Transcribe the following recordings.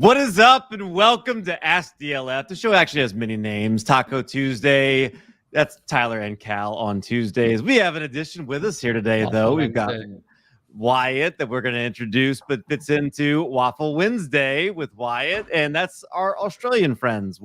What is up, and welcome to Ask DLF. The show actually has many names. Taco Tuesday. That's Tyler and Cal on Tuesdays. We have an addition with us here today, though. We've got Wyatt that we're going to introduce, but fits into Waffle Wednesday with Wyatt, and that's our Australian friends.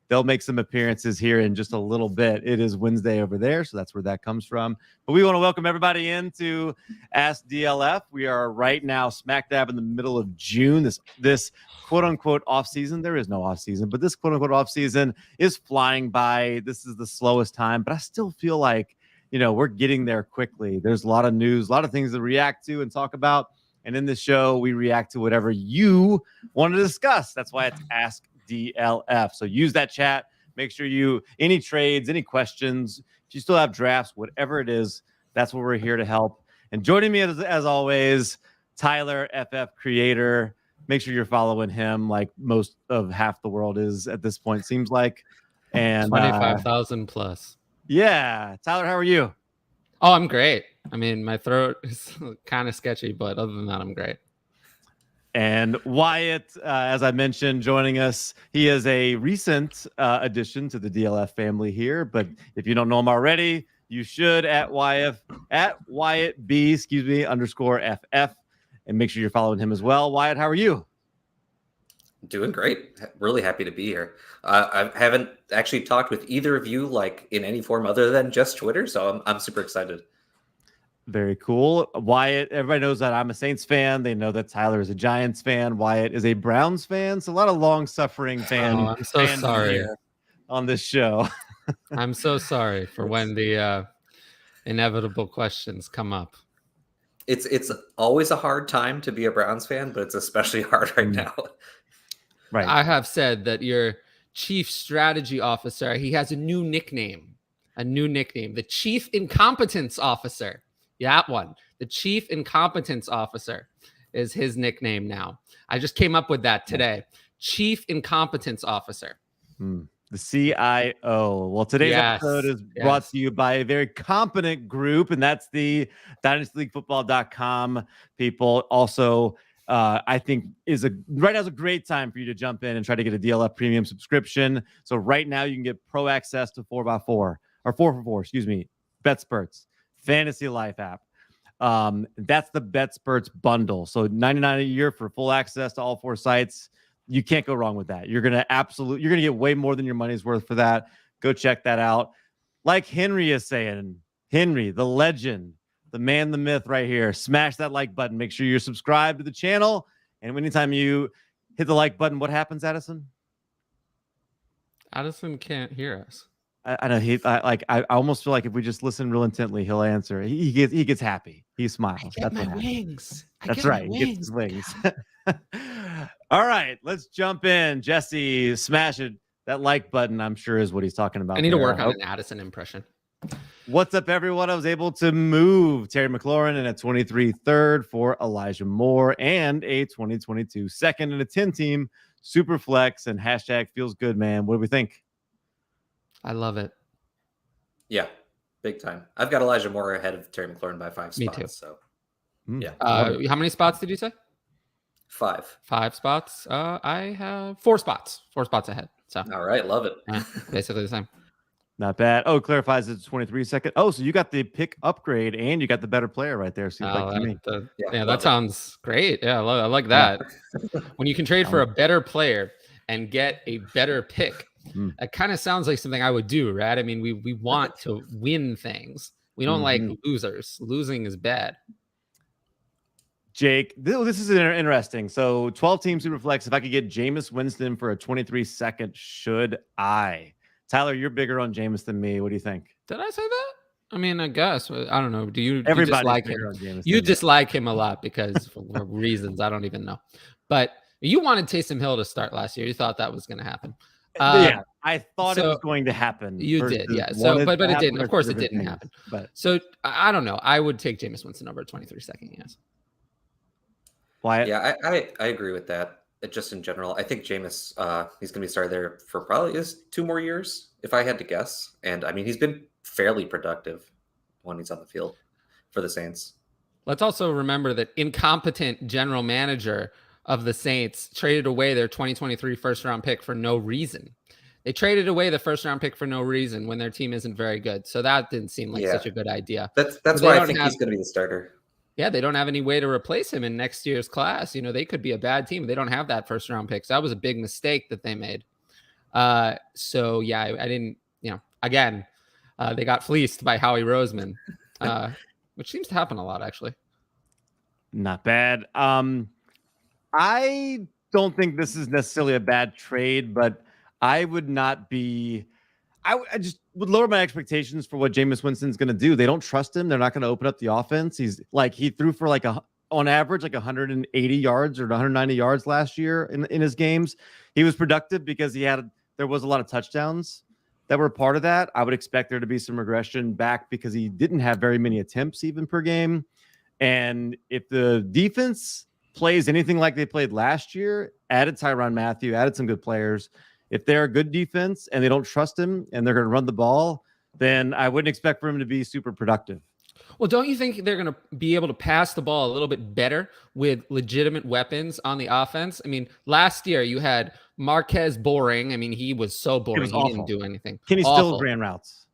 They'll make some appearances here in just a little bit. It is Wednesday over there, so that's where that comes from. But we want to welcome everybody into Ask DLF. We are right now smack dab in the middle of June. This quote-unquote off-season. There is no off-season, but this quote-unquote off-season is flying by. This is the slowest time, but I still feel like, we're getting there quickly. There's a lot of news, a lot of things to react to and talk about. And in this show, we react to whatever you want to discuss. That's why it's Ask DLF. So use that chat. Make sure any trades, any questions, if you still have drafts, whatever it is, that's what we're here to help. And joining me as always, Tyler, FF Creator. Make sure you're following him like most of half the world is at this point, seems like. And 25,000 plus. Yeah. Tyler, how are you? Oh, I'm great. I mean, my throat is kind of sketchy, but other than that, I'm great. And Wyatt, as I mentioned, joining us. He is a recent addition to the DLF family here, but if you don't know him already, you should at Wyatt B, _FF, and make sure you're following him as well. Wyatt, how are you? Doing great. Really happy to be here. I haven't actually talked with either of you like in any form other than just Twitter, so I'm super excited. Very cool. Wyatt, everybody knows that I'm a Saints fan. They know that Tyler is a Giants fan. Wyatt is a Browns fan. So a lot of long-suffering fans. Oh, I'm so sorry on this show. I'm so sorry for when the inevitable questions come up. It's always a hard time to be a Browns fan, but it's especially hard right now. Right. I have said that your chief strategy officer, he has a new nickname, the chief incompetence officer. Yeah, that one. The chief incompetence officer is his nickname now. I just came up with that today. Chief incompetence officer. The CIO. Well, today's episode is brought to you by a very competent group, and that's the DynastyLeagueFootball.com people. Also, I think right now is a great time for you to jump in and try to get a DLF Premium subscription. So right now you can get pro access to 4x4 or 4for4, Betsperts Fantasy Life app. That's the Betsperts Bundle. So $99 a year for full access to all 4 sites. You can't go wrong with that. You're gonna get way more than your money's worth for that. Go check that out. Like Henry is saying, Henry, the legend, the man, the myth right here. Smash that like button. Make sure you're subscribed to the channel. And anytime you hit the like button, what happens, Addison? Addison can't hear us. I know I almost feel like if we just listen real intently, he'll answer. He gets happy. He smiles. I get my wings. That's right. He gets his wings. All right, let's jump in. Jesse, smash it. That like button, I'm sure, is what he's talking about. I need to work on an Addison impression. What's up, everyone? I was able to move Terry McLaurin in a 23 third for Elijah Moore and a 2022 second and a 10 team super flex and hashtag feels good, man. What do we think? I love it. Yeah, big time. I've got Elijah Moore ahead of Terry McLaurin by 5 spots. Me too. So yeah. How many spots did you say? 5. 5 spots. I have 4 spots. 4 spots ahead. So all right, love it. Basically the same. Not bad. Oh, clarifies it's 23 second. Oh, so you got the pick upgrade and you got the better player right there. Seems like to me. That sounds great. Yeah, I like that. When you can trade for a better player and get a better pick, it kind of sounds like something I would do, right? I mean, we want to win things. We don't like losers. Losing is bad. Jake, this is interesting. So 12 team super flex. If I could get Jameis Winston for a 23 second, should I? Tyler, you're bigger on Jameis than me. What do you think? Did I say that? I mean, I guess. I don't know. Do you dislike him? You dislike him a lot because for reasons I don't even know. But you wanted Taysom Hill to start last year. You thought that was going to happen. Yeah, I thought it was going to happen. You did, yeah. So, but it didn't. Of course, it didn't happen. But so I don't know. I would take Jameis Winston over 23 second. Yes. Wyatt? Yeah, I agree with that. Just in general, I think Jameis, he's going to be started there for probably 2 more years, if I had to guess. And I mean, he's been fairly productive when he's on the field for the Saints. Let's also remember that incompetent general manager of the Saints traded away their 2023 first-round pick for no reason. They traded away the first-round pick for no reason when their team isn't very good. So that didn't seem like such a good idea. That's why I think he's going to be the starter. Yeah, they don't have any way to replace him in next year's class. They could be a bad team. They don't have that first-round pick. So that was a big mistake that they made. So, yeah, I didn't, again, they got fleeced by Howie Roseman, which seems to happen a lot, actually. Not bad. I don't think this is necessarily a bad trade, but I would not be. I just would lower my expectations for what Jameis Winston's going to do. They don't trust him. They're not going to open up the offense. He threw for on average 180 yards or 190 yards last year in his games. He was productive because there was a lot of touchdowns that were part of that. I would expect there to be some regression back because he didn't have very many attempts even per game. And if the defense plays anything like they played last year, added Tyrann Mathieu, added some good players, if they're a good defense and they don't trust him and they're going to run the ball, then I wouldn't expect for him to be super productive. Well, don't you think they're going to be able to pass the ball a little bit better with legitimate weapons on the offense? I mean, last year you had Marquez boring. I mean, he was so boring. He didn't do anything. Kenny still ran routes.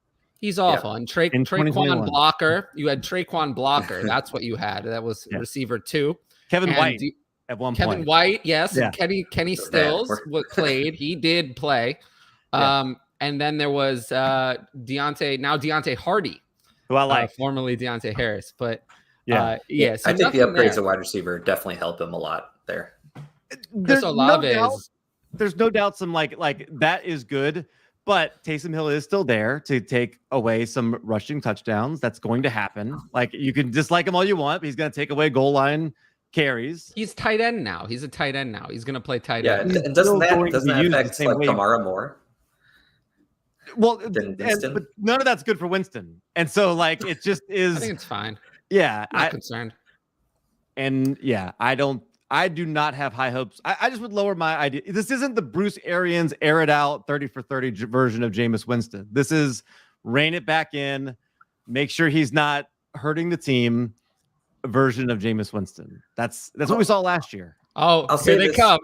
He's awful. Yeah. And Traquan Blocker, you had Traquan Blocker. That's what you had. That was receiver 2. Kevin White at one point. Kevin White, yes. Yeah. And Kenny Stills played. He did play. And then there was Deontay Hardy, who I like, formerly Deontay Harris. But so I think the upgrades at wide receiver definitely help him a lot there. There's no doubt some like that is good. But Taysom Hill is still there to take away some rushing touchdowns. That's going to happen. Like, you can dislike him all you want, but he's going to take away goal line carries. He's tight end now. He's a tight end now. He's going to play tight end. Yeah, and doesn't that affect Kamara more? Well, but none of that's good for Winston. And so, it just is. I think it's fine. Yeah. I'm not concerned. And yeah, I do not have high hopes. I just would lower my idea. This isn't the Bruce Arians air it out 30 for 30 version of Jameis Winston. This is rein it back in, make sure he's not hurting the team version of Jameis Winston. That's what we saw last year. Oh, here they come.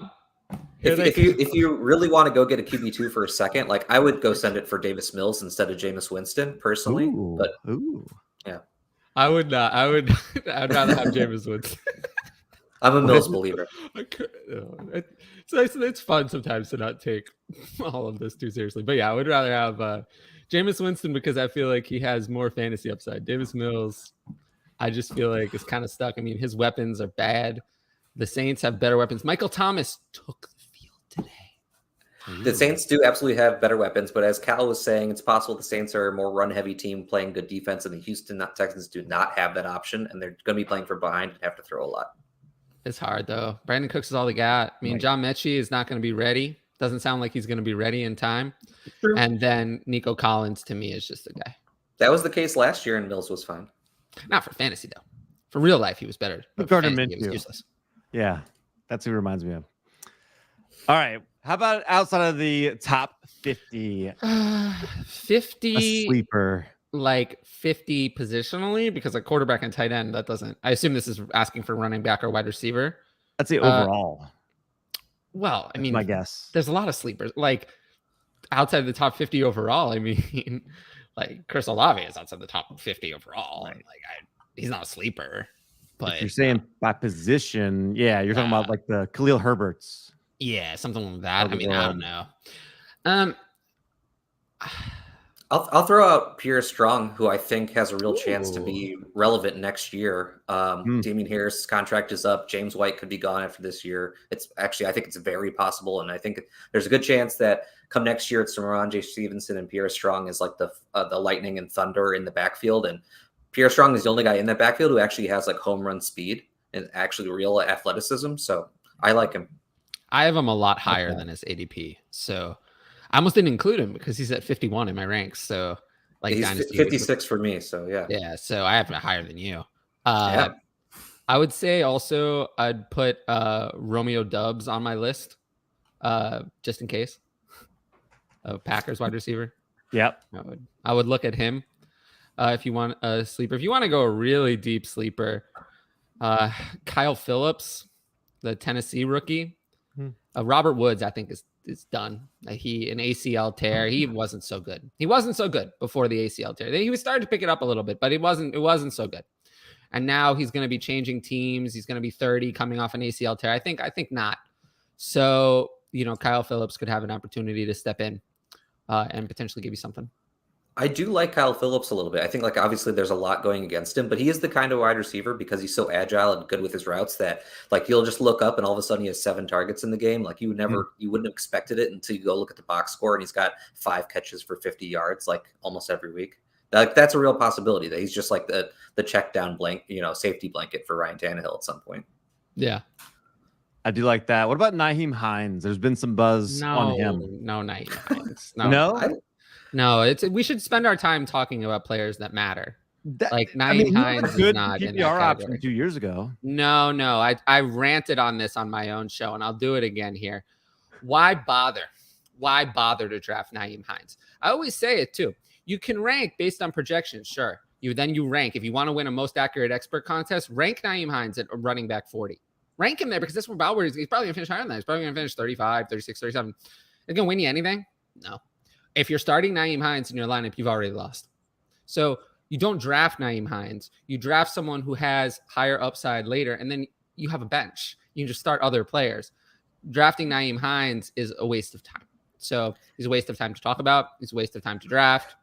If you really want to go get a QB2 for a second, I would go send it for Davis Mills instead of Jameis Winston personally. Yeah, I would not. I'd rather have Jameis Winston. I'm a Mills believer. It's fun sometimes to not take all of this too seriously. But yeah, I would rather have Jameis Winston because I feel like he has more fantasy upside. Davis Mills, I just feel like is kind of stuck. I mean, his weapons are bad. The Saints have better weapons. Michael Thomas took the field today. The Saints do absolutely have better weapons, but as Cal was saying, it's possible the Saints are a more run-heavy team playing good defense, and the Houston Texans do not have that option, and they're going to be playing from behind and have to throw a lot. It's hard, though. Brandon Cooks is all they got. I mean, John Mechie is not going to be ready. Doesn't sound like he's going to be ready in time. True. And then Nico Collins, to me, is just a guy. That was the case last year, and Mills was fine. Not for fantasy, though. For real life, he was better. But Gardner Minshew. He was useless. Yeah, that's who he reminds me of. All right. How about outside of the top 50? 50. A sleeper. 50 positionally, because a quarterback and tight end, that doesn't. I assume this is asking for running back or wide receiver. I'd say overall. Well, I mean, my guess. There's a lot of sleepers. Outside the top 50 overall, I mean, Chris Olave is outside the top 50 overall. Right. He's not a sleeper. But if you're saying by position, yeah, you're talking about the Khalil Herberts. Yeah, something like that. I mean, I don't know. I'll throw out Pierre Strong, who I think has a real chance to be relevant next year. Damian Harris' contract is up. James White could be gone after this year. I think it's very possible, and I think there's a good chance that come next year, it's Ramondre Stevenson and Pierre Strong is the lightning and thunder in the backfield. And Pierre Strong is the only guy in that backfield who actually has home run speed and actually real athleticism. So I like him. I have him a lot higher than his ADP. So I almost didn't include him because he's at 51 in my ranks. So he's Dynasty 56 for me. So yeah. Yeah. So I have him higher than you. I would say also I'd put Romeo Doubs on my list just in case. Packers wide receiver. Yep. I would look at him if you want a sleeper. If you want to go a really deep sleeper, Kyle Phillips the Tennessee rookie. Robert Woods, I think, is done. An ACL tear. He wasn't so good. He wasn't so good before the ACL tear. He was starting to pick it up a little bit, but it wasn't so good. And now he's going to be changing teams. He's going to be 30 coming off an ACL tear. I think not. So, Kyle Phillips could have an opportunity to step in and potentially give you something. I do like Kyle Phillips a little bit. I think obviously there's a lot going against him, but he is the kind of wide receiver because he's so agile and good with his routes that you'll just look up and all of a sudden he has 7 targets in the game. You wouldn't have expected it until you go look at the box score and he's got 5 catches for 50 yards almost every week. That's a real possibility that he's just the check down safety blanket for Ryan Tannehill at some point. Yeah. I do like that. What about Nyheim Hines? There's been some buzz on him. No, Nyheim Hines. No? We should spend our time talking about players that matter. Nyheim Hines is not in that PPR category. option 2 years ago. No. I ranted on this on my own show, and I'll do it again here. Why bother? Why bother to draft Nyheim Hines? I always say it too. You can rank based on projections, sure. You rank. If you want to win a most accurate expert contest, rank Nyheim Hines at running back 40. Rank him there because that's about where he's probably going to finish higher than that. He's probably going to finish 35, 36, 37. Is it going to win you anything? No. If you're starting Nyheim Hines in your lineup, you've already lost. So you don't draft Nyheim Hines. You draft someone who has higher upside later, and then you have a bench. You can just start other players. Drafting Nyheim Hines is a waste of time. So he's a waste of time to talk about. He's a waste of time to draft.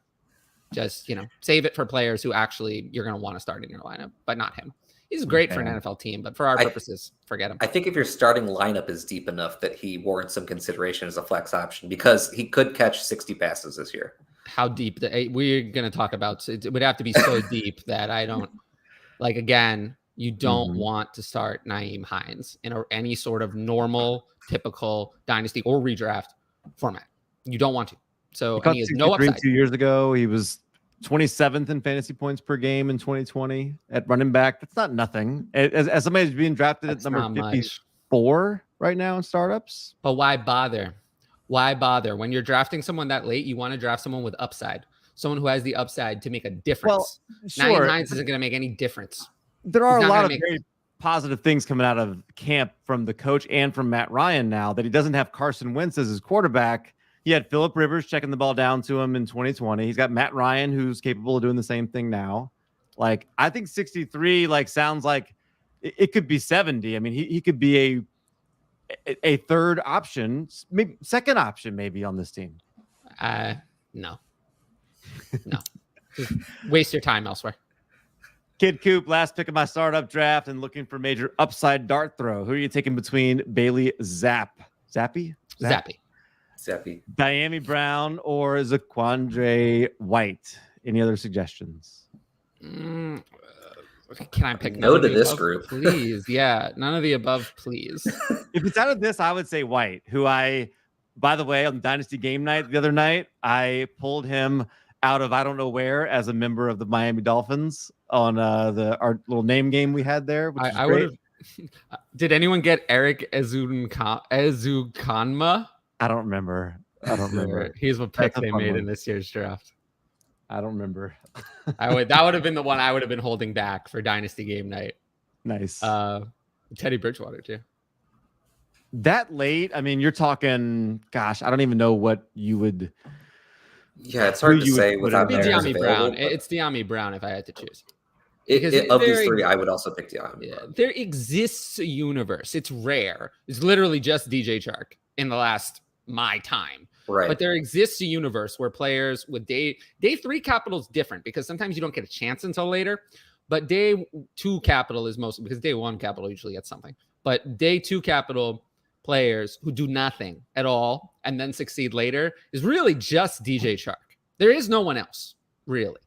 Just, save it for players who actually you're going to want to start in your lineup, but not him. He's great for an NFL team, but for our purposes, forget him. I think if your starting lineup is deep enough that he warrants some consideration as a flex option because he could catch 60 passes this year. How deep? We're going to talk about. It would have to be so deep that I don't again, you don't want to start Nyheim Hines in any sort of typical dynasty or redraft format. You don't want to. So he has no upside. 2 years ago, he was 27th in fantasy points per game in 2020 at running back. That's not nothing. As somebody who's being drafted at number 54 right now in startups. But why bother? Why bother? When you're drafting someone that late, you want to draft someone with upside. Someone who has the upside to make a difference. Well, sure. Nyheim Hines isn't going to make any difference. There are a lot of very positive things coming out of camp from the coach and from Matt Ryan now that he doesn't have Carson Wentz as his quarterback. He had Phillip Rivers checking the ball down to him in 2020. He's got Matt Ryan, who's capable of doing the same thing now. I think 63 sounds like it could be 70. I mean, he could be a third option, maybe second option, maybe on this team. No. Just waste your time elsewhere. Kid Coop, last pick of my startup draft and looking for major upside dart throw. Who are you taking between Bailey Zappe, Diami Brown, or Zaquandre White? Any other suggestions? Can I pick no to this group, please? Yeah, none of the above, please. If it's out of this, I would say White, who by the way, on Dynasty game night the other night, I pulled him out of I don't know where as a member of the Miami Dolphins on our little name game we had there. Which I would have. Did anyone get Eric Ezukanma? I don't remember. He's what pick they made in this year's draft. I don't remember. That would have been the one I would have been holding back for Dynasty game night. Nice. Teddy Bridgewater too. That late? I mean, you're talking. Gosh, I don't even know what you would. Yeah, it's hard to say without Diami Brown. It's Diami Brown if I had to choose. Of these three, I would also pick Diami. Yeah, there exists a universe. It's rare. It's literally just DJ Chark in the last my time. Right. But there exists a universe where players with day 3 capital is different because sometimes you don't get a chance until later. But day 2 capital is mostly because day 1 capital usually gets something. But day 2 capital players who do nothing at all and then succeed later is really just DJ Chark. There is no one else, really.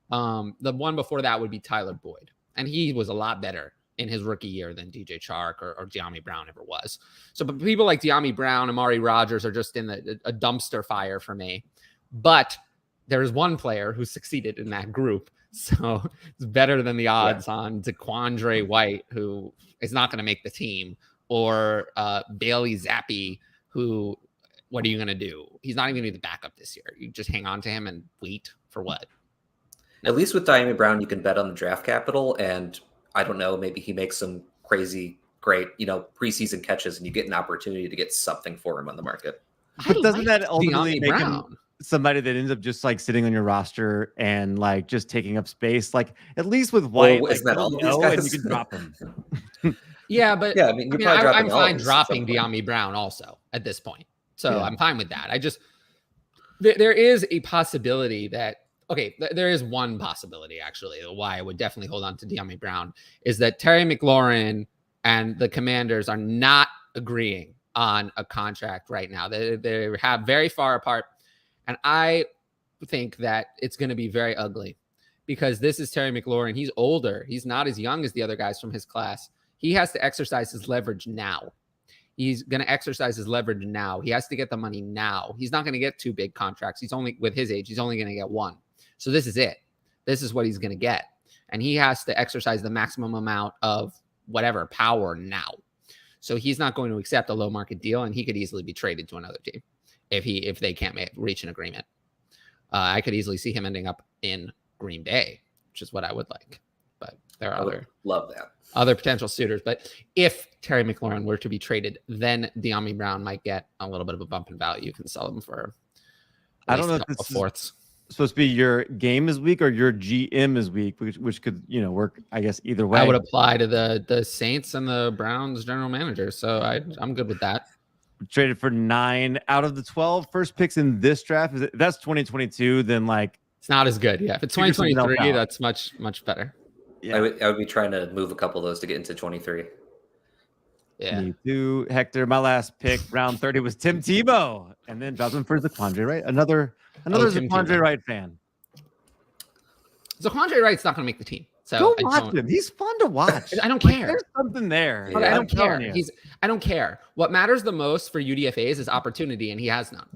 The one before that would be Tyler Boyd. And he was a lot better in his rookie year than DJ Chark or Diami Brown ever was. So but people like Diami Brown, Amari Rodgers are just in a dumpster fire for me. But there is one player who succeeded in that group. So it's better than the odds on Zaquandre White, who is not going to make the team, or Bailey Zappe, who, what are you going to do? He's not even going to be the backup this year. You just hang on to him and wait for what? At least with Diami Brown, you can bet on the draft capital, and I don't know, maybe he makes some crazy great, preseason catches, and you get an opportunity to get something for him on the market. But doesn't that ultimately make him somebody that ends up just like sitting on your roster and like just taking up space? Like at least with Wyatt, isn't that all these guys? And you can drop him. Yeah, but yeah, I'm fine dropping De'Ami Brown also at this point. So I'm fine with that. I just there is a possibility that there is one possibility actually why I would definitely hold on to De'Ami Brown is that Terry McLaurin and the Commanders are not agreeing on a contract right now. They have very far apart, and I think that it's going to be very ugly because this is Terry McLaurin. He's older. He's not as young as the other guys from his class. He has to exercise his leverage now. He's going to exercise his leverage now. He has to get the money now. He's not going to get 2 big contracts. He's only, with his age, he's only going to get 1. So this is it. This is what he's going to get. And he has to exercise the maximum amount of whatever power now. So he's not going to accept a low market deal, and he could easily be traded to another team if they can't reach an agreement. I could easily see him ending up in Green Bay, which is what I would like. But there are other potential suitors. But if Terry McLaurin were to be traded, then De'Ami Brown might get a little bit of a bump in value. You can sell him for I don't know if this is supposed to be your game is weak or your GM is weak, which could work, I guess, either way. I would apply to the Saints and the Browns general manager. So I'm good with that. Traded for 9 out of the 12 first picks in this draft. If that's 2022, then like it's not as good. Yeah, if it's 2023, that's much better. Yeah, I would be trying to move a couple of those to get into 23. Yeah. Me too, Hector. My last pick, round 30, was Tim Tebow, and then dropped him for Zaquandre Wright. Another Zaquandre Wright fan. Zaquandre Wright's not going to make the team. So go watch him. He's fun to watch. I don't care. There's something there. Yeah. I don't care. I don't care. What matters the most for UDFAs is opportunity, and he has none.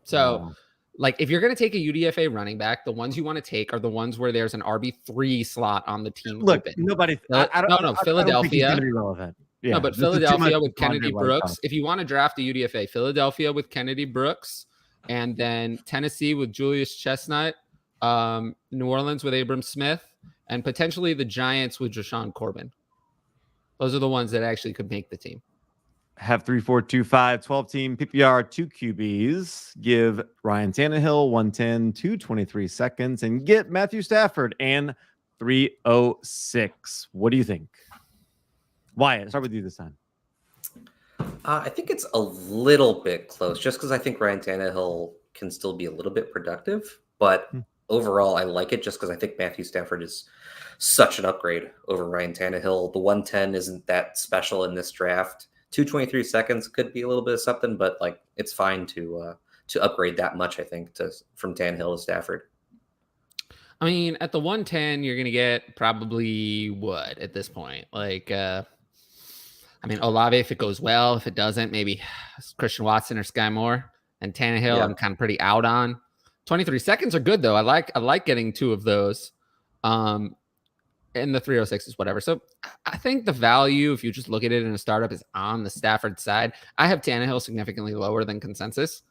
So, like, if you're going to take a UDFA running back, the ones you want to take are the ones where there's an RB3 slot on the team. Look, open. nobody. Philadelphia. Yeah, no, but Philadelphia with Kennedy Brooks. If you want to draft a UDFA, Philadelphia with Kennedy Brooks, and then Tennessee with Julius Chestnut, New Orleans with Abram Smith, and potentially the Giants with Jashawn Corbin. Those are the ones that actually could make the team. Have 3, 4, 2, 5, 12 team PPR, 2 QBs. Give Ryan Tannehill 110, 223 seconds, and get Matthew Stafford and 306. What do you think? Wyatt, start with you this time. I think it's a little bit close, just because I think Ryan Tannehill can still be a little bit productive. But overall, I like it just because I think Matthew Stafford is such an upgrade over Ryan Tannehill. The 110 isn't that special in this draft. 223 seconds could be a little bit of something, but like it's fine to upgrade that much, I think, from Tannehill to Stafford. I mean, at the 110, you're going to get probably what at this point? Like, Olave, if it goes well. If it doesn't, maybe Christian Watson or Sky Moore. And Tannehill, I'm kind of pretty out on. 23 seconds are good, though. I like getting 2 of those. And the 306 is whatever. So I think the value, if you just look at it in a startup, is on the Stafford side. I have Tannehill significantly lower than consensus.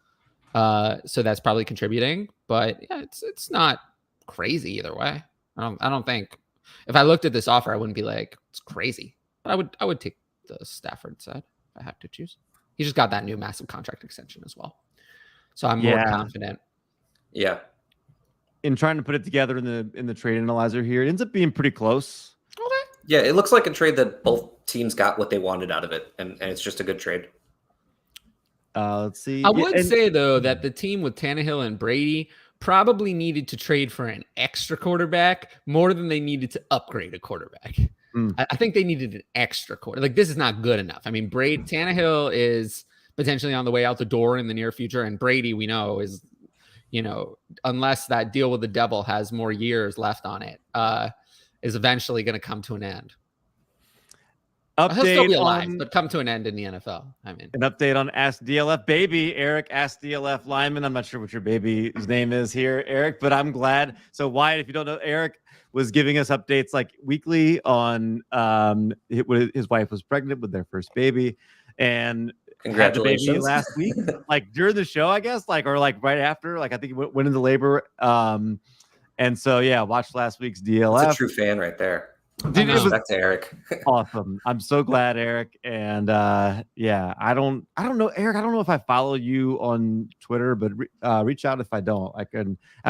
So that's probably contributing. But yeah, it's not crazy either way. I don't think if I looked at this offer, I wouldn't be like, it's crazy. But I would take the Stafford side if I had to choose. He just got that new massive contract extension as well. So I'm more confident. Yeah. In trying to put it together in the trade analyzer here, it ends up being pretty close. Okay. Yeah, it looks like a trade that both teams got what they wanted out of it, and it's just a good trade. Let's see. I would say, though, that the team with Tannehill and Brady probably needed to trade for an extra quarterback more than they needed to upgrade a quarterback. I think they needed an extra quarterback. Like, this is not good enough. I mean, Tannehill is potentially on the way out the door in the near future, and Brady, we know, is, unless that deal with the devil has more years left on it, is eventually going to come to an end. He'll still be alive, but come to an end in the NFL. I mean, an update on Ask DLF Baby. Eric, Ask DLF Lyman. I'm not sure what your baby's name is here, Eric, but I'm glad. So Wyatt, if you don't know, Eric was giving us updates like weekly on his wife was pregnant with their first baby, and congratulations, had the baby last week, like during the show, I guess, or right after, I think he went into labor. And so, yeah, watched last week's DLF. That's a true fan right there. Dude, Back to Eric. Awesome. I'm so glad, Eric. And yeah, I don't know, Eric. I don't know if I follow you on Twitter, but reach out if I don't. I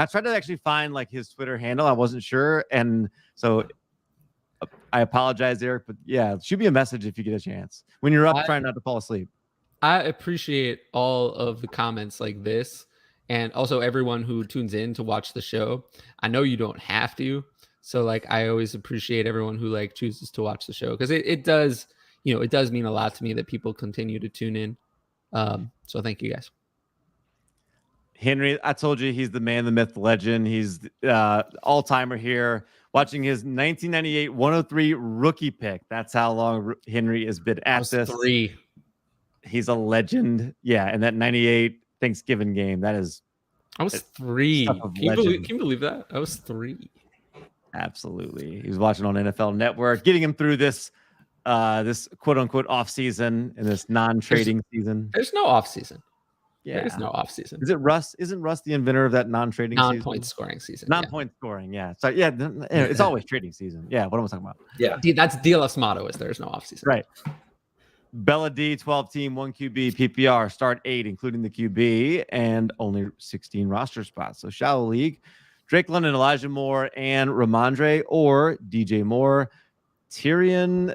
tried to actually find like his Twitter handle. I wasn't sure, and so I apologize, Eric. But yeah, shoot me a message if you get a chance when you're up trying not to fall asleep. I appreciate all of the comments like this, and also everyone who tunes in to watch the show. I know you don't have to. So like, I always appreciate everyone who like chooses to watch the show, because it does, it does mean a lot to me that people continue to tune in. So thank you guys. Henry, I told you he's the man, the myth, the legend. He's all-timer here, watching his 1998 103 rookie pick. That's how long Henry has been at this. 3. He's a legend. Yeah, and that 98 Thanksgiving game, I was 3. Can you believe that? I was 3. Absolutely. He was watching on NFL Network, getting him through this this quote unquote off season and this non-trading season. There's no off season. Yeah. There's no off season. Is it Russ? Isn't Russ the inventor of that non-trading season? Non-point scoring season. Non-point scoring, yeah. So yeah, it's always trading season. Yeah, what am I talking about? Yeah. That's DLF's motto, is there's no off season. Right. Bella D, 12 team, 1 QB, PPR, start 8, including the QB, and only 16 roster spots. So shallow league. Drake London, Elijah Moore, and Ramondre, or DJ Moore, Tyrion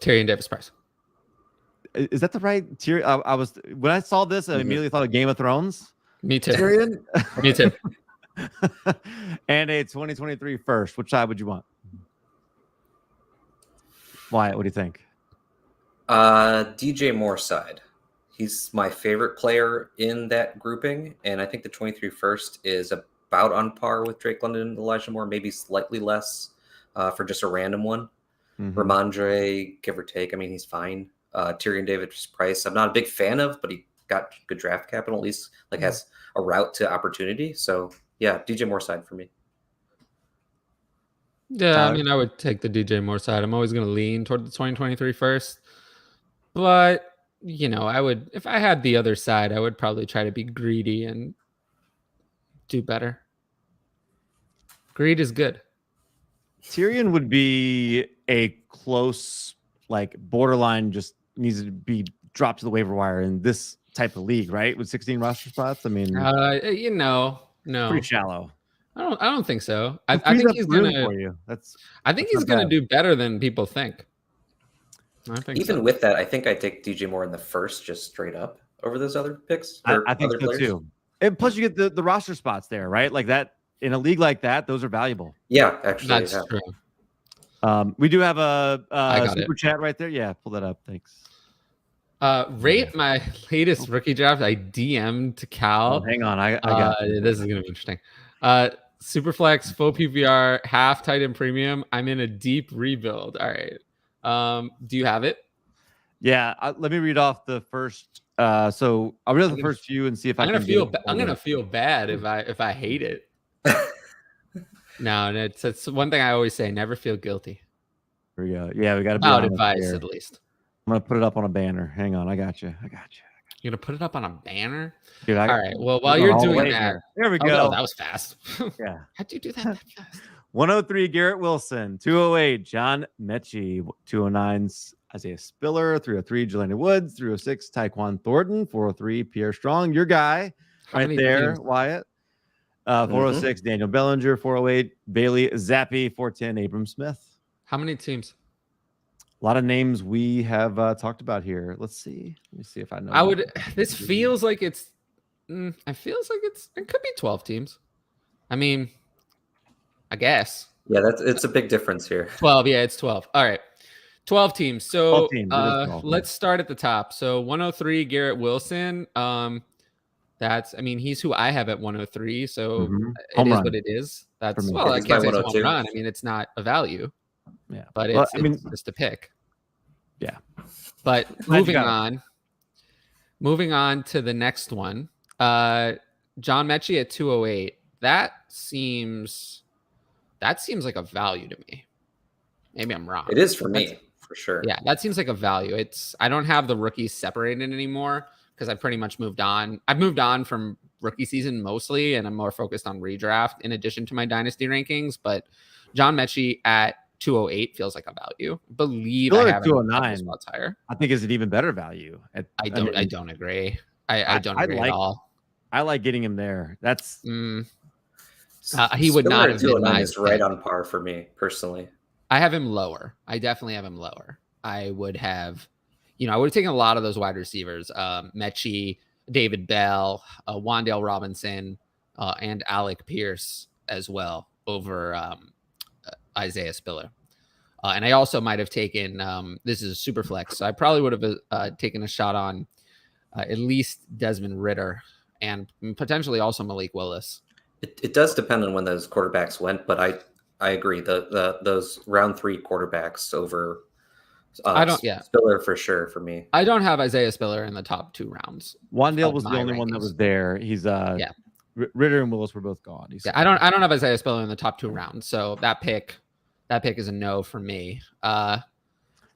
Davis Price. Is that the right Tyrion? I was when I saw this, I immediately thought of Game of Thrones. Me too. Tyrion. Me too. And a 2023 first. Which side would you want? Wyatt, what do you think? DJ Moore side. He's my favorite player in that grouping, and I think the 23 first is about on par with Drake London and Elijah Moore, maybe slightly less for just a random one. Ramondre, give or take. I mean, he's fine. Tyrion Davis Price, I'm not a big fan of, but he got good draft capital, at least like has a route to opportunity. So yeah, DJ Moore side for me. Yeah, I mean, I would take the DJ Moore side. I'm always going to lean toward the 2023 first. But, I would, if I had the other side, I would probably try to be greedy and do better. Greed is good. Tyrion would be a close, like borderline, just needs to be dropped to the waiver wire in this type of league, right? With 16 roster spots. I mean, no, pretty shallow. I don't think so. I think he's gonna. For you. I think he's gonna do better than people think. I think even with that, I think I take DJ Moore in the first, just straight up over those other picks. I think so too. And plus, you get the roster spots there, right? Like that in a league like that, those are valuable. Yeah, actually, that's true. We do have a super chat right there. Yeah, pull that up. Thanks. Rate my latest rookie draft. I DM'd to Cal. Oh, hang on, I got this is gonna be interesting. Superflex, full PPR, half tight end premium. I'm in a deep rebuild. All right. Do you have it? Yeah. Let me read off the first. So I'll read the first few and see if I'm gonna feel bad if I hate it. No, it's one thing I always say: never feel guilty. Here we go. Yeah, we got to be about advice at least. I'm gonna put it up on a banner. Hang on, I got you. You're gonna put it up on a banner? Dude, all right. Well, while you're doing that, there we go. No, that was fast. Yeah. How'd you do that fast? 103 Garrett Wilson, 208 John Mechie, 209 Isaiah Spiller, 303 Jelani Woods, 306 Tyquan Thornton, 403 Pierre Strong, your guy right there, teams? Wyatt. 406 Daniel Bellinger, 408 Bailey Zappi, 410 Abram Smith. How many teams? A lot of names we have talked about here. Let's see. Let me see if I know. This feels like it's. It could be 12 teams. I mean, I guess. Yeah, it's a big difference here. 12. Yeah, it's 12. All right, 12 teams. So 12 teams. Let's start at the top. So 103 Garrett Wilson. He's who I have at 103. So it is what it is. I can't say it's a home run. I mean, it's not a value. Yeah, but it's just a pick. Yeah, but moving on to the next one. John Mechie at 208. That seems like a value to me. Maybe I'm wrong. It is for me, for sure. Yeah, that seems like a value. I don't have the rookies separated anymore because I've pretty much moved on. I've moved on from rookie season mostly, and I'm more focused on redraft in addition to my dynasty rankings. But John Mechie at 208 feels like a value. Believe Spiller I at have 209 spots higher. I think is an even better value. I don't agree. I don't agree at all. I like getting him there. That's he would not have been my is right on par for me personally. I have him lower. I definitely have him lower. I would have, I would have taken a lot of those wide receivers, Mechie, David Bell, Wan'Dale Robinson, and Alec Pierce as well over Isaiah Spiller. And I also might have taken, this is a super flex, so I probably would have taken a shot on at least Desmond Ridder and potentially also Malik Willis. It does depend on when those quarterbacks went, but I agree. Those round 3 quarterbacks over Spiller for sure for me. I don't have Isaiah Spiller in the top 2 rounds. Wan'Dale was the only one that was there. He's Ridder and Willis were both gone. I don't have Isaiah Spiller in the top 2 rounds, so that pick is a no for me.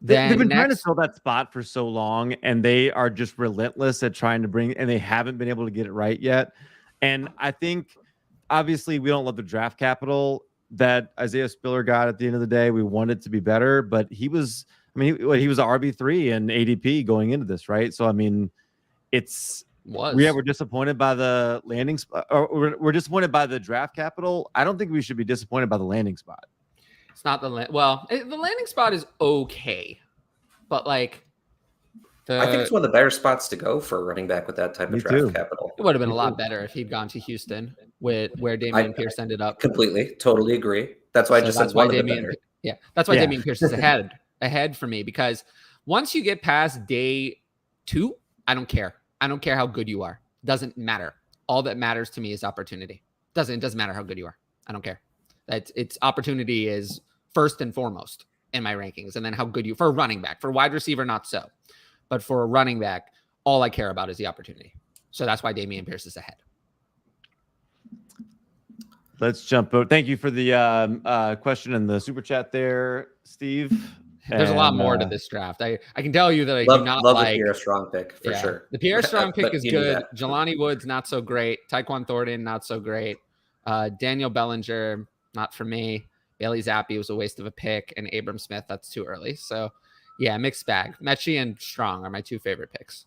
They've been trying to fill that spot for so long, and they are just relentless at trying to bring, and they haven't been able to get it right yet. And I think, obviously, we don't love the draft capital that Isaiah Spiller got at the end of the day. We want it to be better, but he was an RB3 and ADP going into this, right? So, I mean, we're disappointed by the landing spot, or we're disappointed by the draft capital. I don't think we should be disappointed by the landing spot. It's not the landing spot is okay, but I think it's one of the better spots to go for a running back with that type of draft capital. It would have been a lot better if he'd gone to Houston where Dameon Pierce ended up. Totally agree. That's why I just said one of the better. Yeah, that's why Dameon Pierce is ahead for me, because once you get past day 2, I don't care. I don't care how good you are. Doesn't matter. All that matters to me is opportunity. It doesn't matter how good you are. I don't care. It's opportunity is first and foremost in my rankings, and then how good for a running back. For a wide receiver, not so, but for a running back, all I care about is the opportunity. So that's why Dameon Pierce is ahead. Let's jump out. Thank you for the question in the super chat there, Steve. There's a lot more to this draft. I can tell you that I do not like the Pierre Strong pick for sure. The Pierre Strong pick is good. Jelani Woods, not so great. Tyquan Thornton, not so great. Daniel Bellinger, not for me. Bailey Zappi was a waste of a pick, and Abram Smith, that's too early. So, yeah, mixed bag. Mechie and Strong are my 2 favorite picks.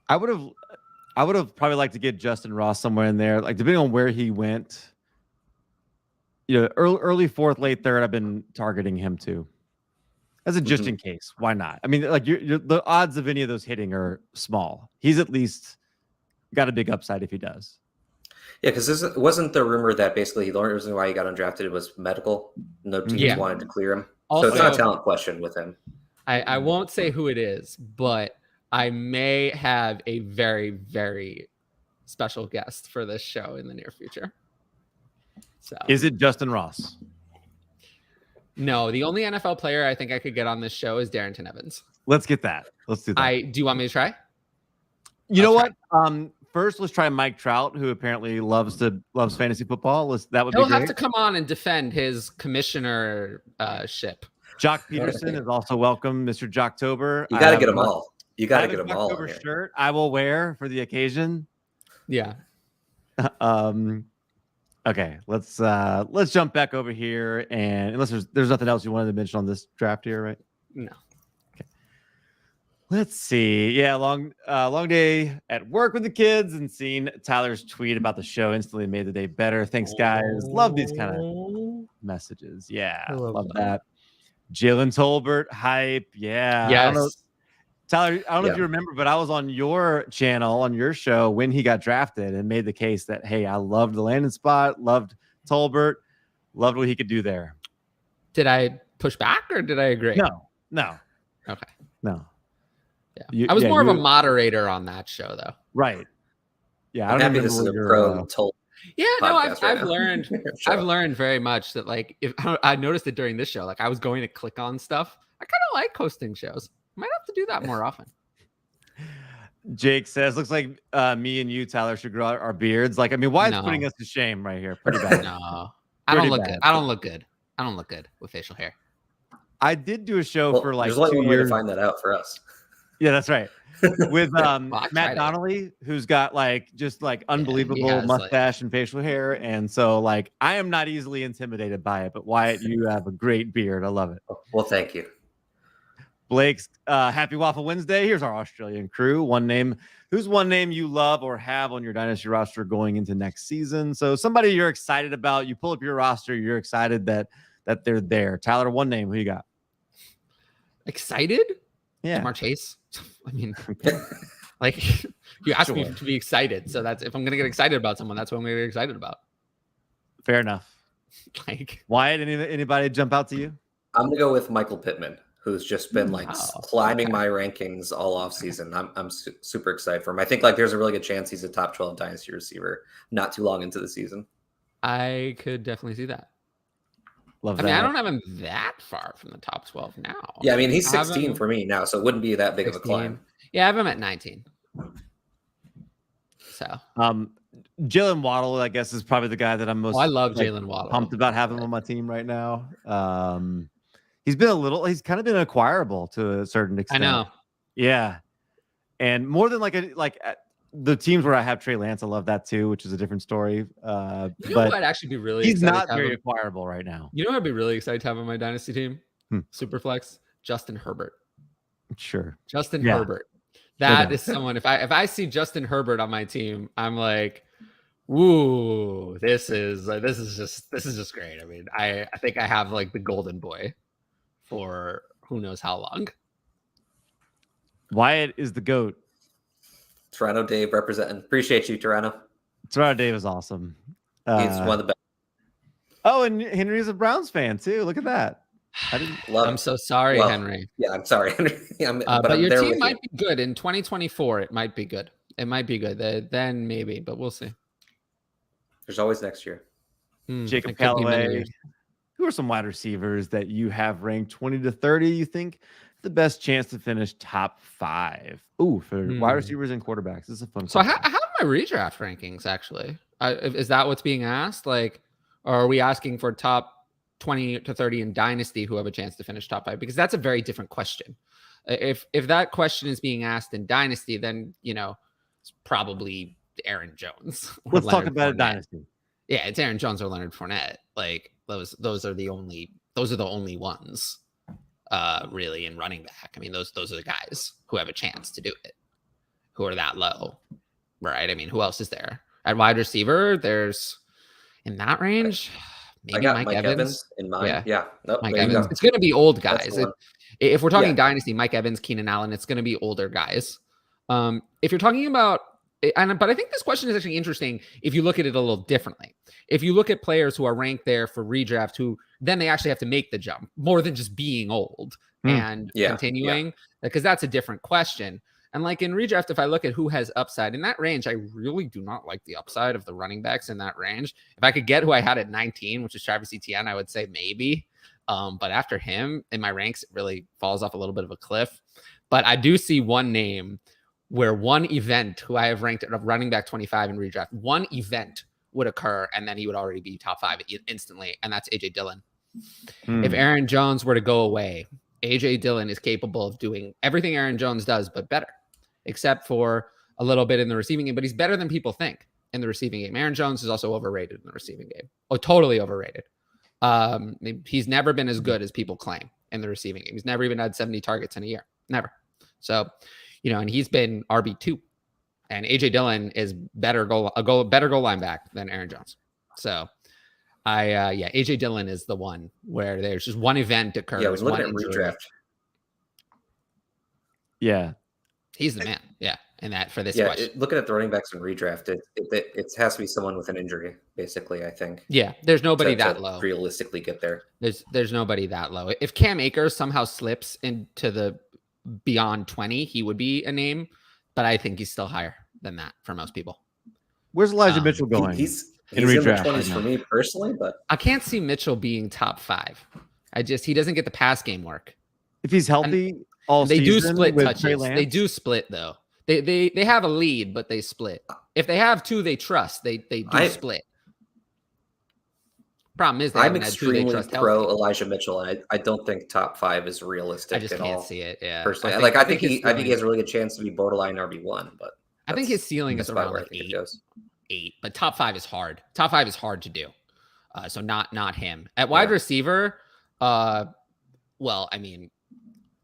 I would have probably liked to get Justin Ross somewhere in there, depending on where he went. Early 4th, late 3rd. I've been targeting him too, as a just in case. Why not? I mean, the odds of any of those hitting are small. He's at least got a big upside if he does. Yeah, because wasn't the rumor that basically the only reason why he got undrafted was medical? No teams wanted to clear him. Also, so it's not a talent question with him. I won't say who it is, but I may have a very, very special guest for this show in the near future. So, is it Justin Ross? No, the only NFL player I think I could get on this show is Darrington Evans. Let's get that. Let's do that. Do you want me to try? You know what? First, let's try Mike Trout, who apparently loves fantasy football. That would be great. He'll have to come on and defend his commissionership. Jock Peterson is also welcome, Mr. Jocktober. You got to get them all. You got to get them all. Jocktober shirt I will wear for the occasion. Yeah. Okay, let's jump back over here, and unless there's nothing else you wanted to mention on this draft here, right? No. Let's see. Yeah, long day at work with the kids, and seeing Tyler's tweet about the show instantly made the day better. Thanks, guys. Love these kind of messages. Yeah, love that. Jalen Tolbert hype. Yeah. Yes. Tyler, I don't know if you remember, but I was on your channel, on your show, when he got drafted and made the case that, hey, I loved the landing spot, loved Tolbert, loved what he could do there. Did I push back or did I agree? No. Okay. No. Yeah. I was more of a moderator on that show, though. Right. Yeah. I'm happy this is a pro Tolbert. Yeah, no, I've learned very much that if I noticed it during this show, I was going to click on stuff. I kind of like hosting shows. Might have to do that more often. Jake says, looks like me and you, Tyler, should grow out our beards. Wyatt's putting us to shame right here. Pretty bad. No, I don't look good. I don't look good with facial hair. I did do a show for there's only 2 one way years. to find that out for us. Yeah, that's right. With Matt Donnelly, who's got just unbelievable mustache and facial hair. And so I am not easily intimidated by it. But Wyatt, you have a great beard. I love it. Well, thank you. Blake's happy Waffle Wednesday. Here's our Australian crew. Who's one name you love or have on your Dynasty roster going into next season? So somebody you're excited about. You pull up your roster. You're excited that they're there. Tyler, one name. Who you got? Excited? Yeah. Jamar Chase. I mean, you asked me to be excited. So that's if I'm going to get excited about someone, that's what I'm going to get excited about. Fair enough. Wyatt, anybody jump out to you? I'm going to go with Michael Pittman, who's just been climbing my rankings all off season. I'm super excited for him. I think there's a really good chance he's a top 12 Dynasty receiver not too long into the season. I could definitely see that. Love that. I mean, I don't have him that far from the top 12 now. Yeah, I mean, he's 16 for me now, so it wouldn't be that big 16. Of a climb. Yeah, I have him at 19. So, Jalen Waddle, I guess, is probably the guy that I'm most. I love Jalen Waddle. Pumped about having him on my team right now. He's kind of been acquirable to a certain extent. I know. Yeah, and more than the teams where I have Trey Lance, I love that too, which is a different story. But I'd actually be really. He's not very acquirable right now. You know, I'd be really excited to have on my Dynasty team, Superflex, Justin Herbert. Sure, Justin Herbert. That is someone. If I see Justin Herbert on my team, I'm like, "Ooh, this is just great." I mean, I think I have the golden boy for who knows how long. Wyatt is the GOAT. Toronto Dave representing. Appreciate you, Toronto. Toronto Dave is awesome. He's one of the best. Oh, and Henry's a Browns fan too. Look at that. I'm so sorry, Henry. Yeah, I'm sorry, Henry. But your team might be good in 2024. It might be good. Then maybe, but we'll see. There's always next year. Jacob Callaway. Who are some wide receivers that you have ranked 20 to 30? You think the best chance to finish top 5? Ooh, for wide receivers and quarterbacks. This is a fun. So I have my redraft rankings actually. Is that what's being asked? Or are we asking for top 20 to 30 in Dynasty who have a chance to finish top 5? Because that's a very different question. If that question is being asked in Dynasty, then it's probably Aaron Jones. Let's talk about a Dynasty. Yeah, it's Aaron Jones or Leonard Fournette. Those are the only ones really in running back. I mean, those are the guys who have a chance to do it, who are that low, right? I mean, who else is there at wide receiver? There's in that range. Maybe I got Mike Evans in mind. Yeah. Nope, Mike Evans. It's going to be old guys. If we're talking Dynasty, Mike Evans, Keenan Allen, it's going to be older guys. If you're talking about, but I think this question is actually interesting if you look at it a little differently. If you look at players who are ranked there for redraft, who then they actually have to make the jump more than just being old and continuing, because that's a different question. And in redraft, if I look at who has upside in that range, I really do not like the upside of the running backs in that range. If I could get who I had at 19, which is Travis Etienne, I would say maybe. But after him in my ranks, it really falls off a little bit of a cliff. But I do see one name where one event who I have ranked at running back 25 in redraft, one event would occur, and then he would already be top 5 instantly, and that's A.J. Dillon. If Aaron Jones were to go away, A.J. Dillon is capable of doing everything Aaron Jones does, but better, except for a little bit in the receiving game, but he's better than people think in the receiving game. Aaron Jones is also overrated in the receiving game. Oh, totally overrated. He's never been as good as people claim in the receiving game. He's never even had 70 targets in a year. Never. So, and he's been RB2, and AJ Dillon is better goal line back than Aaron Jones. So AJ Dillon is the one where there's just one event occurs. Yeah, I was looking at redraft. Yeah. He's the man. Yeah. And that for this question. Looking at the running backs in redraft, it has to be someone with an injury, basically, I think. Yeah. There's nobody that low. Realistically get there. There's nobody that low. If Cam Akers somehow slips into the beyond 20, he would be a name, but I think he's still higher than that for most people. Where's Elijah Mitchell going? He's in the 20s for me personally, but I can't see Mitchell being top 5. He doesn't get the pass game work. If he's healthy, they do split touches. They do split though. They have a lead, but they split. If they have 2, they trust. They do split. Problem is, I'm extremely pro Elijah Mitchell, and I don't think top 5 is realistic. I just can't see it. Yeah, personally, I think he has a really good chance to be borderline RB1, but I think his ceiling is around like 8. But top 5 is hard. Top 5 is hard to do. So not him at wide receiver. Well, I mean,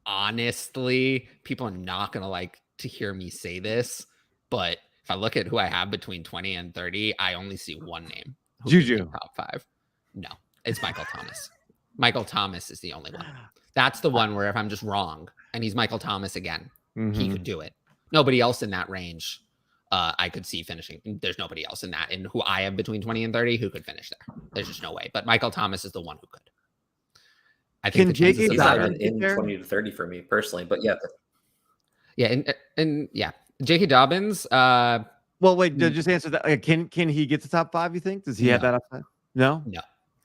honestly, people are not gonna like to hear me say this, but if I look at who I have between 20 and 30, I only see one name. Juju. Top 5. No, it's Michael Thomas. Michael Thomas is the only one. That's the one where if I'm just wrong and he's Michael Thomas again, he could do it. Nobody else in that range I could see finishing. There's nobody else in that. And who I have between 20 and 30 who could finish there. There's just no way. But Michael Thomas is the one who could. I think can J.K. Dobbins in 20 to 30 for me personally, but yeah. Yeah, and yeah, J.K. Dobbins. Well, wait, just answer that. Can he get to top 5? You think? Does he have that upside? No.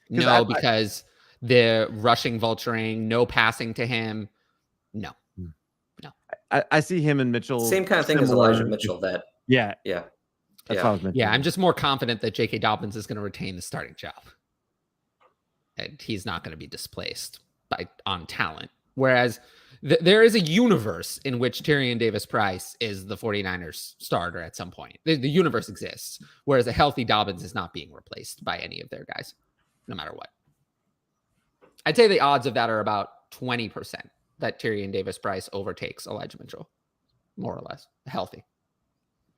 No, because the rushing vulturing, no passing to him. No. I see him and Mitchell. Same kind of thing as Elijah Mitchell. Yeah. That's I'm just more confident that J.K. Dobbins is going to retain the starting job. And he's not going to be displaced on talent. Whereas there is a universe in which Tyrion Davis-Price is the 49ers starter at some point. The universe exists, whereas a healthy Dobbins is not being replaced by any of their guys, no matter what. I'd say the odds of that are about 20% that Tyrion Davis-Price overtakes Elijah Mitchell, more or less, healthy.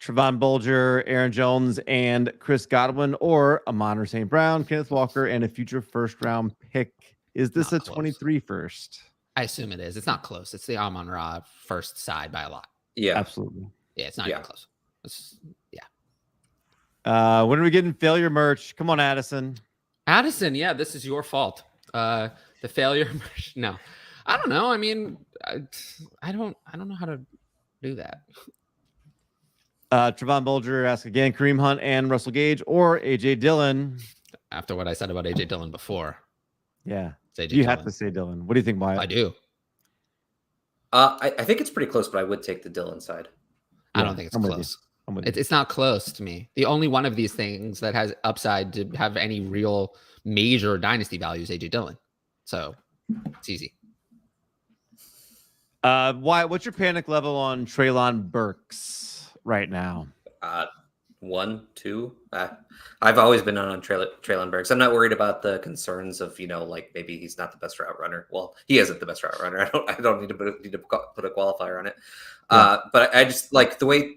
Trevon Bolger, Aaron Jones, and Chris Godwin, or Amon-Ra St. Brown, Kenneth Walker, and a future first-round pick. Is this a 23 first? I assume it is. It's not close. It's the Amon-Ra first side by a lot. Yeah, absolutely. Yeah, it's not even close. When are we getting failure merch? Come on, Addison. Addison, yeah, this is your fault. The failure merch. No, I don't know. I mean, I don't know how to do that. Trevon Bolger asks again, Kareem Hunt and Russell Gage or AJ Dillon. After what I said about AJ Dillon before. Yeah. You have to say Dillon. What do you think, Wyatt? I do. I think it's pretty close, but I would take the Dillon side. I don't think it's close. It's not close to me. The only one of these things that has upside to have any real major dynasty value is AJ Dillon. So it's easy. Wyatt, what's your panic level on Treylon Burks right now? 1, 2. I've always been on Treylon Burks. I'm not worried about the concerns of, like maybe he's not the best route runner. Well, he isn't the best route runner. I don't need to put a qualifier on it. But I just like the way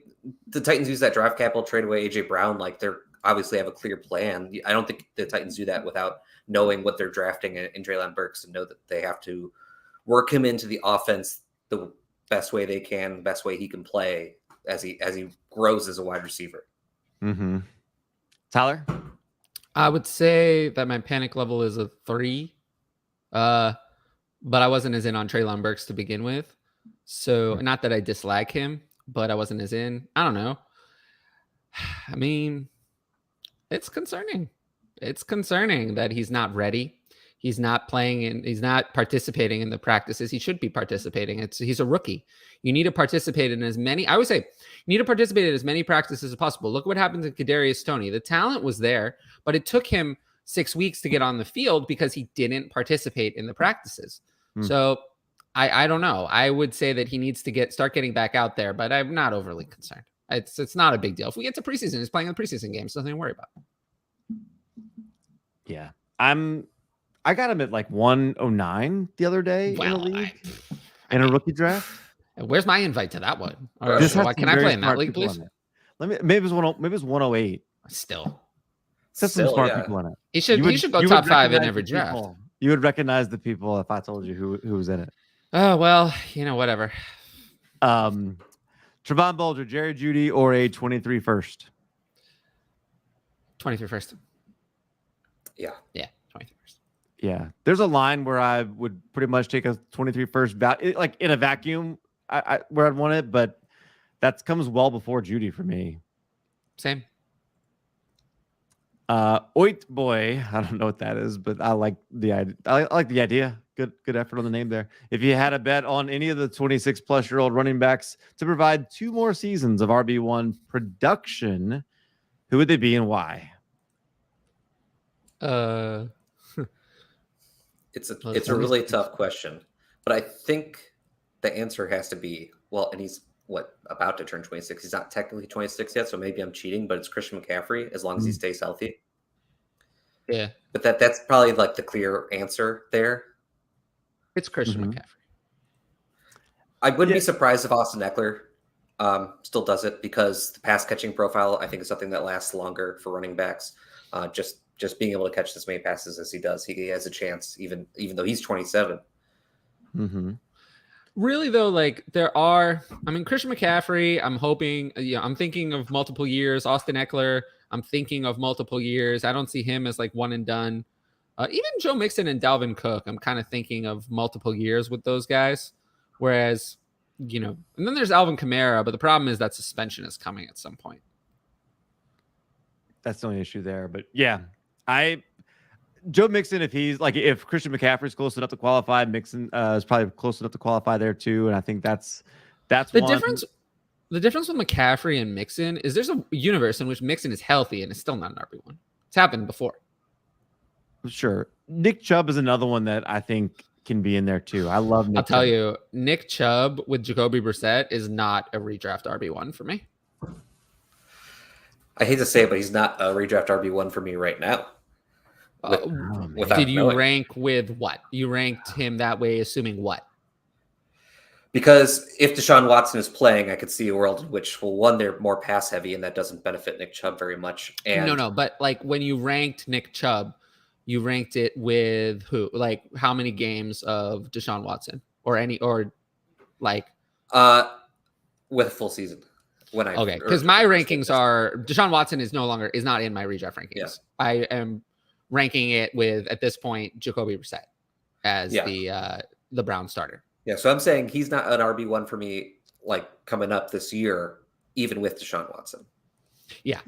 the Titans use that draft capital, trade away AJ Brown. Like they're obviously have a clear plan. I don't think the Titans do that without knowing what they're drafting in Treylon Burks and know that they have to work him into the offense the best way they can, the best way he can play as he grows as a wide receiver. Mm-hmm. Tyler? I would say that my panic level is a 3. But I wasn't as in on Treylon Burks to begin with. So not that I dislike him, but I wasn't as in. I don't know. I mean, it's concerning. It's concerning that he's not ready. He's not playing and he's not participating in the practices he should be participating. He's a rookie. You need to participate in as many. I would say you need to participate in as many practices as possible. Look what happened to Kadarius Toney. The talent was there, but it took him 6 weeks to get on the field because he didn't participate in the practices. So I don't know. I would say that he needs to start getting back out there, but I'm not overly concerned. It's not a big deal. If we get to preseason, he's playing in the preseason games. Nothing to worry about. Yeah, I got him at like 109 the other day in the league in a rookie draft. Where's my invite to that one? Can I play in that league, please? Maybe it was 108. Still some smart people in it. He should go top 5 in every draft. You would recognize the people if I told you who was in it. Oh well, whatever. Trevon Bolger, Jerry Jeudy, or a 23 first. 23 first. Yeah. 23 first. Yeah, there's a line where I would pretty much take a 23 first, like in a vacuum, where I'd want it, but that comes well before Jeudy for me. Same. Oit boy, I don't know what that is, but I like the idea. I like the idea. Good effort on the name there. If you had a bet on any of the 26-plus-year-old running backs to provide 2 more seasons of RB1 production, who would they be and why? It's a really tough question, but I think the answer has to be, well, and he's about to turn 26. He's not technically 26 yet, so maybe I'm cheating, but it's Christian McCaffrey as long as he stays healthy. Yeah. But that's probably like the clear answer there. It's Christian McCaffrey. I wouldn't be surprised if Austin Eckler still does it, because the pass catching profile, I think, is something that lasts longer for running backs. Just being able to catch as many passes as he does, he has a chance, even though he's 27. Really, though, like Christian McCaffrey, I'm hoping, I'm thinking of multiple years. Austin Eckler, I'm thinking of multiple years. I don't see him as like one and done. Even Joe Mixon and Dalvin Cook, I'm kind of thinking of multiple years with those guys. Whereas, and then there's Alvin Kamara, but the problem is that suspension is coming at some point. That's the only issue there. But yeah, Joe Mixon, if Christian McCaffrey's close enough to qualify, Mixon is probably close enough to qualify there too. And I think that's the difference. The difference with McCaffrey and Mixon is there's a universe in which Mixon is healthy and is still not an RB1. It's happened before. Sure. Nick Chubb is another one that I think can be in there too. I love Nick Chubb. I'll tell you, Nick Chubb with Jacoby Brissett is not a redraft RB1 for me. I hate to say it, but he's not a redraft RB1 for me right now. Did you rank with what? You ranked him that way, assuming what? Because if Deshaun Watson is playing, I could see a world in which, well, one, they're more pass heavy, and that doesn't benefit Nick Chubb very much. And no, but like when you ranked Nick Chubb, you ranked it with who? Like how many games of Deshaun Watson with a full season? Because my rankings are Deshaun Watson is not in my redraft rankings. Yeah. I am ranking it with, at this point, Jacoby Brissett as the Brown starter. Yeah, so I'm saying he's not an RB1 for me, like coming up this year, even with Deshaun Watson. Yeah.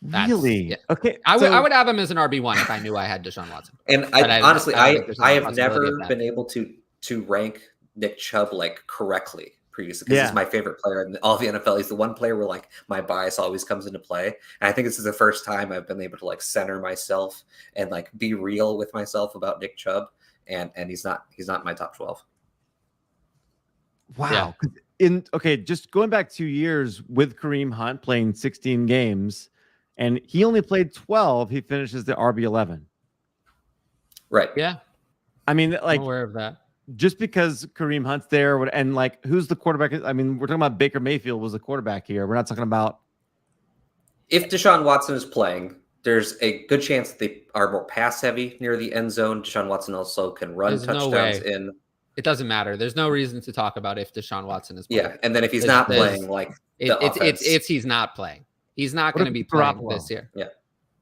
Really? Yeah. Okay. I would have him as an RB1 if I knew I had Deshaun Watson. And I have never been able to rank Nick Chubb like correctly previously, because he's my favorite player in all of the NFL. He's the one player where like my bias always comes into play. And I think this is the first time I've been able to like center myself and like be real with myself about Nick Chubb. And he's not in my top 12. Wow. Just going back 2 years with Kareem Hunt playing 16 games, and he only played 12, he finishes the RB11. Right. Yeah. I mean, like, I'm aware of that. Just because Kareem Hunt's there, and like, who's the quarterback? I mean, we're talking about Baker Mayfield was the quarterback here. We're not talking about. If Deshaun Watson is playing, there's a good chance that they are more pass heavy near the end zone. Deshaun Watson also can run touchdowns in. It doesn't matter. There's no reason to talk about if Deshaun Watson is playing. Yeah, and then if he's not playing, like he's not playing. He's not going to be playing this year. Yeah,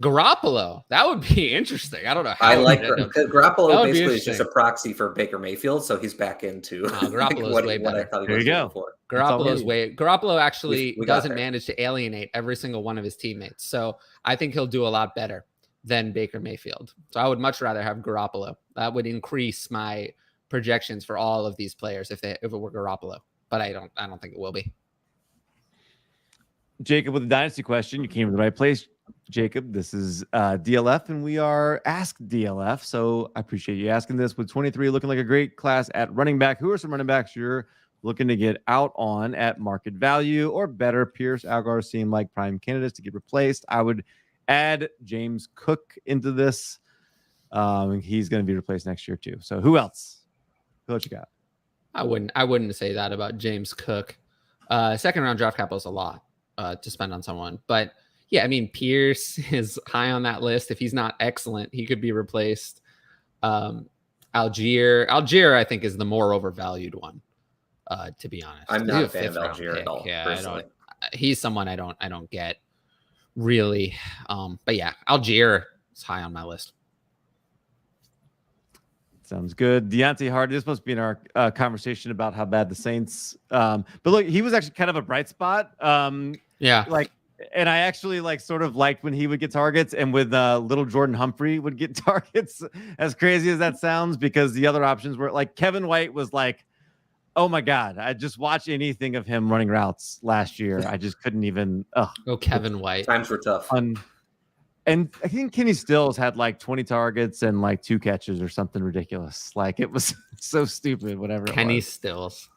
Garoppolo. That would be interesting. I don't know how. I like Garoppolo. Basically, is just a proxy for Baker Mayfield, so he's back into Garoppolo's way better. There you go. Garoppolo actually doesn't manage to alienate every single one of his teammates, so I think he'll do a lot better than Baker Mayfield. So I would much rather have Garoppolo. That would increase my projections for all of these players if it were Garoppolo, but I don't think it will be. Jacob with the Dynasty question. You came to the right place, Jacob. This is DLF, and we are Ask DLF. So I appreciate you asking this. With 23 looking like a great class at running back, who are some running backs you're looking to get out on at market value or better? Pierce, Algar seem like prime candidates to get replaced. I would add James Cook into this. He's going to be replaced next year too. So who else? Who else you got? I wouldn't say that about James Cook. Second round draft capital is a lot to spend on someone, but yeah, I mean, Pierce is high on that list. If he's not excellent, he could be replaced. Algier, I think, is the more overvalued one. To be honest, I'm not a fan of Algier at all. Yeah, he's someone I don't get really. But yeah, Algier is high on my list. Sounds good. Deontay Hardy, this must be in our conversation about how bad the Saints. But look, he was actually kind of a bright spot. Yeah. And I actually sort of liked when he would get targets, and with little Jordan Humphrey would get targets, as crazy as that sounds, because the other options were like Kevin White was like, oh my God, I just watched anything of him running routes last year. I just couldn't even. Kevin White. Times were tough. And I think Kenny Stills had like 20 targets and like 2 catches or something ridiculous. Like it was so stupid, whatever. Kenny it was. Stills.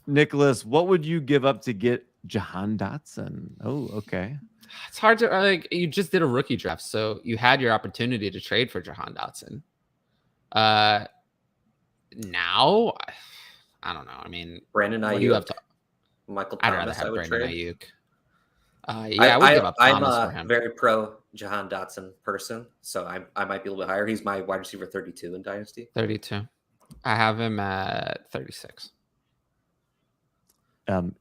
Nicholas, what would you give up to get Jahan Dotson? Oh, okay. It's hard to like. You just did a rookie draft, so you had your opportunity to trade for Jahan Dotson. Now, I don't know. I mean, Brandon Ayuk. You have to. Michael Thomas. I'd rather have Brandon Ayuk. Yeah, I would give up Thomas I'm for him. Very pro Jahan Dotson person, so I might be a little bit higher. He's my wide receiver 32 in Dynasty. 32. I have him at 36.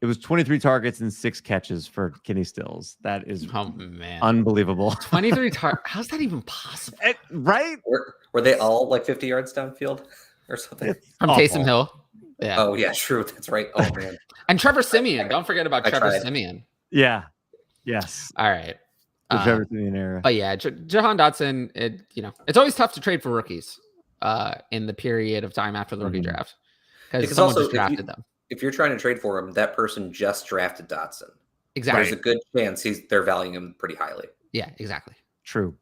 It was 23 targets and 6 catches for Kenny Stills. That is unbelievable. 23 targets. How's that even possible? Right? Were they all like 50 yards downfield or something? From Taysom Hill. Yeah. Oh, yeah, true. That's right. Oh, man. And Trevor Siemian. Don't forget about Trevor Siemian. Yeah. Yes. All right. The Trevor Siemian era. But yeah, Jahan Dotson, it's always tough to trade for rookies in the period of time after the rookie draft. Because someone just drafted them. If you're trying to trade for him, that person just drafted Dotson. Exactly. There's a good chance they're valuing him pretty highly. Yeah, exactly. True.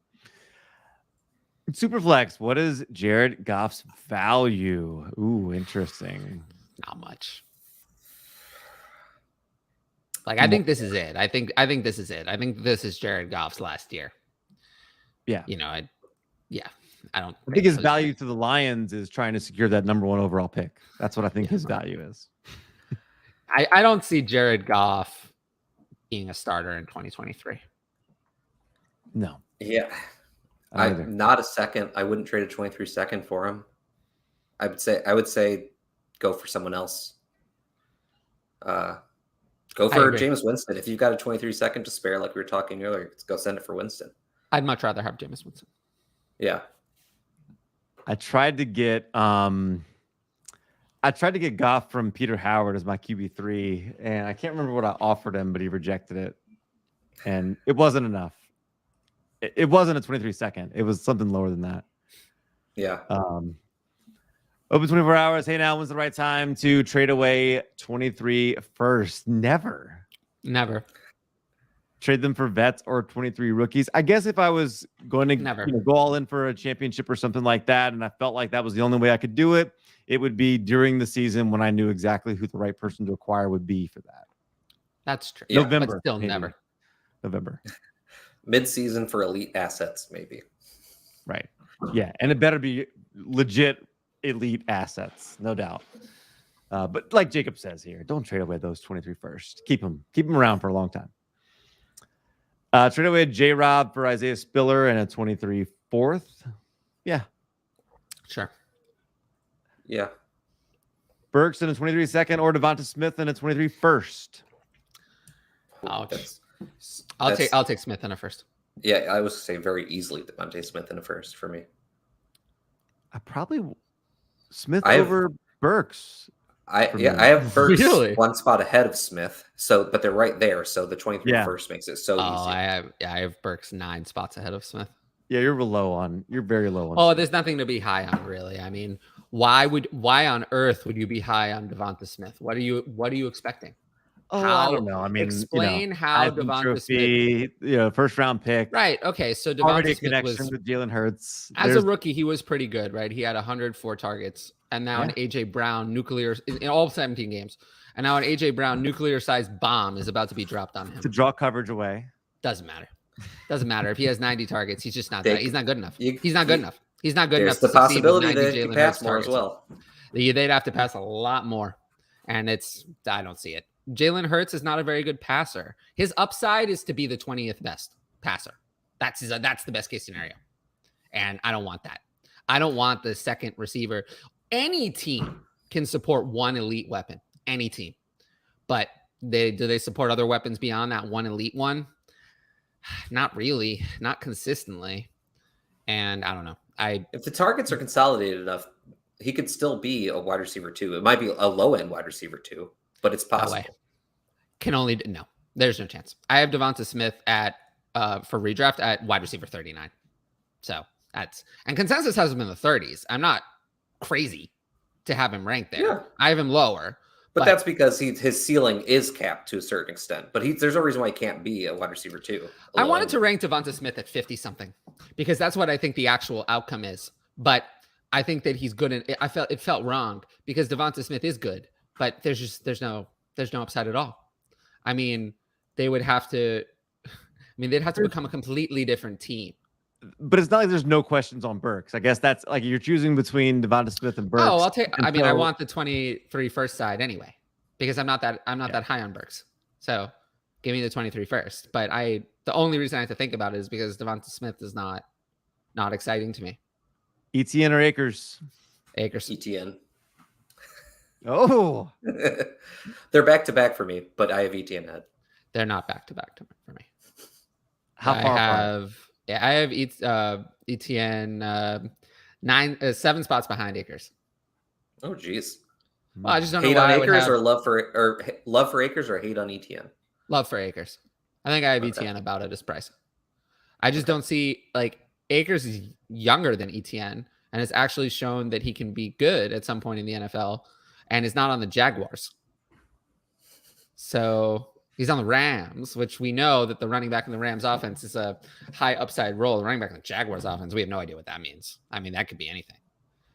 Superflex, what is Jared Goff's value? Ooh, interesting. Not much. Like, I think this is it. I think this is it. I think this is Jared Goff's last year. Yeah. I think his value to the Lions is trying to secure that number 1 overall pick. That's what I think his value is. I don't see Jared Goff being a starter in 2023. No. Yeah. I'm not a second. I wouldn't trade a 23 second for him. I would say go for someone else. Go for Jameis Winston. If you've got a 23 second to spare, like we were talking earlier, let's go send it for Winston. I'd much rather have Jameis Winston. Yeah. I tried to get Goff from Peter Howard as my QB3, and I can't remember what I offered him, but he rejected it. And it wasn't enough. It wasn't a 23 second. It was something lower than that. Yeah. Open 24 hours. Hey, now when's the right time to trade away 23 first? Never. Trade them for vets or 23 rookies. I guess if I was going to go all in for a championship or something like that, and I felt like that was the only way I could do it, it would be during the season when I knew exactly who the right person to acquire would be for that. That's true. Yeah, November. But still never. November. Mid-season for elite assets, maybe. Right. Yeah, and it better be legit elite assets, no doubt. But like Jacob says here, don't trade away those 23 first. Keep them around for a long time. Trade away J-Rob for Isaiah Spiller and a 23 fourth. Yeah. Sure. Yeah. Burks in a 23 second or Devonta Smith in a 23 first. Ouch. I'll take Smith in a first. Yeah, I was saying very easily Devonta Smith in a first for me. I probably Smith over Burks. I have Burks one spot ahead of Smith. But they're right there. So the 23 first makes it so easy. I have Burks 9 spots ahead of Smith. Yeah, you're very low on. Oh, there's nothing to be high on, really. I mean, why on earth would you be high on Devonta Smith? What are you expecting? Oh, I don't know. I mean, explain how Devonta Smith, first round pick, right? Okay, so Devonta Smith was with Jalen Hurts as a rookie. He was pretty good, right? He had 104 targets, and now an AJ Brown nuclear in all 17 games, and now an AJ Brown nuclear-sized bomb is about to be dropped on him to draw coverage away. Doesn't matter. If he has 90 targets, he's just not that. He's not good enough. He's not good enough. He's not good enough. There's the possibility that he pass more as well. They'd have to pass a lot more, and I don't see it. Jalen Hurts is not a very good passer. His upside is to be the 20th best passer. That's the best case scenario. And I don't want that. I don't want the second receiver. Any team can support one elite weapon. Any team. But do they support other weapons beyond that one elite one? Not really. Not consistently. And I don't know. If the targets are consolidated enough, he could still be a wide receiver 2. It might be a low-end wide receiver 2. But it's possible. No, there's no chance. I have Devonta Smith for redraft at wide receiver 39. So and consensus has him in the 30s. I'm not crazy to have him ranked there. Yeah. I have him lower, But that's because his ceiling is capped to a certain extent. But there's no reason why he can't be a wide receiver too. I wanted to rank Devonta Smith at 50 something because that's what I think the actual outcome is. But I think that he's good. It felt wrong because Devonta Smith is good, but there's no upside at all. I mean, they'd have to become a completely different team. But it's not like there's no questions on Burks. I guess that's like you're choosing between Devonta Smith and Burks. Oh, I want the 23 first side anyway, because I'm not that high on Burks. So give me the 23 first. But the only reason I have to think about it is because Devonta Smith is not exciting to me. ETN or Akers? Akers. ETN. Oh. They're back to back for me, but I have ETN ahead. They're not back to back for me. How far apart? Yeah, I have ETN 7 spots behind Akers. Oh, geez. Well, I just don't hate know why on Akers or love for Akers or hate on ETN. Love for Akers. I think I have ETN about at his price. I just don't see like Akers is younger than ETN and has actually shown that he can be good at some point in the NFL and is not on the Jaguars. So he's on the Rams, which we know that the running back in the Rams offense is a high upside role. The running back in the Jaguars offense, we have no idea what that means. I mean, that could be anything.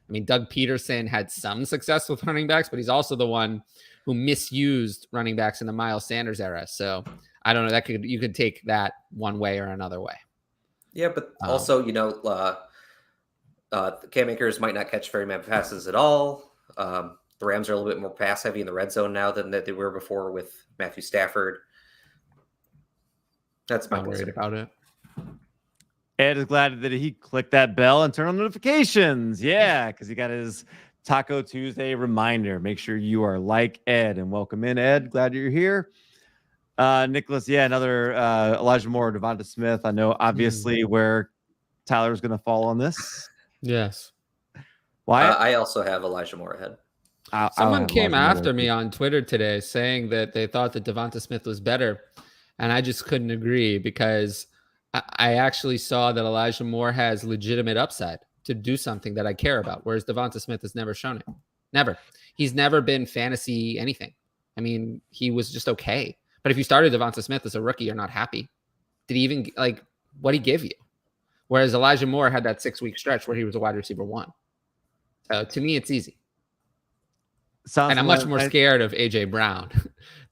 I mean, Doug Peterson had some success with running backs, but he's also the one who misused running backs in the Miles Sanders era. So I don't know. You could take that one way or another way. Yeah, but also, Cam Akers might not catch very many passes at all. The Rams are a little bit more pass heavy in the red zone now than they were before with Matthew Stafford. That's my worried about it. Ed is glad that he clicked that bell and turned on notifications. Yeah, because he got his Taco Tuesday reminder. Make sure you are like Ed and welcome in, Ed. Glad you're here. Nicholas, another Elijah Moore, Devonta Smith. I know obviously where Tyler's going to fall on this. Yes. Why? I also have Elijah Moore ahead. Someone came after me on Twitter today saying that they thought that Devonta Smith was better. And I just couldn't agree because I actually saw that Elijah Moore has legitimate upside to do something that I care about, whereas Devonta Smith has never shown it. Never. He's never been fantasy anything. I mean, he was just okay. But if you started Devonta Smith as a rookie, you're not happy. Did he even, what did he give you? Whereas Elijah Moore had that 6-week stretch where he was a wide receiver 1. So to me, it's easy. And I'm much more scared of A.J. Brown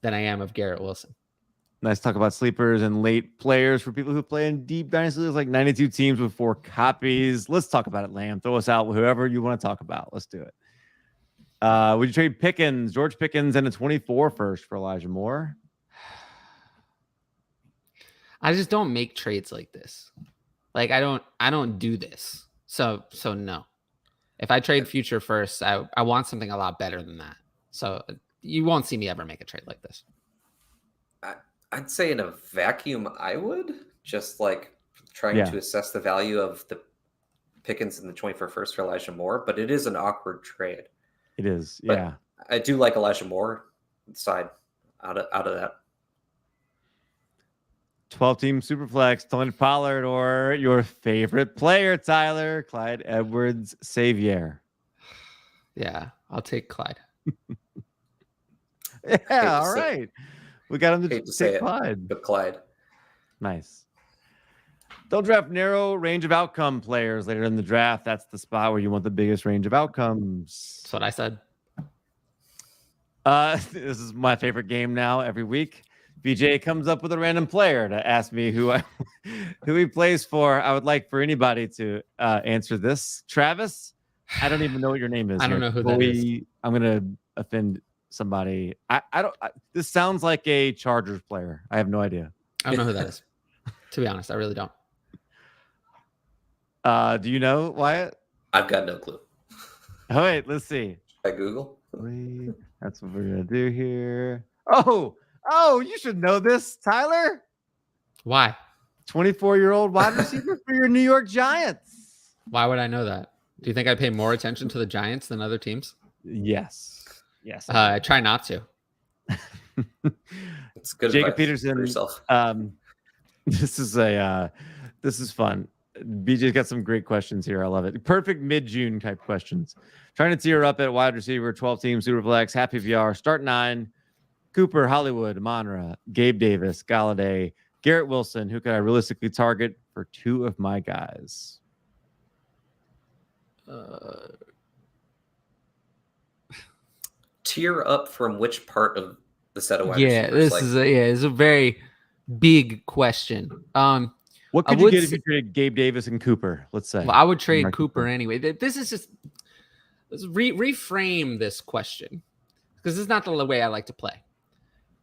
than I am of Garrett Wilson. Nice talk about sleepers and late players for people who play in deep dynasty. There's like 92 teams with 4 copies. Let's talk about it, Lamb. Throw us out with whoever you want to talk about. Let's do it. Would you trade George Pickens, and a 24 first for Elijah Moore? I just don't make trades like this. Like I don't do this. So no. If I trade future first, I want something a lot better than that. So you won't see me ever make a trade like this. I'd say in a vacuum, I would just trying to assess the value of the Pickens in the 24 first for Elijah Moore, but it is an awkward trade. It is, but yeah. I do like Elijah Moore side out of that. 12-team Superflex, Tony Pollard, or your favorite player, Tyler, Clyde Edwards-Helaire. Yeah, I'll take Clyde. Yeah, all right. We got him to take Clyde. But Clyde. Nice. Don't draft narrow range of outcome players later in the draft. That's the spot where you want the biggest range of outcomes. That's what I said. This is my favorite game now every week. BJ comes up with a random player to ask me who he plays for. I would like for anybody to answer this. Travis, I don't even know what your name is. I don't know who that is. I'm going to offend somebody. This sounds like a Chargers player. I have no idea. I don't know who that is. To be honest, I really don't. Do you know, Wyatt? I've got no clue. Oh, wait, let's see. Should I Google? That's what we're going to do here. Oh, you should know this, Tyler. Why? 24-year-old wide receiver for your New York Giants. Why would I know that? Do you think I pay more attention to the Giants than other teams? Yes. I try not to. It's good. Jacob Peterson. This is fun. BJ's got some great questions here. I love it. Perfect mid-June type questions. Trying to tier up at wide receiver, 12 team Superflex, Happy VR, start 9. Cooper, Hollywood, Monra, Gabe Davis, Galladay, Garrett Wilson. Who could I realistically target for 2 of my guys? Tier up from which part of the set of wide receivers? This is a very big question. What could you get if you traded Gabe Davis and Cooper? Let's say. Well, I would trade Cooper anyway. This is just let's reframe this question, because this is not the way I like to play.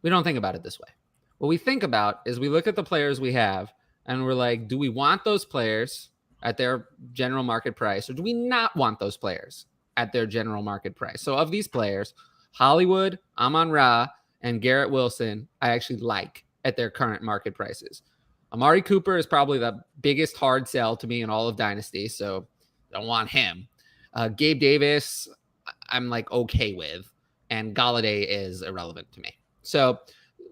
We don't think about it this way. What we think about is we look at the players we have and we're like, do we want those players at their general market price, or do we not want those players at their general market price? So of these players, Hollywood, Amon-Ra, and Garrett Wilson, I actually like at their current market prices. Amari Cooper is probably the biggest hard sell to me in all of Dynasty, so I don't want him. Gabe Davis, I'm like okay with, and Galladay is irrelevant to me. So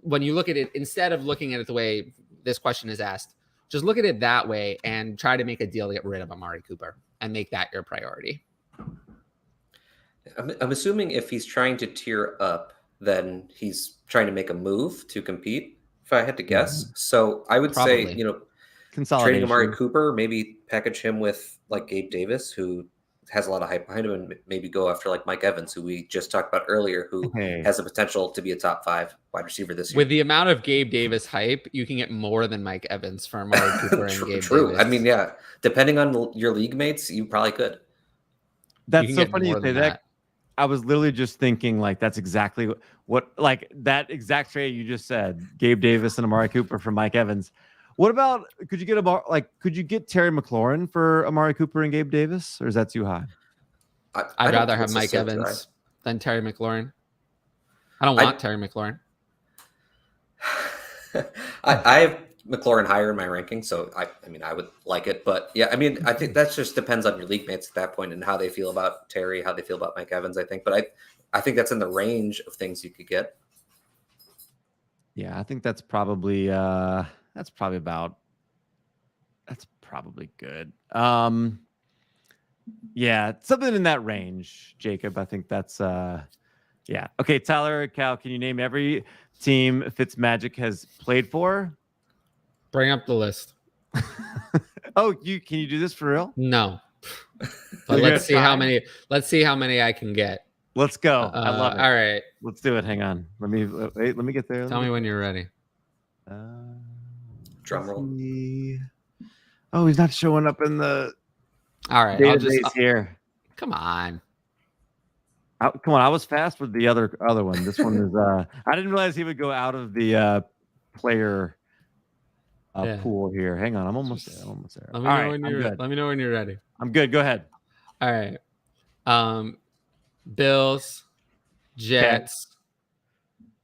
when you look at it, instead of looking at it the way this question is asked, just look at it that way and try to make a deal to get rid of Amari Cooper and make that your priority. I'm assuming if he's trying to tier up, then he's trying to make a move to compete, if I had to guess. So I would say, trading Amari Cooper, maybe package him with like Gabe Davis, who has a lot of hype behind him, and maybe go after like Mike Evans, who we just talked about earlier, who has the potential to be a top 5 wide receiver this year. With the amount of Gabe Davis hype, you can get more than Mike Evans for Amari Cooper and Gabe Davis. I mean, yeah, depending on your league mates, you probably could. That's so funny you say that. I was literally just thinking like that's exactly what like that exact trade you just said. Gabe Davis and Amari Cooper for Mike Evans. What about could you get Terry McLaurin for Amari Cooper and Gabe Davis, or is that too high? I'd rather have Mike Evans than Terry McLaurin. I don't want Terry McLaurin. I have McLaurin higher in my ranking, so I mean I would like it, but yeah, I mean I think that just depends on your league mates at that point and how they feel about Terry, how they feel about Mike Evans. I think, but I think that's in the range of things you could get. Yeah, I think that's probably good. Yeah, something in that range, Jacob. I think that's yeah. Okay, Tyler, Cal, can you name every team Fitzmagic has played for? Bring up the list. Oh, can you do this for real? No. But let's see how many I can get. Let's go. I love it. All right. Let do it. Hang on. Let me get there. Tell me when you're ready. Drum roll. Oh, he's not showing up in the all right. Here. Come on. Come on. I was fast with the other one. This one is I didn't realize he would go out of the player pool here. Hang on. I'm almost there. Let me know when you're ready. I'm good. Go ahead. All right. Bills, Jets.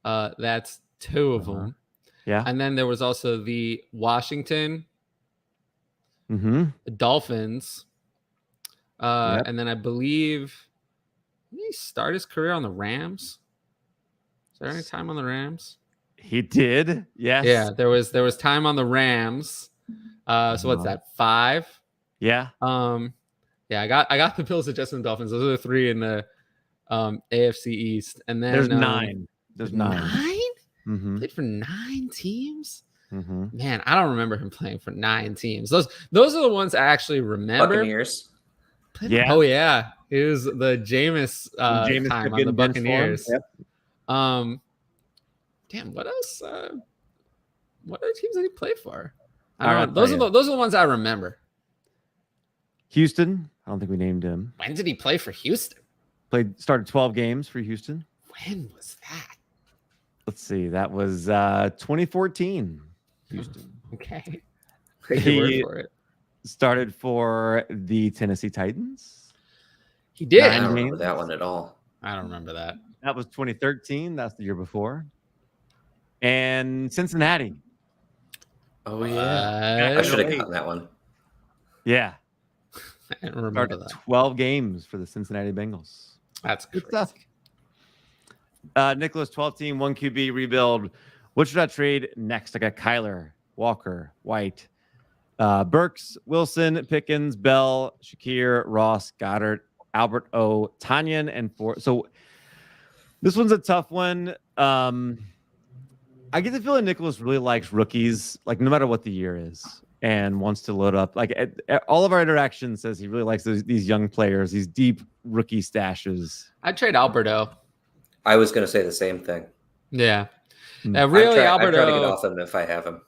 That's 2 of them. Yeah. And then there was also the Washington, the Dolphins. And then I believe did he start his career on the Rams? Is there any time on the Rams? He did. Yes. Yeah, there was time on the Rams. So what's that? 5? Yeah. Yeah, I got the Bills, the Jets, and the Dolphins. Those are the 3 in the AFC East. And then there's 9. There's 9. 9? Mm-hmm. Played for 9 teams? Mm-hmm. Man, I don't remember him playing for 9 teams. Those are the ones I actually remember. Buccaneers. Yeah. Oh yeah, it was the Jameis time on the Buccaneers. Yep. Damn, what else? What other teams did he play for? I don't know. Those are the ones I remember. Houston. I don't think we named him. When did he play for Houston? Started 12 games for Houston. When was that? Let's see. That was 2014. Houston. Okay. Take your word for it. Started for the Tennessee Titans. He did. I don't remember that one at all. I don't remember that. That was 2013. That's the year before. And Cincinnati. Oh, yeah. I should have gotten that one. Yeah. I don't remember that. 12 games for the Cincinnati Bengals. That's good stuff. Nicholas, 12 team, 1 QB rebuild. What should I trade next? I got Kyler, Walker, White, Burks, Wilson, Pickens, Bell, Shakir, Ross, Goddard, Albert O, Tanyan, and 4. So this one's a tough one. I get the feeling Nicholas really likes rookies, like no matter what the year is, and wants to load up. Like all of our interactions says he really likes these young players, these deep rookie stashes. I'd trade Alberto. I was going to say the same thing. Yeah. Really, Alberto. I'm trying to get off him if I have him.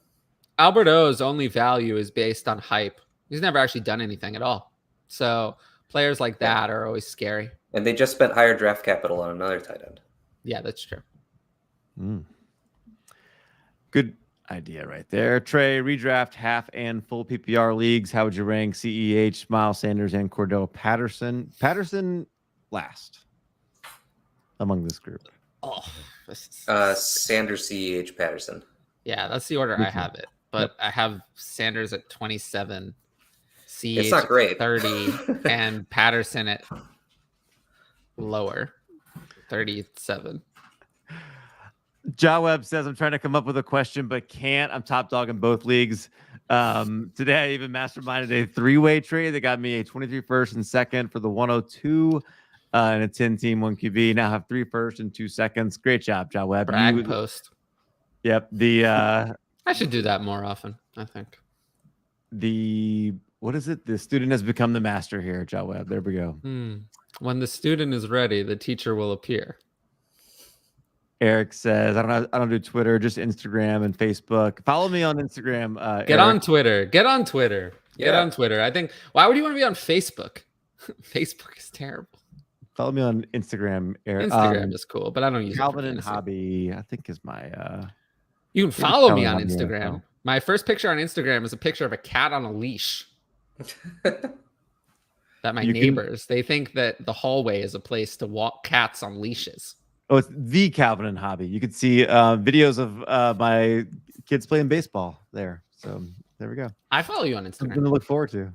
Alberto's only value is based on hype. He's never actually done anything at all. So players like that are always scary. And they just spent higher draft capital on another tight end. Yeah, that's true. Good idea right there. Trey, redraft half and full PPR leagues. How would you rank CEH, Miles Sanders, and Cordell Patterson? Patterson last among this group. Sanders, CEH, Patterson. Yeah, that's the order I have it. But I have Sanders at 27, CEH it's not great. at 30, and Patterson at lower, 37. Jaweb says, I'm trying to come up with a question, but can't. I'm top dog in both leagues. Today, I even masterminded a 3-way trade that got me a 23 first and second for the 102 and a 10-team 1 QB. Now I have 3 first and 2 seconds. Great job, Jaweb. Brag post. Yep. I should do that more often, I think. What is it? The student has become the master here, Jaweb. There we go. When the student is ready, the teacher will appear. Eric says, I don't do Twitter, just Instagram and Facebook. Follow me on Instagram. Get Eric. on Twitter. Get on Twitter. Yeah. Get on Twitter. I think, why would you want to be on Facebook? Facebook is terrible. Follow me on Instagram, Eric. Instagram is cool, but I don't use Calvin it. and Hobby, I think is my you can follow me on Instagram. My first picture on Instagram is a picture of a cat on a leash. That my neighbors, they think that the hallway is a place to walk cats on leashes. Oh, it's the Calvin and Hobby. You could see videos of my kids playing baseball there. So there we go. I follow you on Instagram. Something to look forward to.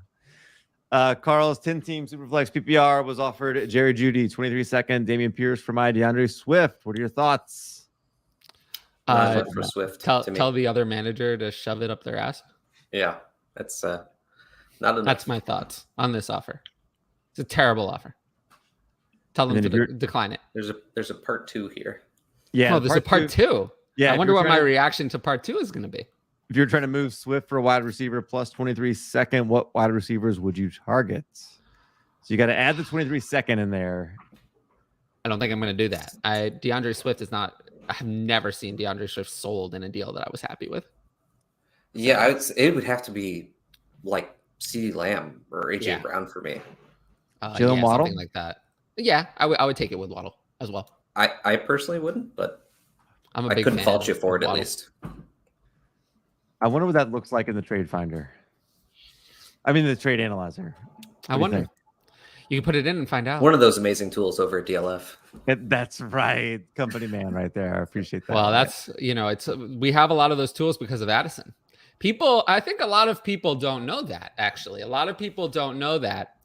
Carl's 10-team Superflex PPR was offered Jerry Jeudy, 23 second, Damian Pierce for my DeAndre Swift. What are your thoughts? For Swift. Tell the other manager to shove it up their ass. Yeah, that's not enough. That's my thoughts on this offer. It's a terrible offer. Tell them to decline it. There's a part 2 here. Yeah. Oh, there's a part 2. Yeah. I wonder what my reaction to part 2 is going to be. If you're trying to move Swift for a wide receiver plus 23 second, what wide receivers would you target? So you got to add the 23 second in there. I don't think I'm going to do that. DeAndre Swift is not. I have never seen DeAndre Swift sold in a deal that I was happy with. Yeah, it would have to be like CeeDee Lamb or AJ Brown for me. Jalen Waddle? Something like that. Yeah, I would take it with Waddle as well. I personally wouldn't, but I couldn't fault you for it at least. I wonder what that looks like in the trade finder. I mean, the trade analyzer. I wonder. You can put it in and find out. One of those amazing tools over at DLF. That's right. Company man right there. I appreciate that. Well, that's, we have a lot of those tools because of Addison. I think a lot of people don't know that, actually. A lot of people don't know that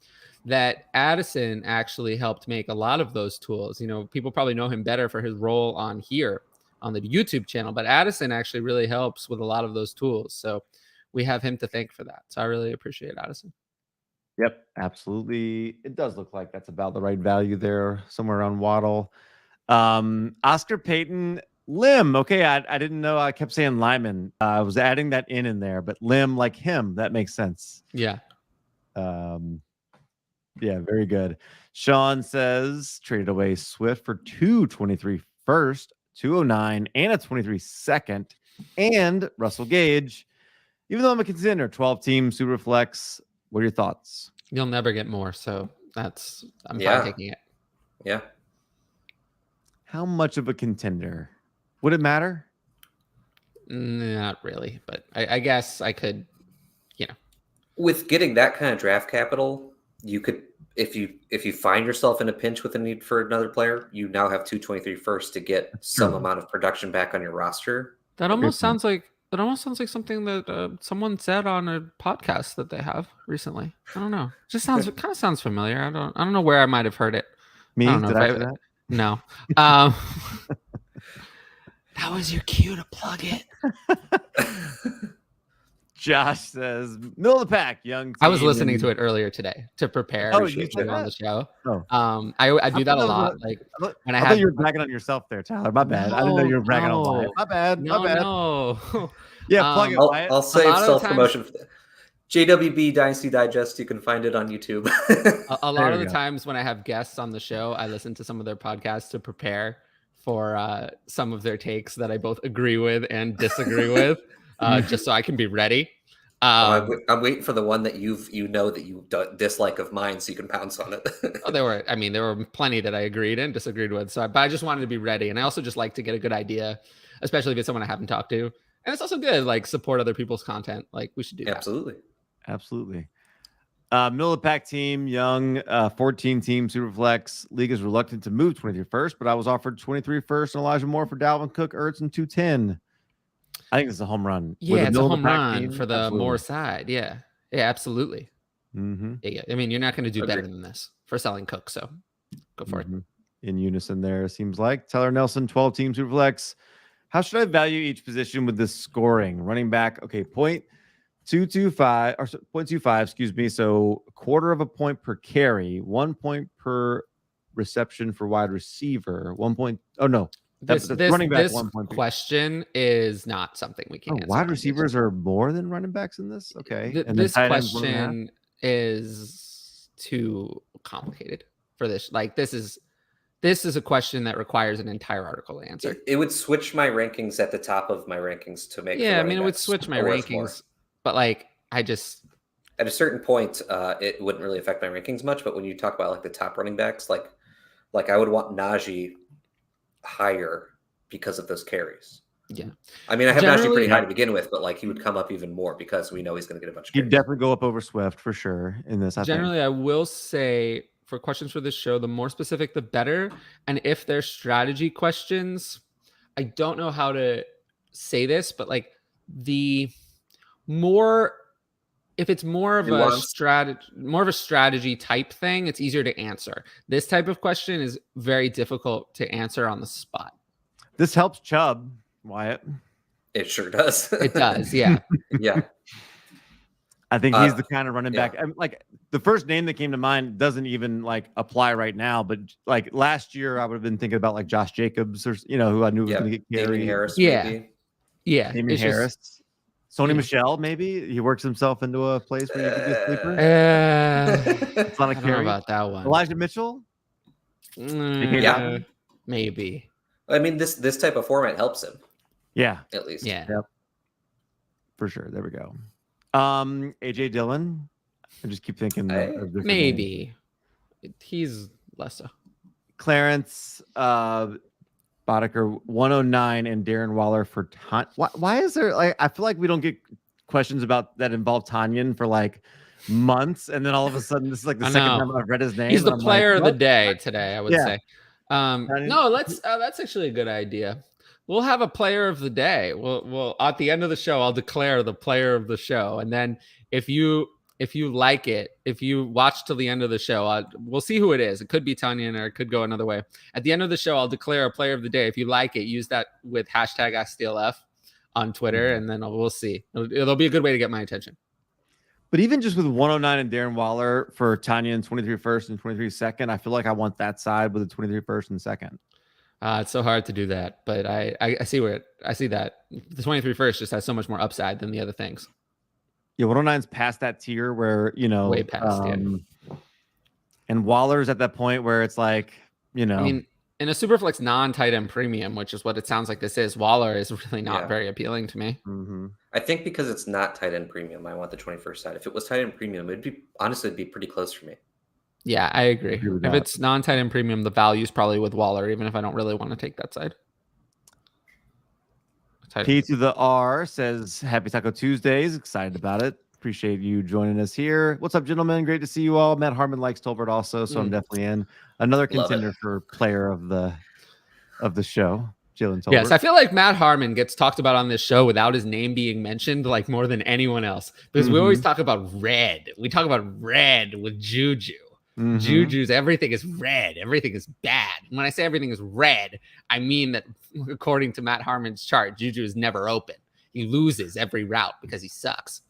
Addison actually helped make a lot of those tools. People probably know him better for his role on the YouTube channel, but Addison actually really helps with a lot of those tools. So we have him to thank for that. So I really appreciate Addison. Yep, absolutely. It does look like that's about the right value there, somewhere around Waddle. Oscar Payton, Lim. Okay, I didn't know. I kept saying Lyman. I was adding that in there, but Lim, like him, that makes sense. Yeah. Yeah, very good. Sean says traded away Swift for 223 first, 209, and a 23 second, and Russell Gage. Even though I'm a contender, 12-team Superflex. What are your thoughts? You'll never get more, so I'm fine taking it. Yeah. How much of a contender? Would it matter? Not really, but I guess I could, With getting that kind of draft capital, you could, if you find yourself in a pinch with a need for another player, you now have 223 first to get some amount of production back on your roster. That almost sounds like something that someone said on a podcast that they have recently. I don't know. It just kind of sounds familiar. I don't know where I might have heard it. Me? I don't know Did I say that? No. That was your cue to plug it. Josh says, middle of the pack, young team. I was listening to it earlier today to prepare on the show. I do that a lot. When I thought you were bragging on yourself there, Tyler. My bad. I didn't know you were bragging on Wyatt. My bad. No. Yeah, plug it, Wyatt. I'll save self-promotion for that. JWB Dynasty Digest. You can find it on YouTube. a lot of the times when I have guests on the show, I listen to some of their podcasts to prepare for some of their takes that I both agree with and disagree with. Just so I can be ready. I'm waiting for the one that you dislike of mine, so you can pounce on it. There were plenty that I agreed and disagreed with. But I just wanted to be ready, and I also just like to get a good idea, especially if it's someone I haven't talked to. And it's also good, like, support other people's content. Like, we should do that. Absolutely. Middle of the pack team, young, 14 team, Superflex. League is reluctant to move 23 first, but I was offered 23 first and Elijah Moore for Dalvin Cook, Ertz, and 210. I think it's a home run. Yeah, it's a home run for the Moore side. Yeah, absolutely. Mm-hmm. Yeah. I mean, you're not going to do better than this for selling Cook, so go for it. In unison there, seems like. Tyler Nelson, 12 team Superflex. How should I value each position with this scoring? Running back, okay, 0.25, excuse me. So a quarter of a point per carry, 1 point per reception for wide receiver, 1 point. Oh, no. This question is not something we can answer. Wide receivers are more than running backs in this? Okay. This question is too complicated for this. Like, this is a question that requires an entire article to answer. It would switch my rankings at the top of my rankings to make. Yeah, I mean, it would switch my rankings, but like, at a certain point, it wouldn't really affect my rankings much. But when you talk about like the top running backs, like I would want Najee higher because of those carries. Yeah. I mean, I have Najee pretty high to begin with, but like he would come up even more because we know he's going to get a bunch of carries. He'd definitely go up over Swift for sure in this. I will say for questions for this show, the more specific, the better. And if they're strategy questions, I don't know how to say this, but like if it's more of a strategy type thing, it's easier to answer. This type of question is very difficult to answer on the spot. This helps Chubb, Wyatt. It sure does. It does, yeah. Yeah. I think he's the kind of running back. Like, the first name that came to mind doesn't even like apply right now, but like last year I would have been thinking about like Josh Jacobs or who I knew was going to get carried. Damien Harris, maybe. Damien Harris. Sony Michel, maybe he works himself into a place where you can be a sleeper. It's not a carry. I don't know about that one. Elijah Mitchell. Maybe. I mean, this type of format helps him. Yeah, at least. Yeah, for sure. There we go. AJ Dillon. I just keep thinking maybe he's less so. Clarence Boddicker 109 and Darren Waller for why is there like I feel like we don't get questions about that involve Tanyan for like months, and then all of a sudden this is like the second time I've read his name. He's the player of the day today, I would say. No, that's actually a good idea. We'll have a player of the day. We'll at the end of the show, I'll declare the player of the show, and then if you like it, if you watch till the end of the show, we'll see who it is. It could be Tanyan or it could go another way. At the end of the show, I'll declare a player of the day. If you like it, use that with hashtag AskDLF on Twitter, and then we'll see. It'll be a good way to get my attention. But even just with 109 and Darren Waller for Tanyan 23 first and 23 second, I feel like I want that side with a 23 first and second. It's so hard to do that, but I see that the 23 first just has so much more upside than the other things. Yeah, 109's past that tier where, way past, and Waller's at that point where it's like, I mean, in a Superflex non-tight end premium, which is what it sounds like this is, Waller is really not very appealing to me. Mm-hmm. I think because it's not tight end premium, I want the 21st side. If it was tight end premium, it'd be pretty close for me. Yeah, I agree. If it's non-tight end premium, the value is probably with Waller, even if I don't really want to take that side. P to the R says, Happy Taco Tuesdays. Excited about it. Appreciate you joining us here. What's up, gentlemen? Great to see you all. Matt Harmon likes Tolbert also, so I'm definitely in. Another contender for player of the show, Jalen Tolbert. Yes, I feel like Matt Harmon gets talked about on this show without his name being mentioned like more than anyone else, because we always talk about red. We talk about red with Juju. Juju's everything is red. Everything is bad. And when I say everything is red, I mean that according to Matt Harmon's chart, Juju is never open. He loses every route because he sucks.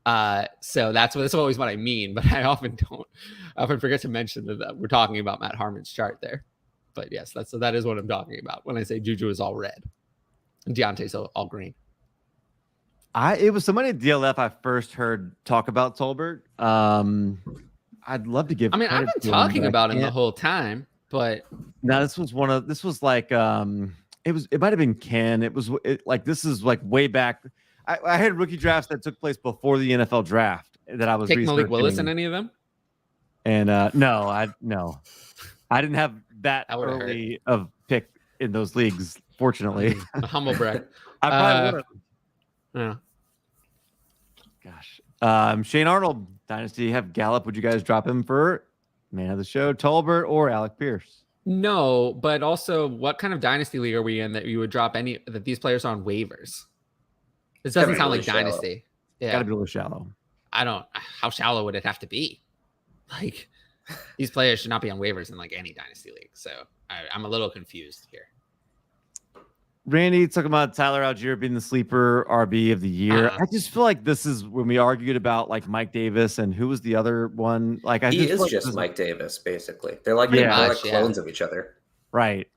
So that's always what I mean, but I often forget to mention that we're talking about Matt Harmon's chart there. But yes, that is what I'm talking about when I say Juju is all red and Deontay's all green. It was somebody at DLF I first heard talk about Tolbert. I'd love to give. I mean, I've been talking about him the whole time, but now this was like it might have been Ken. This is like way back. I had rookie drafts that took place before the NFL draft that I was take Malik Willis in any of them. And no, I didn't have that early of pick in those leagues. Fortunately, a humble brag. I probably would have. Yeah. Gosh, Shane Arnold Dynasty have Gallup. Would you guys drop him for man of the show, Tolbert or Alec Pierce? No, but also, what kind of dynasty league are we in that you would drop that these players are on waivers? This doesn't sound like dynasty. Yeah, gotta be a little shallow. How shallow would it have to be? Like, these players should not be on waivers in like any dynasty league. So I'm a little confused here. Randy talking about Tyler Algier being the sleeper RB of the year. I just feel like this is when we argued about like Mike Davis and who was the other one. Like he is just Mike Davis, basically. They're like clones of each other. Right.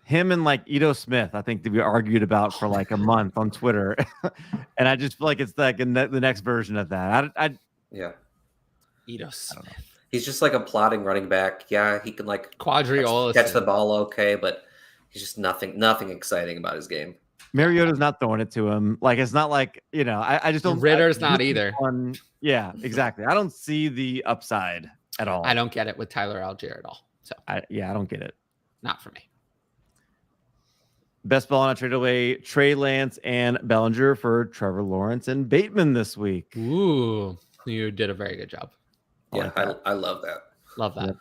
Him and like Ito Smith, I think that we argued about for like a month on Twitter. And I just feel like it's like the next version of that. Ito Smith. He's just like a plotting running back. Yeah, he can like catch the ball okay, but he's just nothing exciting about his game. Mariota's not throwing it to him. Like, it's not like, I just don't. Ritter's not either. Yeah, exactly. I don't see the upside at all. I don't get it with Tyler Algier at all. So I don't get it. Not for me. Best ball on a trade away, Trey Lance and Bellinger for Trevor Lawrence and Bateman this week. Ooh, you did a very good job. I love that. Love that. Yep.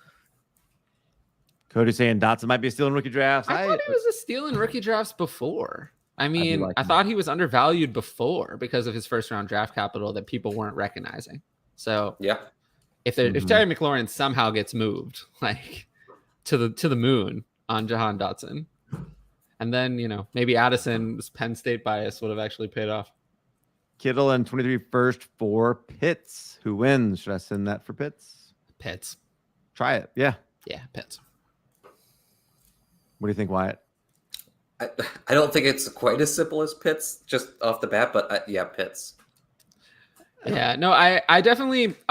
Cody saying Dotson might be a steal in rookie drafts. I thought he was a steal in rookie drafts before. I mean, I thought he was undervalued before because of his first round draft capital that people weren't recognizing. So if Terry McLaurin somehow gets moved like to the moon on Jahan Dotson, and then maybe Addison's Penn State bias would have actually paid off. Kittle and 23 first for Pitts. Who wins? Should I send that for Pitts? Pitts. Try it. Yeah. Yeah, Pitts. What do you think, Wyatt? I don't think it's quite as simple as Pitts just off the bat, but Pitts. Yeah, no, I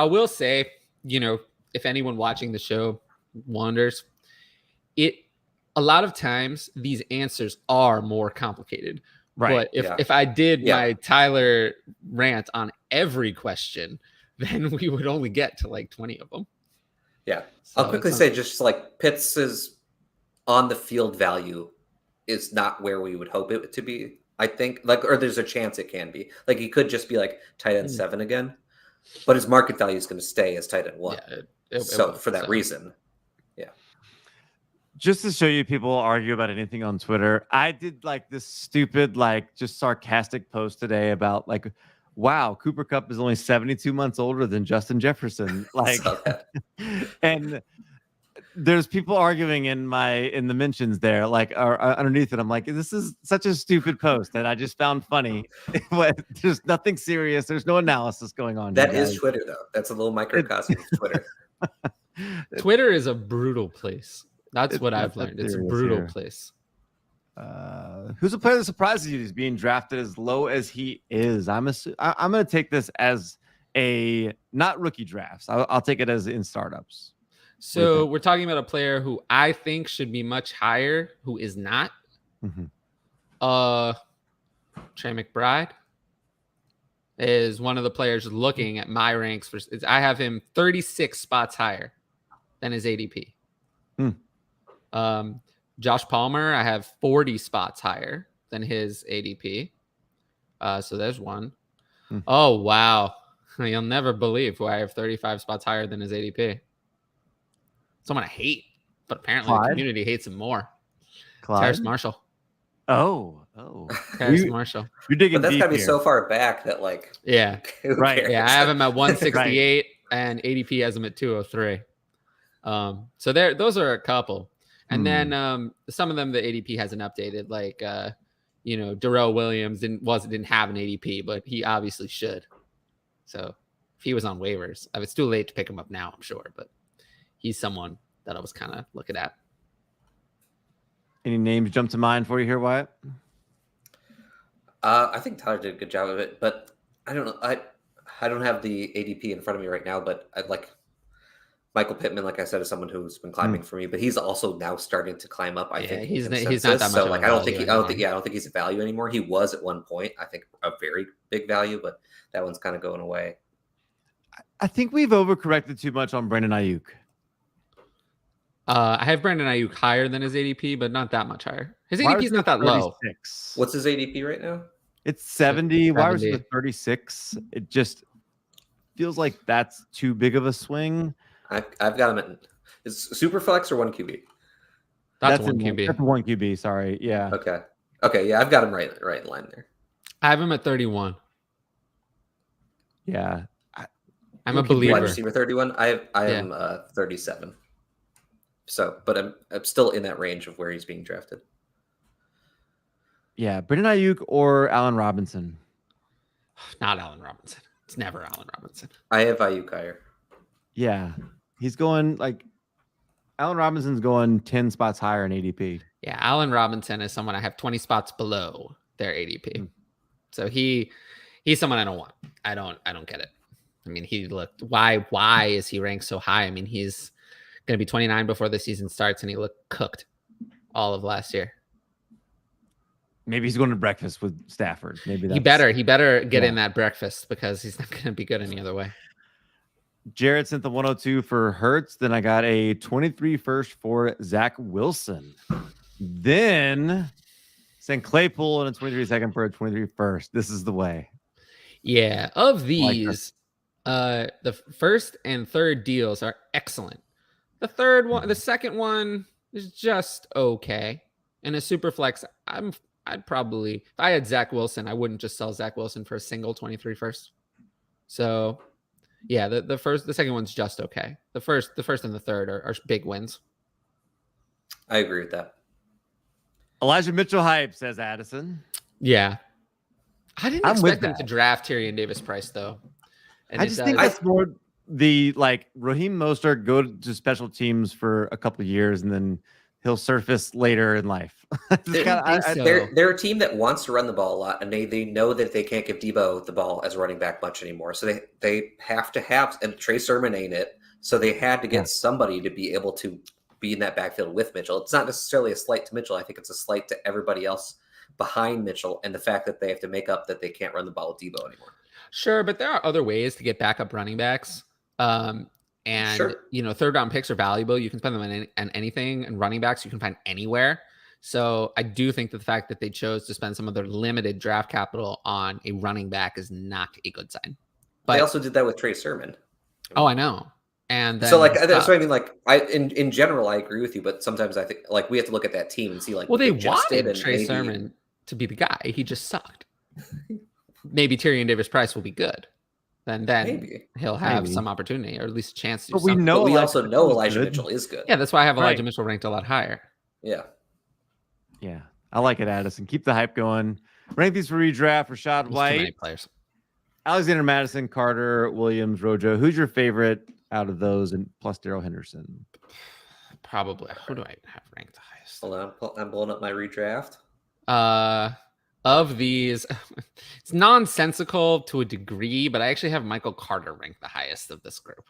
will say, if anyone watching the show wonders, a lot of times these answers are more complicated. Right. But if I did my Tyler rant on every question, then we would only get to like 20 of them. Yeah. So I'll quickly say just like Pitts's on the field value is not where we would hope it to be. I think or there's a chance it can be. Like he could just be like tight end 7 again, but his market value is going to stay as tight end 1. Yeah, for that reason. Just to show you people argue about anything on Twitter, I did like this stupid, like just sarcastic post today about like, wow, Cooper Kupp is only 72 months older than Justin Jefferson. Like, and there's people arguing in the mentions there, like underneath it. I'm like, this is such a stupid post that I just found funny. There's nothing serious. There's no analysis going on. That is Twitter though. That's a little microcosm of Twitter. Twitter is a brutal place. That's what I've learned. It's a brutal place. Who's a player that surprises you? He's being drafted as low as he is. I'm going to take this as not rookie drafts. I'll take it as in startups. So we're talking about a player who I think should be much higher, who is not. Trey McBride is one of the players looking at my ranks. I have him 36 spots higher than his ADP. Josh Palmer, I have 40 spots higher than his ADP. So there's one. Oh, wow. You'll never believe who I have 35 spots higher than his ADP. Someone I hate, but apparently the community hates him more. Terrace Marshall. Oh. Terrace Marshall. You're digging but that's deep got to be here. so far back that like... Yeah. Right. Yeah, I have him at 168 and ADP has him at 203. So those are a couple. And then some of them the ADP hasn't updated, like Darrell Williams didn't have an ADP, but he obviously should. So if he was on waivers, it's too late to pick him up now, I'm sure, but he's someone that I was kind of looking at. Any names jump to mind for you here, Wyatt? I think Tyler did a good job of it, but I don't know. I don't have the ADP in front of me right now, but I'd like Michael Pittman, like I said, is someone who's been climbing for me, but he's also now starting to climb up. I think he's not that much. So like, I don't think he's a value anymore. He was at one point, I think, a very big value, but that one's kind of going away. I think we've overcorrected too much on Brandon Ayuk. I have Brandon Ayuk higher than his ADP, but not that much higher. His ADP is not that low. What's his ADP right now? It's 70. Why was it 36? It just feels like that's too big of a swing. I've got him at is Superflex or 1 QB? That's 1 QB. That's 1 QB. Sorry. Yeah. Okay. Yeah, I've got him right in line there. I have him at 31. Yeah. I'm a believer. Wide receiver 31. I am 37. So, but I'm still in that range of where he's being drafted. Yeah, Brandon Ayuk or Allen Robinson. Not Allen Robinson. It's never Allen Robinson. I have Ayuk higher. Yeah, he's going like Allen Robinson's going 10 spots higher in ADP. Yeah, Allen Robinson is someone I have 20 spots below their ADP. So he's someone I don't want. I don't get it. I mean, he looked why is he ranked so high? I mean, he's going to be 29 before the season starts, and he looked cooked all of last year. Maybe he's going to breakfast with Stafford. Maybe that's... he better get in that breakfast because he's not going to be good any other way. Jared sent the 102 for Hurts. Then I got a 23 first for Zach Wilson. Then sent Claypool and a 23 second for a 23 first. This is the way. Yeah, of these, the first and third deals are excellent. The second one is just okay. And a super flex, I'd probably, if I had Zach Wilson, I wouldn't just sell Zach Wilson for a single 23 first. So yeah, the second one's just okay. The first and the third are big wins. I agree with that. Elijah Mitchell hype, says Addison. Yeah. I didn't expect them to draft Tyrion Davis-Price though. And I just think that's more the Raheem Mostert go to special teams for a couple of years and then he'll surface later in life. They're a team that wants to run the ball a lot, and they know that they can't give Debo the ball as running back much anymore. So they have to have, and Trey Sermon ain't it. So they had to get somebody to be able to be in that backfield with Mitchell. It's not necessarily a slight to Mitchell. I think it's a slight to everybody else behind Mitchell and the fact that they have to make up that they can't run the ball with Debo anymore. Sure, but there are other ways to get backup running backs. Third round picks are valuable. You can spend them on anything, and running backs you can find anywhere. So I do think that the fact that they chose to spend some of their limited draft capital on a running back is not a good sign. But they also did that with Trey Sermon. Oh, I know. And then so that's what I mean. In general, I agree with you, but sometimes I think we have to look at that team and see they wanted Trey Sermon to be the guy. He just sucked. Maybe Tyrion Davis-Price will be good. Then maybe he'll have some opportunity, or at least a chance to do something. We also know Elijah Mitchell is good. Yeah, that's why I have Elijah Mitchell ranked a lot higher. Yeah. Yeah. I like it, Addison. Keep the hype going. Rank these for redraft. Rashad White. Too many players. Alexander Madison, Carter, Williams, Rojo. Who's your favorite out of those, and plus Darrell Henderson? Probably. Who do I have ranked the highest? Hold on. I'm blowing up my redraft. Of these, it's nonsensical to a degree, but I actually have Michael Carter ranked the highest of this group.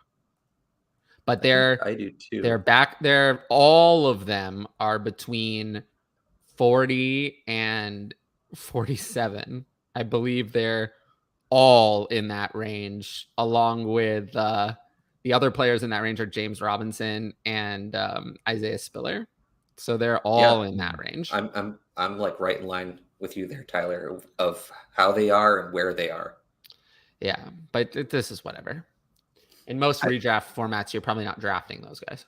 But I do too. They're back there. All of them are between 40 and 47. I believe they're all in that range, along with the other players in that range are James Robinson and Isaiah Spiller. So they're all in that range. I'm right in line with you there, Tyler, of how they are and where they are. Yeah, but this is whatever. In most redraft formats, you're probably not drafting those guys.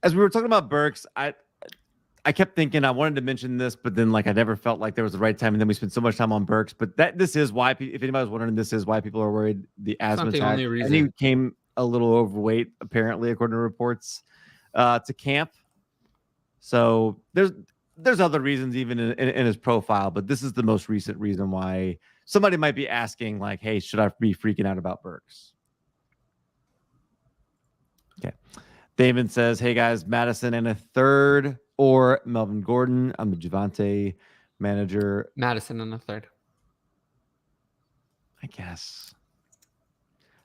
As we were talking about Burks, I kept thinking I wanted to mention this, but then I never felt like there was the right time, and then we spent so much time on Burks. But this is why, if anybody was wondering, this is why people are worried. The asthma attack. Only reason. And he came a little overweight, apparently, according to reports, to camp. So there's other reasons even in his profile, but this is the most recent reason why somebody might be asking, like, hey, should I be freaking out about Burks? Okay. Damon says, hey, guys, Madison and a third or Melvin Gordon. I'm the Javonte manager. Madison and a third. I guess.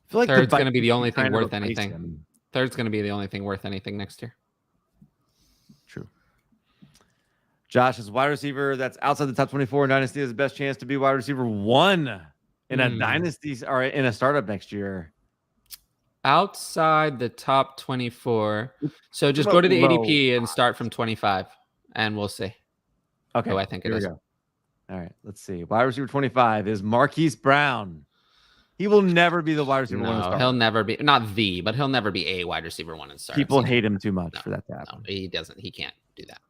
I feel like third's going to be the only thing worth anything. Third's going to be the only thing worth anything next year. True. Josh is wide receiver that's outside the top 24 in Dynasty has the best chance to be wide receiver 1 in a Dynasty or in a startup next year. Outside the top 24. So just go to the ADP and start from 25, and we'll see. Okay. I think it is. All right. Let's see. Wide receiver 25 is Marquis Brown. He will never be the wide receiver 1. No, he'll never be, not the, but he'll never be a wide receiver 1 in startup. People hate him too much for that to happen. No, he doesn't. He can't do that.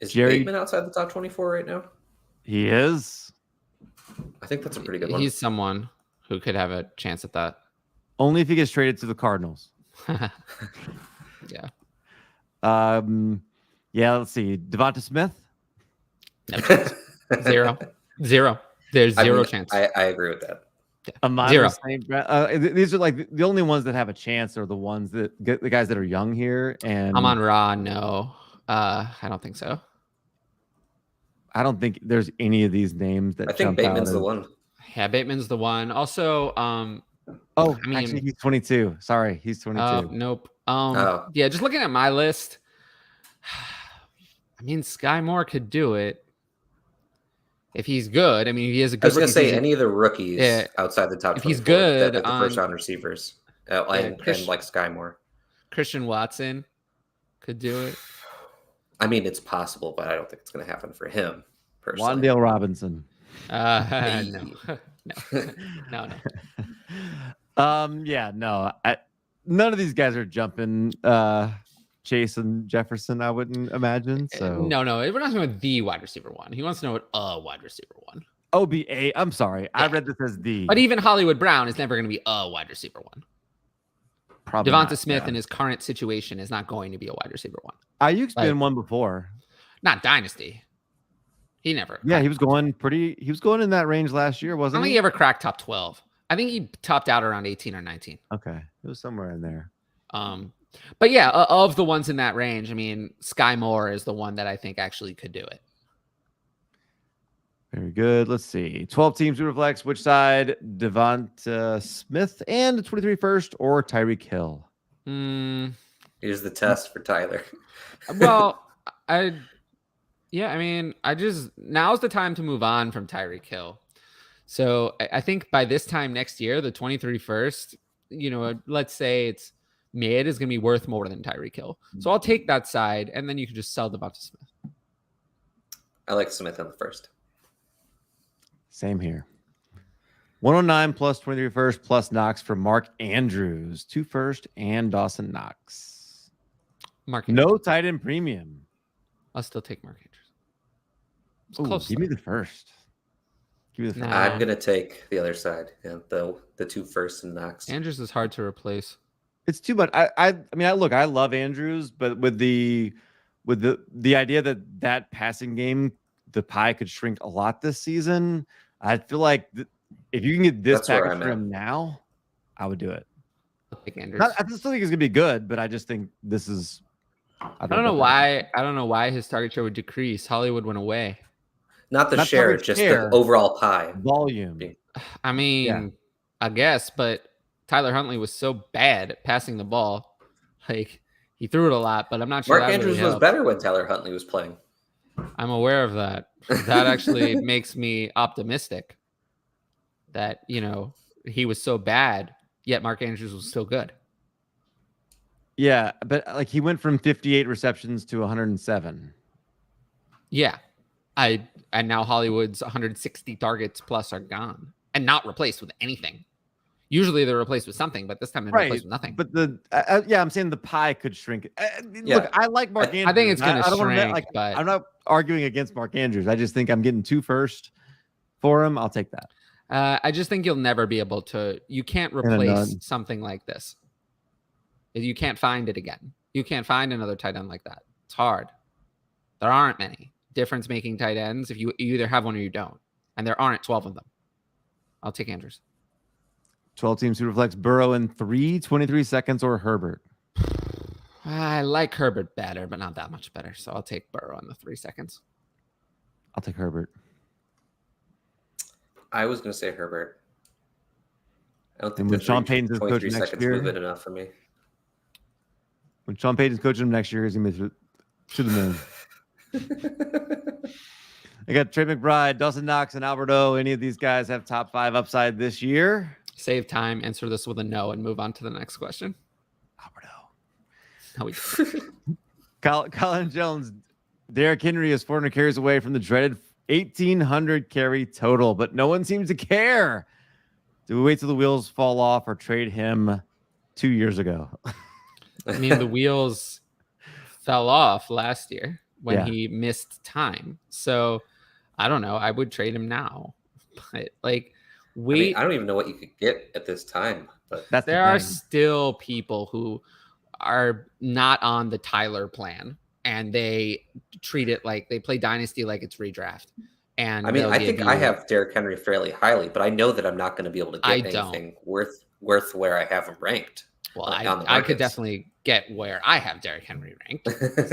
Is Bateman outside the top 24 right now? He is. I think that's a pretty good one. He's someone who could have a chance at that. Only if he gets traded to the Cardinals. Yeah. Yeah, let's see. Devonta Smith? No chance. Zero. There's zero chance. I agree with that. Zero. These are like the only ones that have a chance are the ones that get the guys that are young here. And Amon-Ra, no. I don't think so. I don't think there's any of these names that I think Bateman's the one. Yeah, Bateman's the one. Also, actually, he's 22. Sorry, he's 22. Nope. Yeah, just looking at my list, I mean, Sky Moore could do it if he's good. I mean, he has a good. I was gonna say any of the rookies outside the top. If he's good, the first round receivers, and like Sky Moore, Christian Watson could do it. I mean, it's possible, but I don't think it's going to happen for him personally. Wan'Dale Robinson. No. Yeah, no. None of these guys are jumping Chase and Jefferson, I wouldn't imagine. So no, we're not talking about the wide receiver 1. He wants to know what a wide receiver 1. OBA. I'm sorry. Yeah. I read this as the. But even Hollywood Brown is never going to be a wide receiver 1. Probably Devonta Smith in his current situation is not going to be a wide receiver 1. Ayuk's been one before. Not Dynasty. He never. Yeah, he was going in that range last year, wasn't he? I don't think he ever cracked top 12. I think he topped out around 18 or 19. Okay. It was somewhere in there. But yeah, of the ones in that range, I mean, Sky Moore is the one that I think actually could do it. Very good. Let's see. 12 teams who reflects which side, Devonta Smith and 23 first or Tyreek Hill. Here's the test for Tyler. Well, now's the time to move on from Tyreek Hill. So I think by this time next year, the 23 first, let's say it's mid is going to be worth more than Tyreek Hill. So I'll take that side, and then you can just sell Devonta Smith. I like Smith on the first. Same here. 109 plus 23 first plus Knox for Mark Andrews. 2 first and Dawson Knox. No tight end premium. I'll still take Mark Andrews. Ooh, close. Give me the first. I'm gonna take the other side. Yeah, the 2 first and Knox. Andrews is hard to replace. It's too much. I love Andrews, but with the idea that passing game, the pie could shrink a lot this season. I feel like if you can get this package for him now, I would do it. I'll take Andrews. I still think it's gonna be good, but I just think this is. I don't know why his target share would decrease. Hollywood went away. Not the share, just the overall pie volume. I mean, I guess, but Tyler Huntley was so bad at passing the ball. Like, he threw it a lot, but I'm not sure. Mark Andrews was better when Tyler Huntley was playing. I'm aware of that. That actually makes me optimistic that, he was so bad, yet Mark Andrews was still good. Yeah, but like he went from 58 receptions to 107. Yeah. And now Hollywood's 160 targets plus are gone and not replaced with anything. Usually they're replaced with something, but this time they're replaced with nothing. But I'm saying the pie could shrink. Look, I like Mark Andrews. I think it's going to shrink. But I'm not arguing against Mark Andrews. I just think I'm getting 2 first for him. I'll take that. I just think you'll never be able to. You can't replace something like this. You can't find it again. You can't find another tight end like that. It's hard. There aren't many difference-making tight ends if you either have one or you don't. And there aren't 12 of them. I'll take Andrews. 12-team Superflex, Burrow in 3, 23 seconds, or Herbert? I like Herbert better, but not that much better. So I'll take Burrow in the 3 seconds. I'll take Herbert. I was going to say Herbert. I don't think when Sean Payton's his coach next year, move it enough for me. When Sean Payton's coaching him next year, he's going to to the moon. I got Trey McBride, Dawson Knox, and Alberto. Any of these guys have top 5 upside this year? Save time. Answer this with a no and move on to the next question. Alberto. No, Colin Jones. Derrick Henry is 400 carries away from the dreaded 1,800 carry total, but no one seems to care. Do we wait till the wheels fall off or trade him 2 years ago? I mean, the wheels fell off last year when he missed time. So I don't know. I would trade him now. But like, I don't even know what you could get at this time. But there are still people who are not on the Tyler plan, and they treat it like they play Dynasty like it's redraft. And I mean, I think I have Derrick Henry fairly highly, but I know that I'm not going to be able to get anything worth where I have him ranked. Well, I could definitely get where I have Derrick Henry ranked.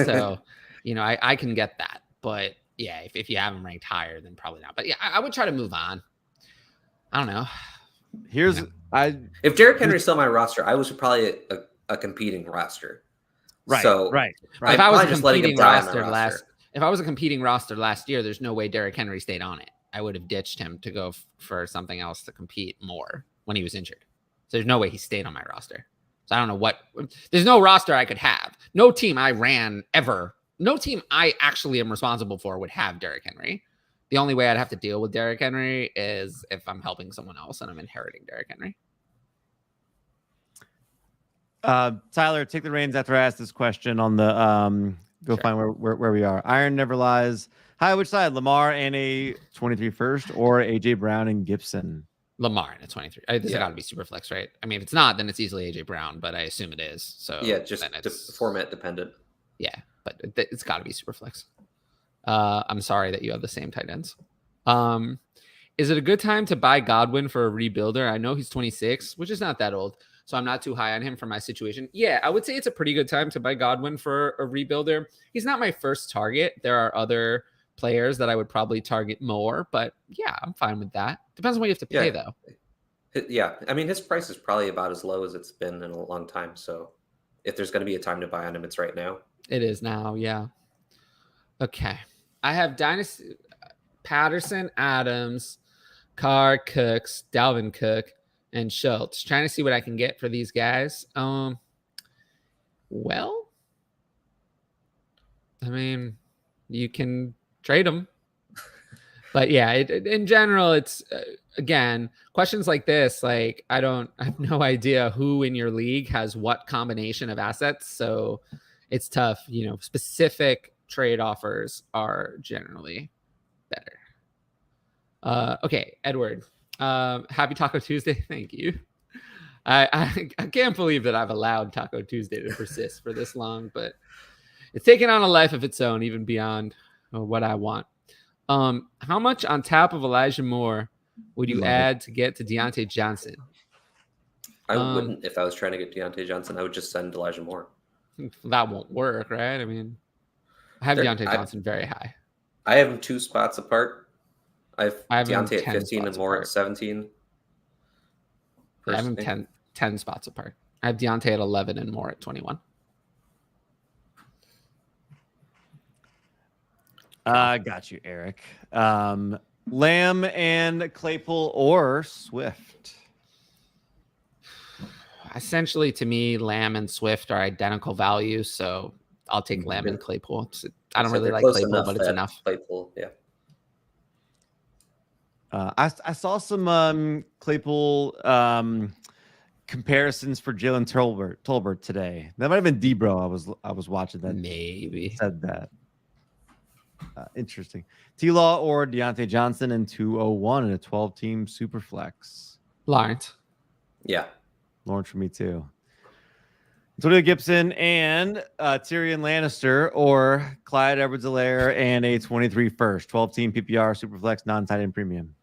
So, I can get that. But yeah, if you have him ranked higher, then probably not. But yeah, I would try to move on. I don't know. If Derrick Henry's still on my roster, I was probably a competing roster. Right. So right. If I was a competing roster last year, there's no way Derrick Henry stayed on it. I would have ditched him to go for something else to compete more when he was injured. So there's no way he stayed on my roster. So I don't know there's no roster I could have. No team I ran ever. No team I actually am responsible for would have Derrick Henry. The only way I'd have to deal with Derrick Henry is if I'm helping someone else and I'm inheriting Derrick Henry. Tyler, take the reins after I ask this question on the find where we are. Iron Never Lies. Hi, which side? Lamar and a 23 first or AJ Brown and Gibson? Lamar and a 23. This has got to be super flex, right? I mean, if it's not, then it's easily AJ Brown, but I assume it is. So yeah, just format dependent. Yeah, but it's got to be super flex. I'm sorry that you have the same tight ends. Is it a good time to buy Godwin for a rebuilder? I know he's 26, which is not that old, so I'm not too high on him for my situation. Yeah, I would say it's a pretty good time to buy Godwin for a rebuilder. He's not my first target. There are other players that I would probably target more, but yeah, I'm fine with that. Depends on what you have to pay, though. Yeah, I mean, his price is probably about as low as it's been in a long time, so if there's going to be a time to buy on him, it's right now. It is now, yeah. Okay. I have Dynasty, Patterson, Adams, Carr, Cooks, Dalvin Cook, and Schultz. Trying to see what I can get for these guys. Well, I mean, you can trade them. But yeah, in general, it's, again, questions like this, like, I have no idea who in your league has what combination of assets. So it's tough. Specific trade offers are generally better. Okay, Edward. Happy Taco Tuesday. Thank you. I can't believe that I've allowed Taco Tuesday to persist for this long, but it's taken on a life of its own, even beyond what I want. How much on top of Elijah Moore would you add to get to Deontay Johnson? I wouldn't. If I was trying to get Deontay Johnson, I would just send Elijah Moore. That won't work, right? I mean, I have Deontay Johnson very high. I have him 2 spots apart. I have Deontay at 15 and Moore at 17. I have him 10 spots apart. I have Deontay at 11 and Moore at 21. Got you, Eric. Lamb and Claypool or Swift? Essentially, to me, Lamb and Swift are identical values, so I'll take Lamb and Claypool. I don't really like Claypool, but it's enough. Claypool, yeah. I saw some Claypool comparisons for Jalen Tolbert today. That might have been Debro. I was watching that. Maybe said that. Interesting. T-Law or Deontay Johnson in 201 in a 12-team super flex. Lawrence. Yeah. Lawrence for me too. Antonio Gibson and Tyrion Lannister or Clyde Edwards-Helaire and a 23 first. 12-team PPR super flex non-tight end premium.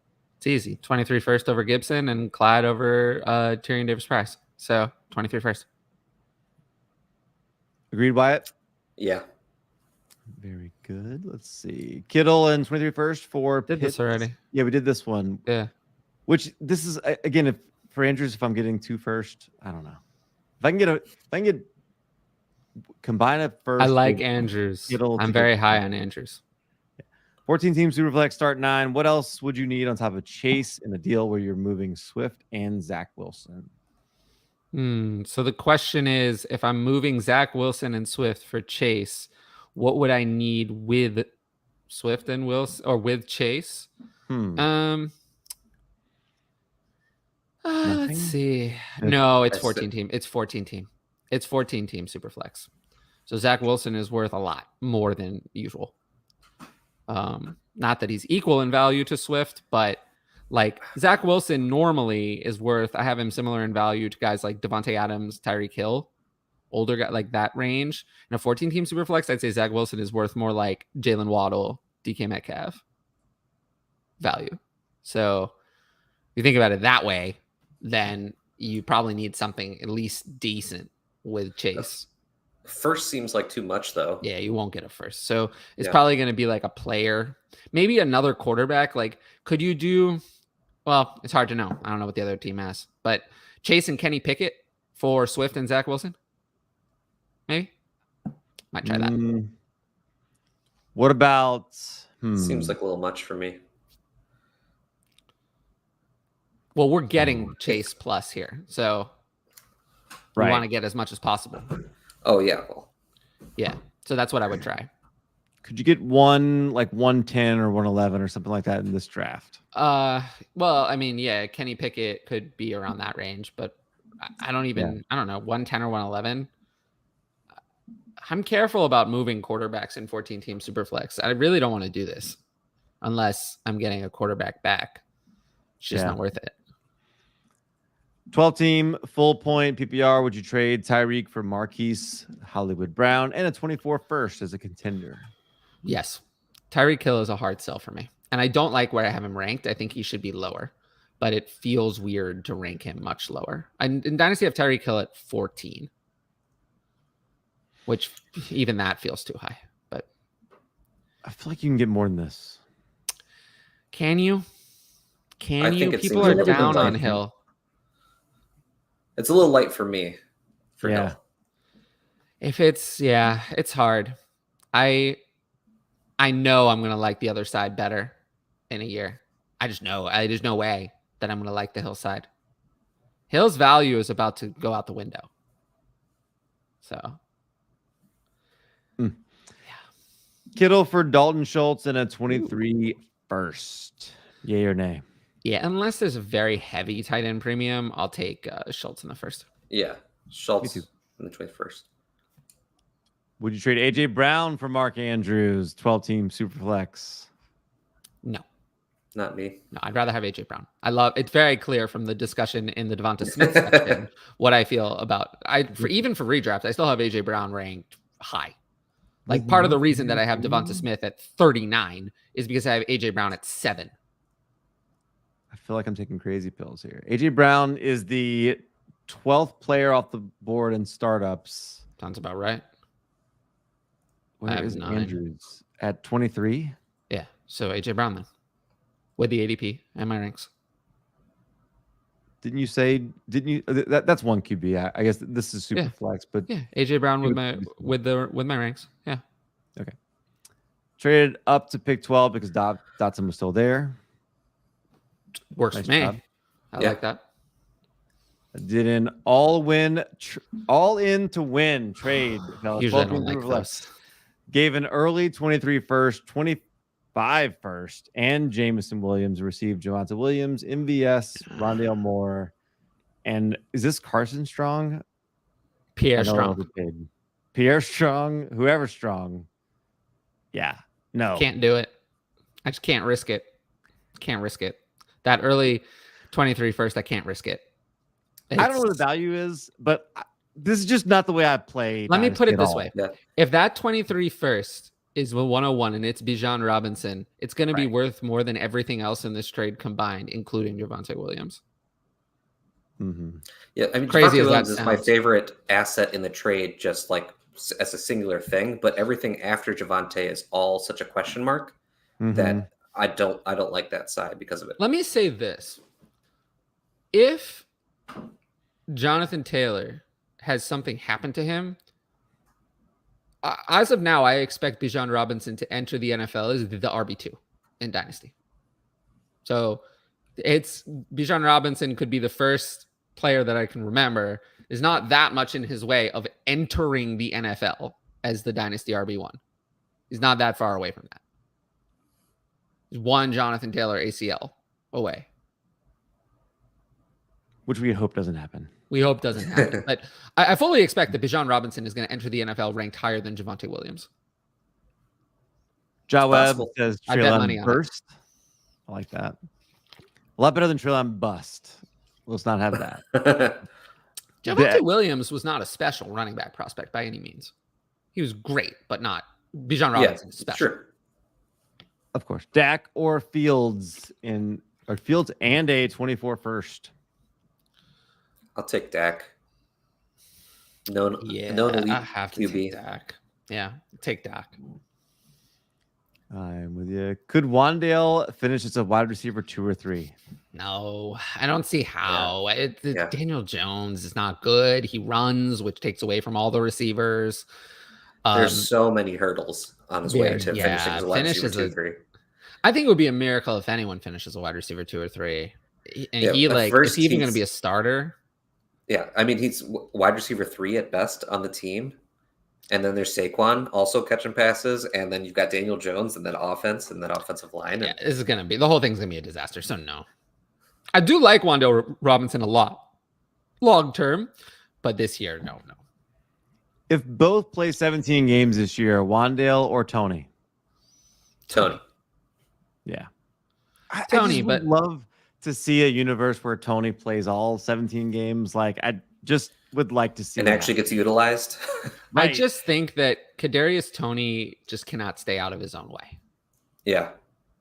It's easy. 23 first over Gibson and Clyde over Tyrion Davis-Price. So 23 first. Agreed, Wyatt? Yeah. Very good. Let's see. Kittle and 23 first for Did Pitts. this already. Yeah, we did this one. Yeah. Which this is again, if for Andrews, if I'm getting 2 first, I don't know. If I can get combine a first. I like Andrews. I'm very high on Andrews. 14 team Superflex start 9. What else would you need on top of Chase in a deal where you're moving Swift and Zach Wilson? So the question is, if I'm moving Zach Wilson and Swift for Chase, what would I need with Swift and Wilson or with Chase? Let's see. No, it's 14 team. It's 14 team. It's 14 team Superflex. So Zach Wilson is worth a lot more than usual. Not that he's equal in value to Swift, but like Zach Wilson normally is worth, I have him similar in value to guys like Devontae Adams, Tyreek Hill, older guy, like that range. In a 14 team Superflex, I'd say Zach Wilson is worth more like Jalen Waddle, DK Metcalf value. So if you think about it that way, then you probably need something at least decent with Chase. First seems like too much, though. Yeah, you won't get a first. So it's probably going to be like a player, maybe another quarterback. Like, could you do, well, it's hard to know. I don't know what the other team has, but Chase and Kenny Pickett for Swift and Zach Wilson? Maybe. Might try that. What about, Seems like a little much for me. Well, we're getting Chase plus here. So we want to get as much as possible. Oh, yeah. Well, yeah. So that's what I would try. Could you get one like 110 or 111 or something like that in this draft? Well, I mean, yeah, Kenny Pickett could be around that range, but I don't know, 110 or 111. I'm careful about moving quarterbacks in 14 team Superflex. I really don't want to do this unless I'm getting a quarterback back. It's just not worth it. 12 team full point PPR. Would you trade Tyreek for Marquis Hollywood Brown and a 24 first as a contender? Yes. Tyreek Hill is a hard sell for me. And I don't like where I have him ranked. I think he should be lower, but it feels weird to rank him much lower. And in Dynasty, I have Tyreek Hill at 14, which even that feels too high. But I feel like you can get more than this. Can you? People are down on Hill. It's a little light for me. Hill. If it's hard. I know I'm gonna like the other side better in a year. I just know. There's no way that I'm gonna like the Hill side. Hill's value is about to go out the window. So Kittle for Dalton Schultz and a 23 first. Yay or nay? Yeah, unless there's a very heavy tight end premium, I'll take Schultz in the first. Yeah, Schultz in the 21st. Would you trade AJ Brown for Mark Andrews, 12 team Superflex? No. Not me. No, I'd rather have AJ Brown. It's very clear from the discussion in the Devonta Smith section what I feel about. Even for redraft, I still have AJ Brown ranked high. Like part of the reason that I have Devonta Smith at 39 is because I have AJ Brown at 7. I feel like I'm taking crazy pills here. AJ Brown is the 12th player off the board in startups. Sounds about right. Where is Andrews? At 23? Yeah. So AJ Brown then. With the ADP and my ranks. Didn't you? That's one QB. I guess this is super flex, but yeah, AJ Brown with my ranks. Yeah. Okay. Traded up to pick 12 because Dotson was still there. Works for me. I like that. Did an all in to win trade. Usually I don't like those. Gave an early 23 first, 25 first, and Jameson Williams. Received Javonte Williams, MVS, Rondale Moore, and is this Carson Strong? Pierre Strong. Pierre Strong, whoever Strong. Yeah, no. Can't do it. I just can't risk it. Can't risk it. That early 23 first, I can't risk it. I don't know what the value is, but this is just not the way I play. Let me put it this way. Yeah. If that 23 first is 101, and it's Bijan Robinson. It's going to be worth more than everything else in this trade combined, including Javonte Williams. Mm-hmm. Yeah, I mean, crazy Javonte Williams is my favorite asset in the trade, just like as a singular thing. But everything after Javonte is all such a question mark that I don't like that side because of it. Let me say this: if Jonathan Taylor has something happen to him, as of now, I expect Bijan Robinson to enter the NFL as the RB2 in Dynasty. So it's Bijan Robinson could be the first player that I can remember. Is not that much in his way of entering the NFL as the Dynasty RB1. He's not that far away from that. He's one Jonathan Taylor ACL away. Which we hope doesn't happen. We hope doesn't happen. But I fully expect that Bijan Robinson is going to enter the NFL ranked higher than Javonte Williams. Webb says I bet money Treylon on burst. I like that. A lot better than Treylon bust. Let's not have that. Javonte Williams was not a special running back prospect by any means. He was great, but not Bijan Robinson is special. Sure. Of course. Dak or Fields and a 24 first. I'll take Dak. No elite I have to QB. take Dak. Yeah, take Dak. I'm with you. Could Wandale finish as a wide receiver 2 or 3? No, I don't see how. Daniel Jones is not good. He runs, which takes away from all the receivers. There's so many hurdles on his way to finishing as a wide receiver 2-3. I think it would be a miracle if anyone finishes a wide receiver 2 or 3. And is he even going to be a starter? Yeah, I mean, he's wide receiver 3 at best on the team. And then there's Saquon also catching passes. And then you've got Daniel Jones and that offense and that offensive line. Yeah, this is going to be, the whole thing's going to be a disaster. So no. I do like Wandale Robinson a lot long term, but this year, no. If both play 17 games this year, Wandale or Tony? Tony. Yeah. Tony, I would love to see a universe where Tony plays all 17 games. Like, I just would like to see and actually gets utilized. Right. I just think that Kadarius Toney just cannot stay out of his own way. Yeah.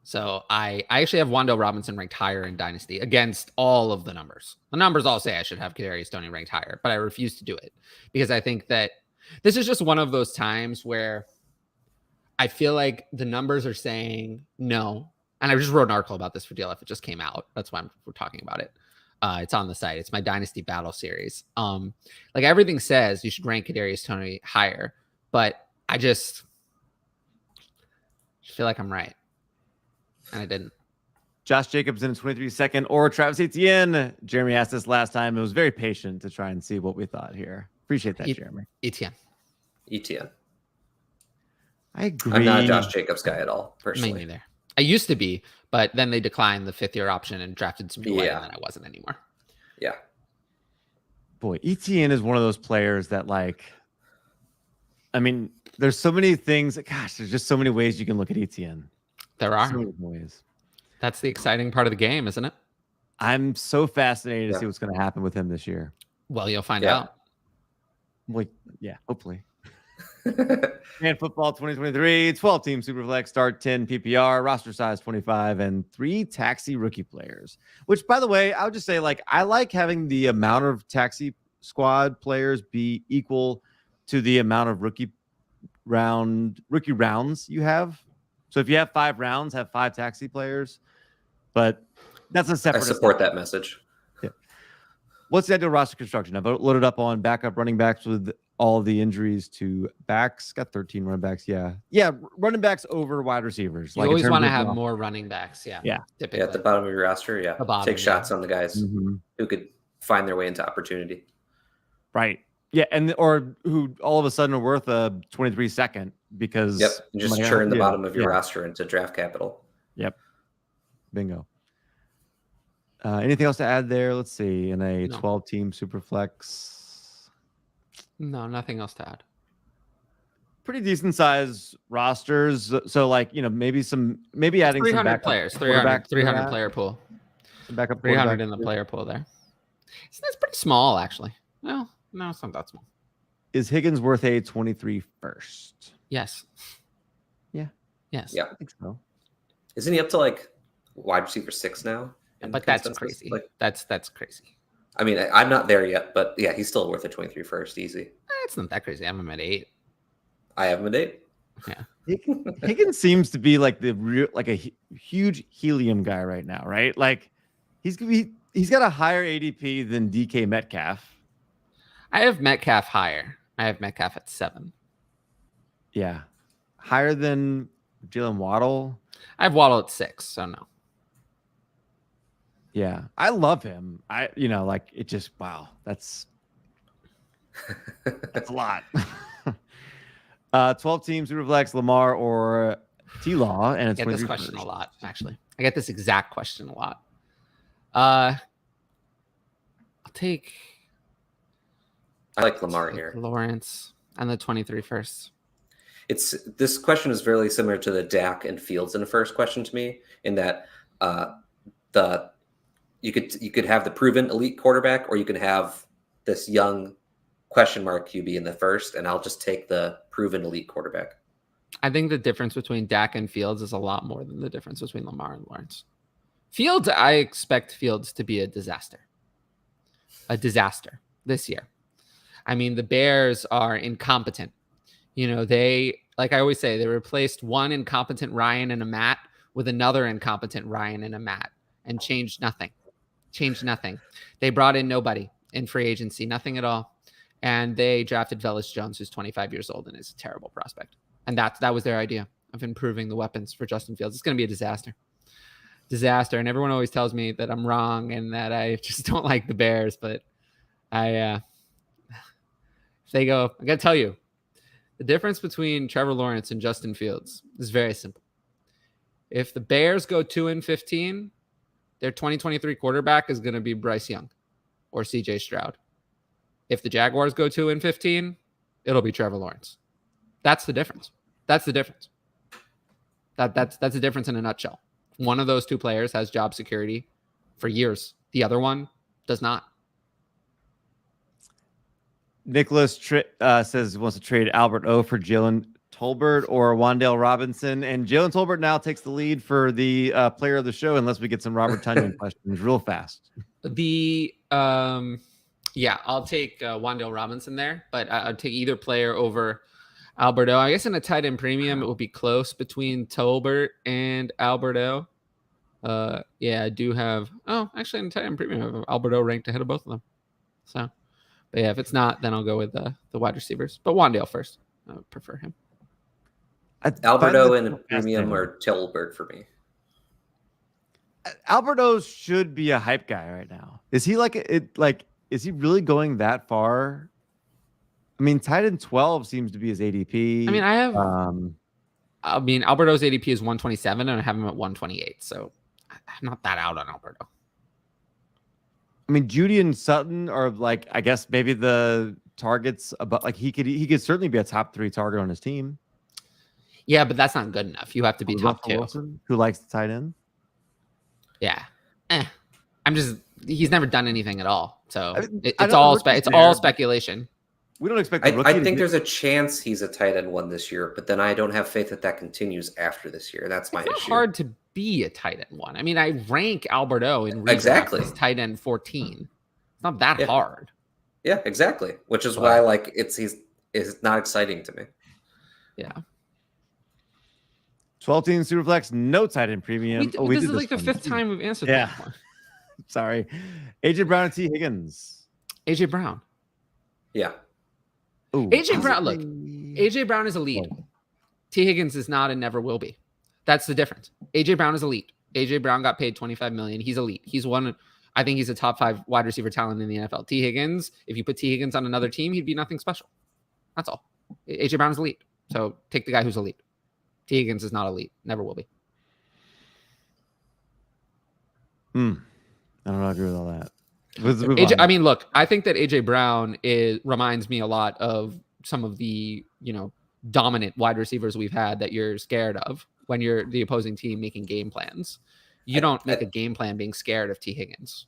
So I actually have Wandale Robinson ranked higher in Dynasty against all of the numbers. The numbers all say I should have Kadarius Toney ranked higher, but I refuse to do it because I think that this is just one of those times where I feel like the numbers are saying no. And I just wrote an article about this for DLF. It just came out. That's why we're talking about it. It's on the site. It's my Dynasty Battle series. Like everything says you should rank Kadarius Toney higher, but I just feel like I'm right. And I didn't. Josh Jacobs in 23-second or Travis Etienne. Jeremy asked this last time. It was very patient to try and see what we thought here. Appreciate that, Jeremy. Etienne. I agree. I'm not a Josh Jacobs guy at all, personally. Me neither. I used to be, but then they declined the 5th-year option and drafted some Wyatt, and then I wasn't anymore. Yeah. Boy, Etienne is one of those players that, like, I mean, there's so many things. Gosh, there's just so many ways you can look at Etienne. There are. So many ways. That's the exciting part of the game, isn't it? I'm so fascinated to see what's going to happen with him this year. Well, you'll find out. Well, yeah, hopefully. And football 2023, 12-team Superflex, start 10 PPR, roster size 25, and 3 taxi rookie players. Which, by the way, I would just say, like, I like having the amount of taxi squad players be equal to the amount of rookie rounds you have. So if you have 5 rounds, have 5 taxi players. But that's a separate. I support that message. Yeah. What's the ideal roster construction? I've loaded up on backup running backs with all the injuries to backs. Got 13 running backs. Yeah. Running backs over wide receivers. You always want to have more running backs. Yeah. Typically. Yeah, at the bottom of your roster. Yeah. Take shots on the guys who could find their way into opportunity. Right. Yeah. Or who all of a sudden are worth a 23-second because. Yep. You just churn the bottom of your roster into draft capital. Yep. Bingo. Anything else to add there? Let's see. In a 12-team Superflex. No, nothing else to add. Pretty decent size rosters. So, like, maybe adding 300 players, 300 player pool. Backup 300 in the player pool there. So that's pretty small, actually. No, it's not that small. Is Higgins worth a 23 first? Yes. Yes. Yeah. I think so. Isn't he up to like wide receiver 6 now? But that's crazy. Like, that's crazy. I mean, I'm not there yet, but yeah, he's still worth a 23 first, easy. It's not that crazy. I have him at 8. I have him at 8. Yeah. Higgins seems to be like the real, like a huge helium guy right now, right? Like he's got a higher ADP than DK Metcalf. I have Metcalf higher. I have Metcalf at 7. Yeah, higher than Jalen Waddle. I have Waddle at 6, so no. Yeah, I love him. Like it just wow, that's a lot. 12 teams who reflects Lamar or T-Law, and it's I get this question a lot. Actually, I get this exact question a lot. I'll take. I like Lamar here. Lawrence and the 23 first. This question is very similar to the Dak and Fields in the first question to me, in that you could have the proven elite quarterback, or you could have this young question mark QB in the first, and I'll just take the proven elite quarterback. I think the difference between Dak and Fields is a lot more than the difference between Lamar and Lawrence. Fields, I expect Fields to be a disaster this year. I mean, the Bears are incompetent. They, like I always say, they replaced one incompetent Ryan and a Matt with another incompetent Ryan and a Matt and changed nothing. They brought in nobody in free agency, nothing at all. And they drafted Velus Jones, who's 25 years old and is a terrible prospect. And that was their idea of improving the weapons for Justin Fields. It's going to be a disaster. And everyone always tells me that I'm wrong and that I just don't like the Bears. But if they go, I got to tell you, the difference between Trevor Lawrence and Justin Fields is very simple. If the Bears go 2-15, their 2023 quarterback is going to be Bryce Young or CJ Stroud. If the Jaguars go 2-15, it'll be Trevor Lawrence. That's the difference. That's the difference in a nutshell. One of those two players has job security for years. The other one does not. Nicholas says he wants to trade Albert O for Jalen Tolbert or Wan'Dale Robinson, and Jalen Tolbert now takes the lead for the player of the show, unless we get some Robert Tonyan questions real fast. Yeah, I'll take Wan'Dale Robinson there, but I'd take either player over Alberto. I guess in a tight end premium, it would be close between Tolbert and Alberto. Yeah, I do have. Oh, actually, in a tight end premium, I have Alberto ranked ahead of both of them. So, but yeah, if it's not, then I'll go with the wide receivers. But Wan'Dale first. I would prefer him. Alberto in a premium or Tolbert for me. Alberto should be a hype guy right now. Is he is he really going that far? I mean, tight end 12 seems to be his ADP. I mean, Alberto's ADP is 127, and I have him at 128. So I'm not that out on Alberto. I mean, Judy and Sutton are I guess maybe the targets, but he could certainly be a top 3 target on his team. Yeah, but that's not good enough. You have to be top 2. Wilson, who likes the tight end? Yeah. He's never done anything at all. So it's all speculation. We don't expect. I think there's a chance he's a tight end 1 this year, but then I don't have faith that continues after this year. That's my issue. It's hard to be a tight end 1. I mean, I rank Alberto in exactly as tight end 14. It's not that hard. Yeah, exactly. Which is why it's not exciting to me. Yeah. 12 teams Superflex, no tight end premium. This is like the 5th time we've answered that one. Sorry. AJ Brown and T. Higgins. AJ Brown. Yeah. Ooh, AJ Brown, look. AJ Brown is elite. T. Higgins is not and never will be. That's the difference. AJ Brown is elite. AJ Brown got paid $25 million. He's elite. He's one. I think he's a top 5 wide receiver talent in the NFL. T. Higgins, if you put T. Higgins on another team, he'd be nothing special. That's all. AJ Brown is elite. So take the guy who's elite. T. Higgins is not elite. Never will be. I don't agree with all that. I mean, look, I think that AJ Brown reminds me a lot of some of the, dominant wide receivers we've had that you're scared of when you're the opposing team making game plans. You don't make a game plan being scared of T. Higgins.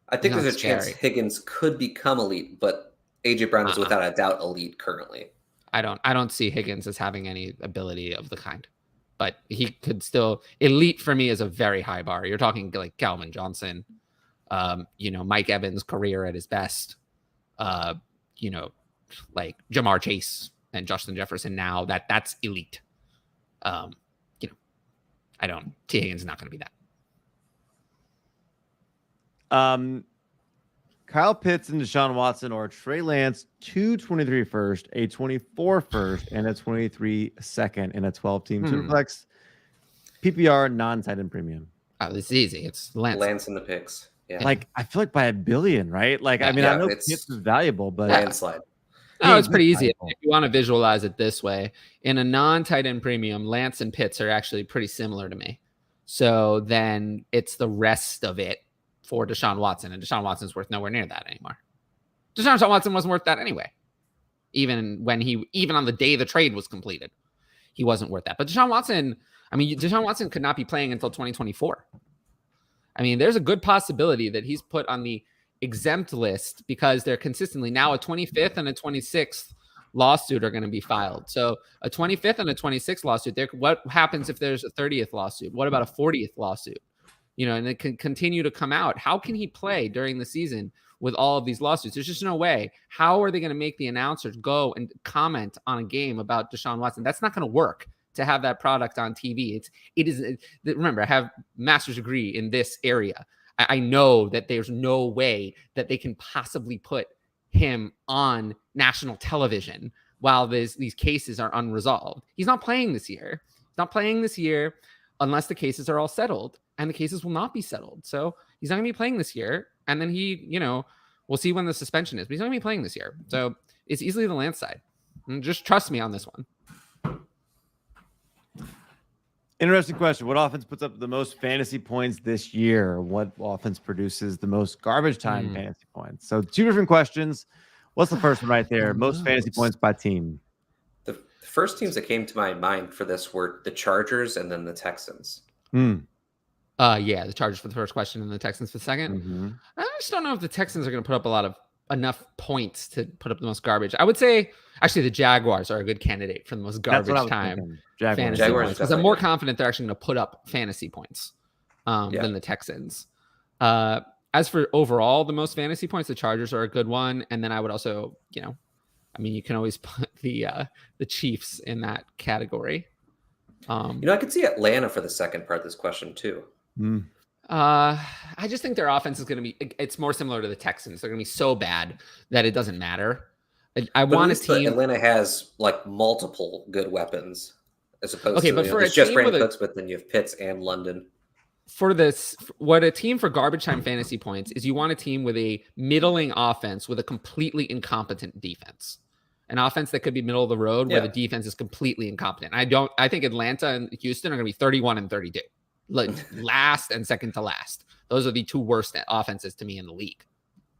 I think there's a chance Higgins could become elite, but AJ Brown is without a doubt elite currently. I don't see Higgins as having any ability of the kind. but he could still elite for me is a very high bar. You're talking like Calvin Johnson, Mike Evans' career at his best, like Jamar Chase and Justin Jefferson. Now that's elite. T. Higgins is not going to be that. Kyle Pitts and Deshaun Watson or Trey Lance, 223 first, a 24 first, and a 23 second in a 12-team Superflex PPR non-tight end premium. Oh, this is easy. It's Lance in the picks. Yeah. Like, I feel like by $1 billion, right? Like, I mean, I know Pitts is valuable, but landslide. No, it's pretty easy. If you want to visualize it this way, in a non-tight end premium, Lance and Pitts are actually pretty similar to me. So then it's the rest of it for Deshaun Watson, and Deshaun Watson's worth nowhere near that anymore. Deshaun Watson wasn't worth that anyway. Even on the day the trade was completed, he wasn't worth that. But Deshaun Watson could not be playing until 2024. I mean, there's a good possibility that he's put on the exempt list because they're consistently now a 25th and a 26th lawsuit are going to be filed. So a 25th and a 26th lawsuit, what happens if there's a 30th lawsuit? What about a 40th lawsuit? And it can continue to come out. How can he play during the season with all of these lawsuits? There's just no way. How are they going to make the announcers go and comment on a game about Deshaun Watson? That's not going to work to have that product on TV. Remember, I have a master's degree in this area. I know that there's no way that they can possibly put him on national television while these cases are unresolved. He's not playing this year. He's not playing this year unless the cases are all settled, and the cases will not be settled. So he's not going to be playing this year. And then we'll see when the suspension is, but he's not going to be playing this year. So it's easily the Lance side. And just trust me on this one. Interesting question. What offense puts up the most fantasy points this year? What offense produces the most garbage time fantasy points? So 2 different questions. What's the first one right there? Most fantasy points by team. The first teams that came to my mind for this were the Chargers and then the Texans. The Chargers for the first question and the Texans for the second. Mm-hmm. I just don't know if the Texans are going to put up enough points to put up the most garbage. I would say actually the Jaguars are a good candidate for the most garbage time fantasy points, because I'm more confident they're actually going to put up fantasy points than the Texans. As for overall the most fantasy points, the Chargers are a good one, and then I would also, you can always put the Chiefs in that category. I could see Atlanta for the second part of this question too. I just think their offense is going to it's more similar to the Texans. They're going to be so bad that it doesn't matter. I want a team. Atlanta has like multiple good weapons as opposed to but for it's just Brandon Cooks, but then you have Pitts and London. For this, what a team for garbage time fantasy points is, you want a team with a middling offense with a completely incompetent defense. An offense that could be middle of the road where the defense is completely incompetent. I think Atlanta and Houston are going to be 31 and 32. Like last and second to last. Those are the 2 worst offenses to me in the league.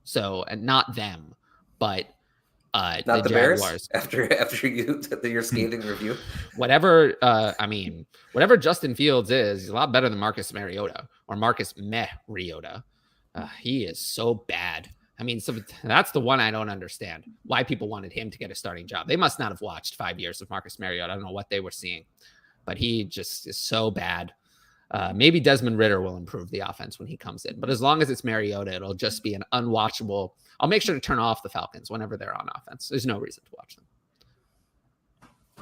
So, and not them, but not the Bears Jaguars. after your scathing review. Whatever Justin Fields is, he's a lot better than Marcus Mariota or Marcus Mariota. He is so bad. So that's the one I don't understand. Why people wanted him to get a starting job. They must not have watched 5 years of Marcus Mariota. I don't know what they were seeing, but he just is so bad. Maybe Desmond Ridder will improve the offense when he comes in, but as long as it's Mariota, it'll just be an unwatchable. I'll make sure to turn off the Falcons whenever they're on offense. There's no reason to watch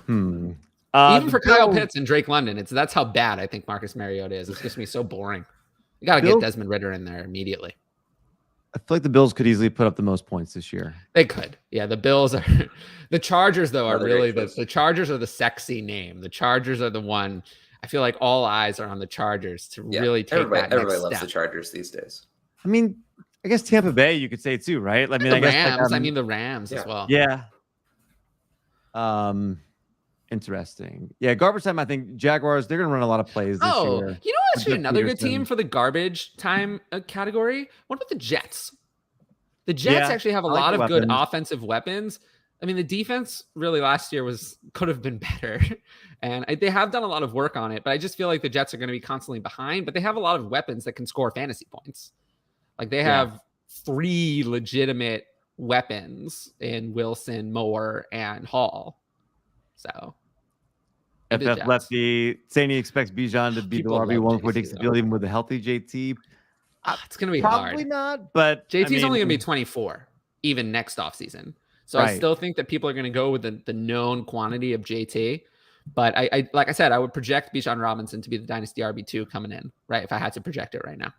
them. Even for Kyle Pitts and Drake London, that's how bad I think Marcus Mariota is. It's just going to be so boring. You got to get Desmond Ridder in there immediately. I feel like the Bills could easily put up the most points this year. They could. Yeah, the Bills are the Chargers though are really the Chargers are the sexy name. The Chargers are the one. I feel like all eyes are on the Chargers to really take that next step. Everybody loves the Chargers these days. I guess Tampa Bay you could say too, right? The Rams. The Rams as well. Yeah. Interesting. Yeah, garbage time. I think Jaguars, they're going to run a lot of plays this year. Actually another good team for the garbage time category. What about the Jets? The Jets actually have a lot of good offensive weapons. The defense really last year could have been better, and they have done a lot of work on it. But I just feel like the Jets are going to be constantly behind. But they have a lot of weapons that can score fantasy points. Like they have 3 legitimate weapons in Wilson, Moore, and Hall. So FF Lefty saying he expects Bijan to be the RB1 before he takes the field, even with a healthy JT. It's going to be probably hard. not, but JT's only going to be 24 even next offseason. So I still think that people are going to go with the known quantity of JT. But I like I said, I would project Bijan Robinson to be the Dynasty RB2 coming in, right? If I had to project it right now.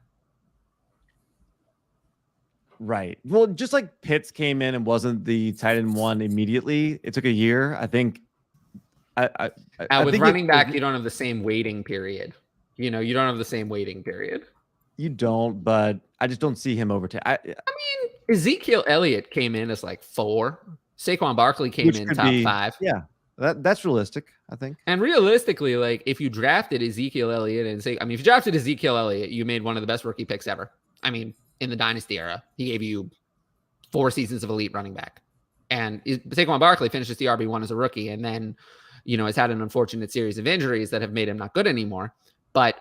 Right. Well, just like Pitts came in and wasn't the tight end 1 immediately, it took a year. I think with running back, you don't have the same waiting period. You don't have the same waiting period. You don't, but I just don't see him overtake. I mean, Ezekiel Elliott came in as like 4. Saquon Barkley came in top 5. Yeah, that's realistic, I think. And realistically, like if you drafted Ezekiel Elliott if you drafted Ezekiel Elliott, you made one of the best rookie picks ever. I mean, in the Dynasty era, he gave you 4 seasons of elite running back. And Saquon Barkley finishes the RB1 as a rookie, and then has had an unfortunate series of injuries that have made him not good anymore. But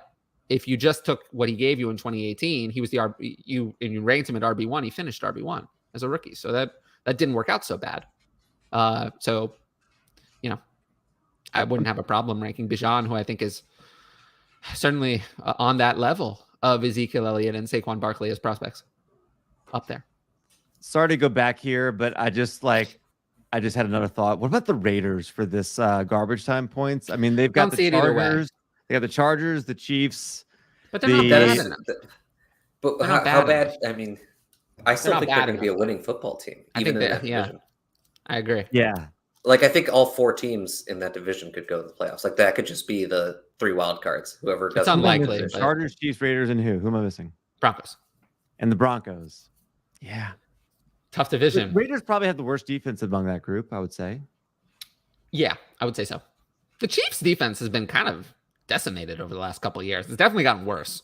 if you just took what he gave you in 2018, he was and you ranked him at RB1, he finished RB1 as a rookie. So that didn't work out so bad. So I wouldn't have a problem ranking Bijan, who I think is certainly on that level of Ezekiel Elliott and Saquon Barkley as prospects up there. Sorry to go back here, but I just had another thought. What about the Raiders for this garbage time points? I mean, they've got the Chargers. They got the Chargers, the Chiefs. But they're not bad enough. But how bad? I mean, I still think they're going to be a winning football team. Even in that division. I agree. Yeah. Like, I think all 4 teams in that division could go to the playoffs. Like, that could just be the 3 wild cards. Whoever does. It's unlikely. Chargers, Chiefs, Raiders, and who am I missing? Broncos. And the Broncos. Yeah. Tough division. The Raiders probably had the worst defense among that group, I would say. Yeah, I would say so. The Chiefs' defense has been kind of decimated over the last couple of years. It's definitely gotten worse.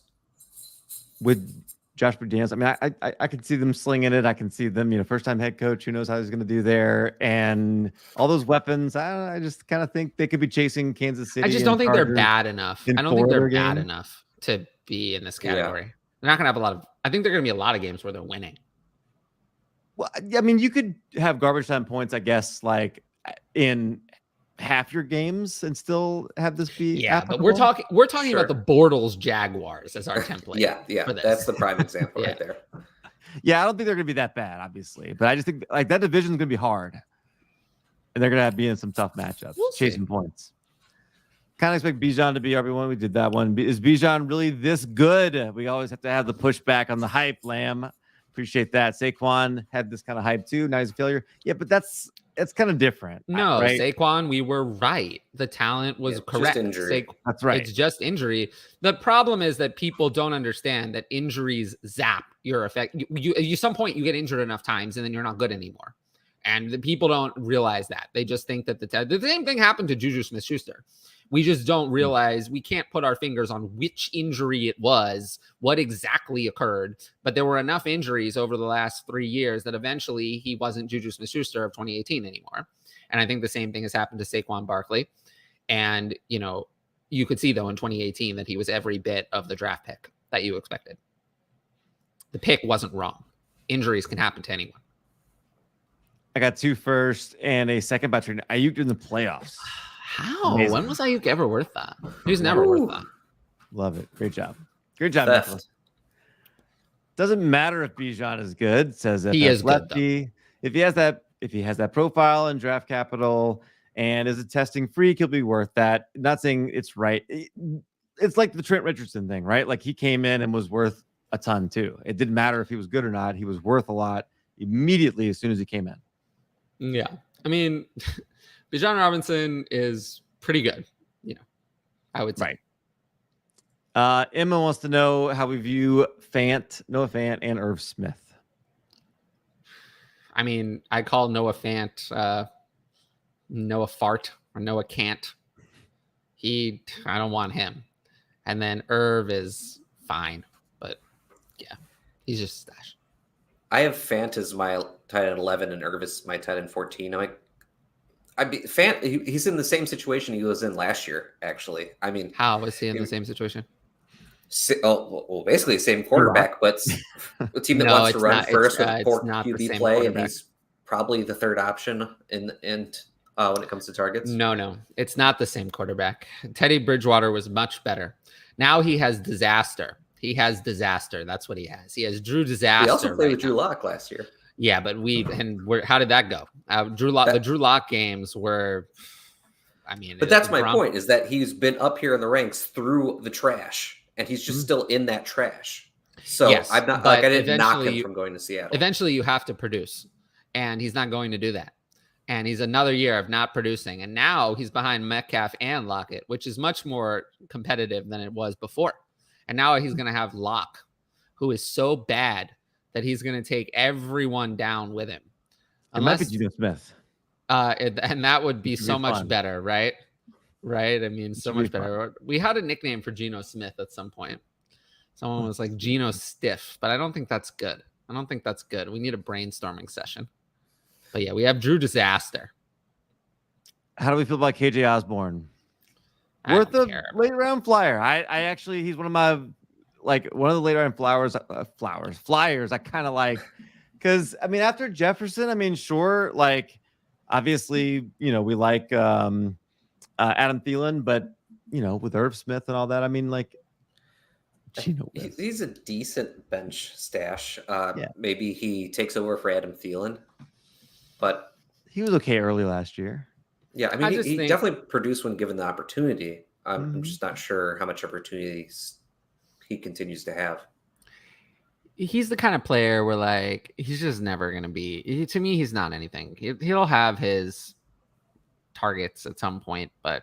With Josh McDaniels, I mean, I can see them slinging it. I can see them, first-time head coach, who knows how he's going to do there. And all those weapons, I just kind of think they could be chasing Kansas City. I just don't think they're bad enough. I don't think they're bad enough to be in this category. Yeah. They're not going to have I think they're going to be a lot of games where they're winning. Well, I mean, you could have garbage time points, I guess, like in half your games and still have this be applicable? But we're talking about the Bortles Jaguars as our template. yeah, that's the prime example right there. Yeah, I don't think they're going to be that bad, obviously, but I just think like that division is going to be hard, and they're going to be in some tough matchups, chasing points. Kind of expect Bijan to be RB1. We did that one. Is Bijan really this good? We always have to have the pushback on the hype, Lamb. Appreciate that. Saquon had this kind of hype too. Now he's a failure. Yeah, but that's kind of different. No, right? Saquon, we were right. The talent was correct. Just injury. That's right. It's just injury. The problem is that people don't understand that injuries zap your effect. You some point you get injured enough times and then you're not good anymore. And the people don't realize that. They just think that the same thing happened to Juju Smith-Schuster. We just don't realize, we can't put our fingers on which injury it was, what exactly occurred. But there were enough injuries over the last 3 years that eventually he wasn't Juju Smith-Schuster of 2018 anymore. And I think the same thing has happened to Saquon Barkley. And, you could see, though, in 2018 that he was every bit of the draft pick that you expected. The pick wasn't wrong. Injuries can happen to anyone. I got 2 first and a second by trade. Ayuk in the playoffs. How? Amazing. When was Ayuk ever worth that? He was never worth that. Love it. Great job. Great job, Nicholas. Doesn't matter if Bijan is good. Says that he is lefty. Good, if he has that profile and draft capital and is a testing freak, he'll be worth that. Not saying it's right. It's like the Trent Richardson thing, right? Like he came in and was worth a ton too. It didn't matter if he was good or not. He was worth a lot immediately as soon as he came in. Yeah. I mean, Bijan Robinson is pretty good, I would say. Right. Emma wants to know how we view Noah Fant, and Irv Smith. I mean, I call Noah Fant Noah Fart or Noah Can't. I don't want him. And then Irv is fine, but yeah, he's just a stash. I have Fant as my tight end 11 and Irv is my tight end 14. Fant, he's in the same situation he was in last year, actually. I mean, how is he in the same situation? Basically the same quarterback, but a team that wants to run first with poor QB play, and he's probably the third option. And when it comes to targets? No, it's not the same quarterback. Teddy Bridgewater was much better. Now he has disaster. That's what he has. He has Drew disaster. He also played with Drew Lock last year. Yeah, but how did that go? The Drew Lock games were, but that's my point, is that he's been up here in the ranks through the trash, and he's just still in that trash. So yes, I'm not like, I didn't knock him from going to Seattle. Eventually you have to produce, and he's not going to do that. And he's another year of not producing. And now he's behind Metcalf and Lockett, which is much more competitive than it was before. And now he's going to have Lock, who is so bad that he's going to take everyone down with him. Unless it's Geno Smith. And that would be so much better, right? Right? I mean, so much better. We had a nickname for Geno Smith at some point. Someone was like Geno Stiff, but I don't think that's good. We need a brainstorming session. But yeah, we have Drew disaster. How do we feel about KJ Osborne? Worth a late round flyer. I actually, he's one of the late round flyers I kind of like, because I mean, after Jefferson, I mean, sure, like obviously, we like Adam Thielen, but with Irv Smith and all that, I mean, like he's a decent bench stash. Maybe he takes over for Adam Thielen, but he was okay early last year. Yeah, I mean, he definitely produced when given the opportunity. I'm just not sure how much opportunities he continues to have. He's the kind of player where, like, he's just never going to be. To me, he's not anything. He'll have his targets at some point, but